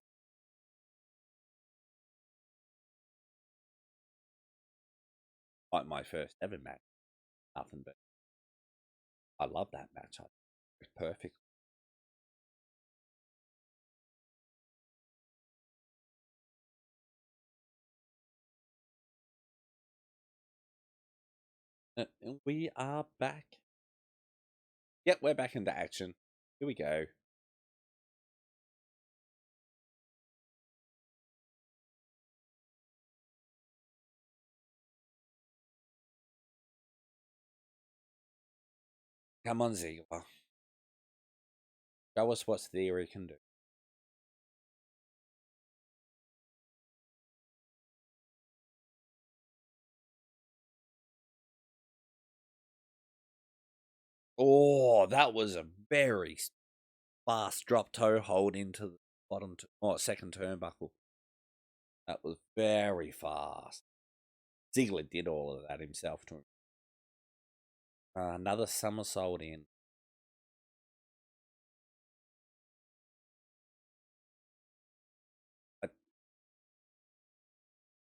S1: Like my first ever match, nothing but I love that match. It's perfect. And we are back. Yep, we're back into action. Here we go. Come on, Ziggler. Show us what Theory can do. Oh, that was a very fast drop toe hold into the bottom, second turnbuckle. That was very fast. Ziggler did all of that himself to him. Another somersault in.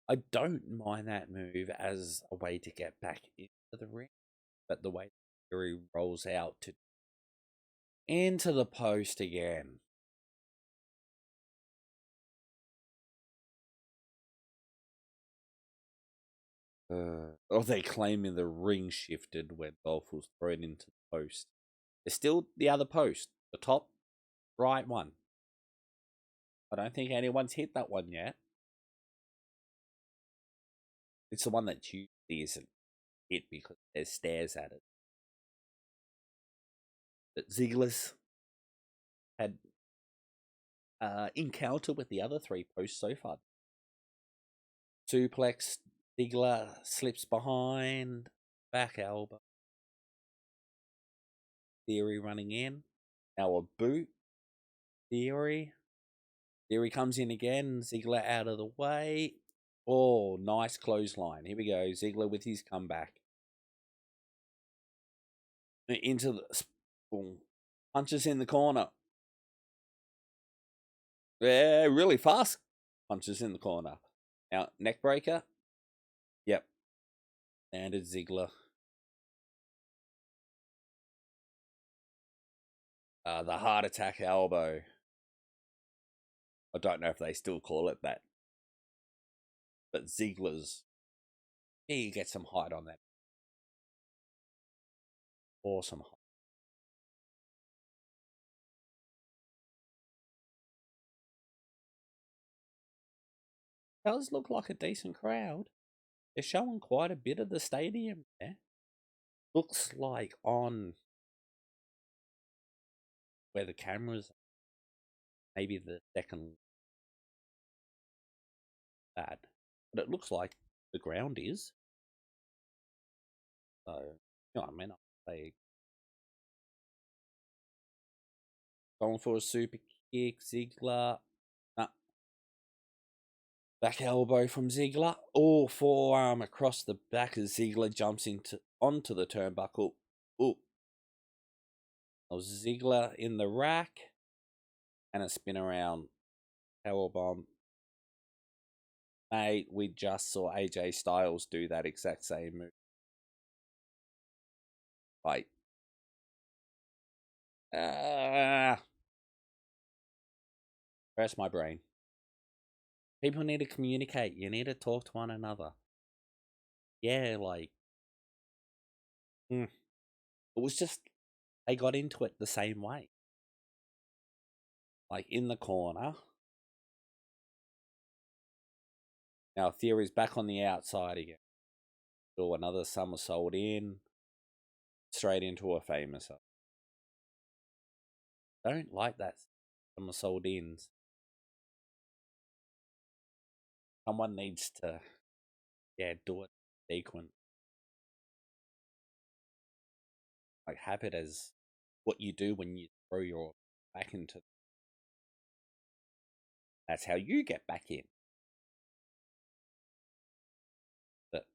S1: I don't mind that move as a way to get back into the ring, but the way Theory rolls out to into the post again. They claiming the ring shifted when Dolph was thrown into the post. There's still the other post, the top right one. I don't think anyone's hit that one yet. It's the one that usually isn't hit because there's stairs at it. But Ziggler's had encounter with the other three posts so far. Suplex, Ziggler slips behind, back elbow. Theory running in. Now a boot. Theory. Theory comes in again. Ziggler out of the way. Oh, nice clothesline. Here we go. Ziggler with his comeback. Into the boom. Punches in the corner. Yeah, really fast punches in the corner. Now, neck breaker. Yep. And it's Ziggler. The heart attack elbow. I don't know if they still call it that. But Ziggler's. Yeah, you get some height on that. Awesome height. Does look like a decent crowd. They're showing quite a bit of the stadium there. Looks like on where the cameras, maybe the second bad, but it looks like the ground is. So, you know what I mean? They going for a super kick, Ziggler. Nah. Back elbow from Ziggler. Oh, forearm across the back as Ziggler jumps onto the turnbuckle. Oh, Ziggler in the rack and a spin around powerbomb. Mate, we just saw AJ Styles do that exact same move. Like, press my brain. People need to communicate. You need to talk to one another. Yeah, like, it was just, they got into it the same way. Like, in the corner. Now, Theory's back on the outside again. Do another somersault in. Straight into a famous. Don't like that somersault ins. Someone needs to, do it sequence. like have it as what you do when you throw your back into. That's how you get back in. But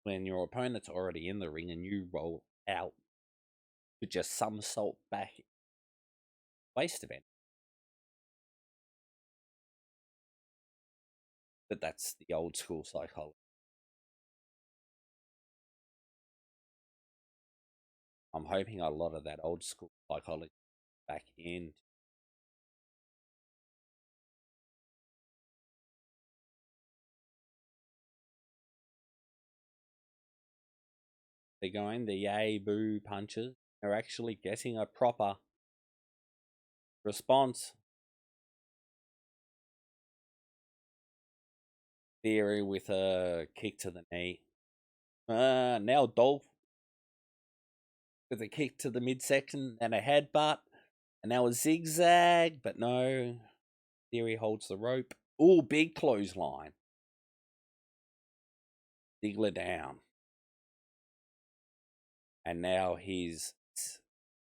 S1: when your opponent's already in the ring and you roll out to just somersault back, waste of it. But that's the old school psychology. I'm hoping a lot of that old school psychology back in. They're going the yay boo punches. They're actually getting a proper response. Theory with a kick to the knee. Now Dolph with a kick to the midsection and a headbutt. And now a zigzag, but no. Theory holds the rope. Ooh, big clothesline. Ziggler down. And now he's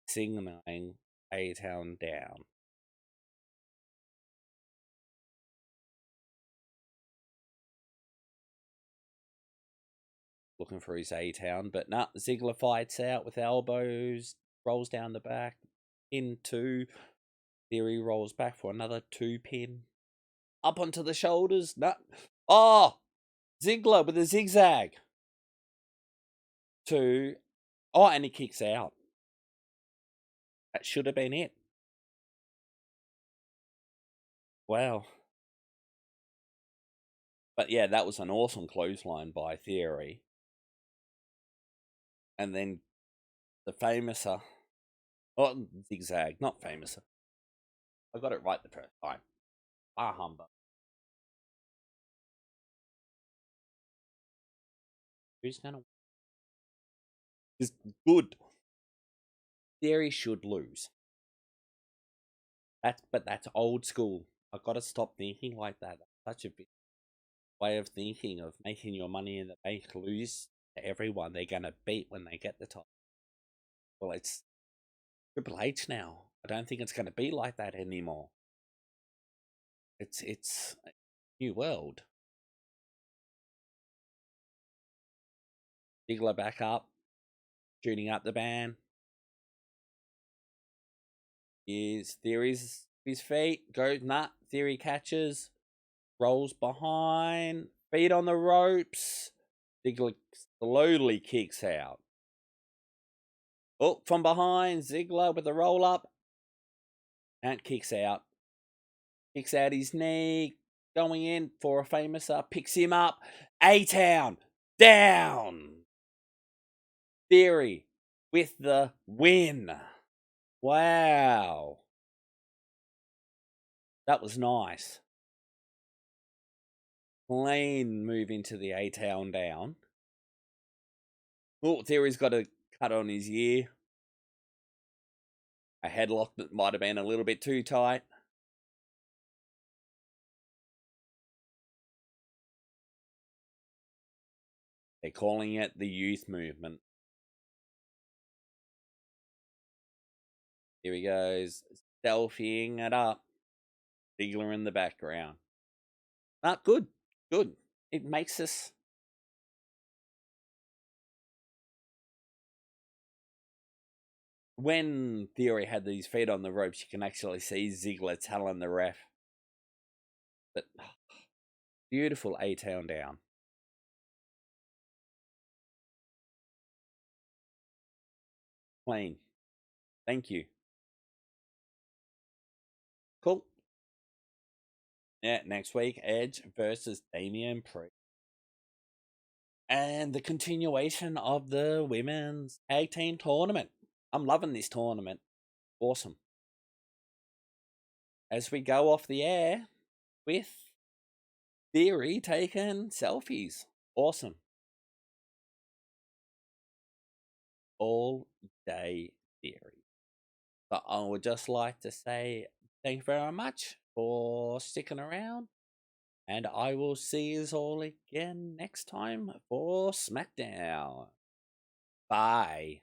S1: signaling A-Town down. Looking for his A-Town, but nah, Ziggler fights out with elbows, rolls down the back, into Theory rolls back for another 2-pin. Up onto the shoulders. Nah. Oh! Ziggler with a zigzag. 2. Oh, and he kicks out. That should have been it. Wow. But yeah, that was an awesome clothesline by Theory. And then the famouser. Oh, zigzag, not famouser. I got it right the first time. Ah, humbug. Who's gonna win? Is good. Theory should lose. That's old school. I've got to stop thinking like that. That's such a big way of thinking of making your money in the bank lose to everyone they're gonna beat when they get the top. Well, it's Triple H now. I don't think it's gonna be like that anymore. It's a new world. Ziggler back up, shooting up the band. Is Theory's his feet goes nut. Theory catches, rolls behind, feet on the ropes. Ziggler slowly kicks out. Oh, from behind, Ziggler with the roll up. And kicks out. Kicks out his knee. Going in for a famouser. Picks him up. A-Town. Down. Theory with the win. Wow. That was nice. Clean move into the A-Town down. Oh, Theory's got a cut on his ear. A headlock that might have been a little bit too tight. They're calling it the youth movement. Here he goes, selfieing it up. Ziggler in the background. Good. Good. It makes us... When Theory had these feet on the ropes, you can actually see Ziggler telling the ref. But beautiful A-Town down. Clean. Thank you. Cool. Yeah, next week, Edge versus Damian Priest. And the continuation of the women's tag team tournament. I'm loving this tournament. Awesome. As we go off the air with Theory taking selfies. Awesome. All day Theory. But I would just like to say thank you very much for sticking around. And I will see you all again next time for SmackDown. Bye.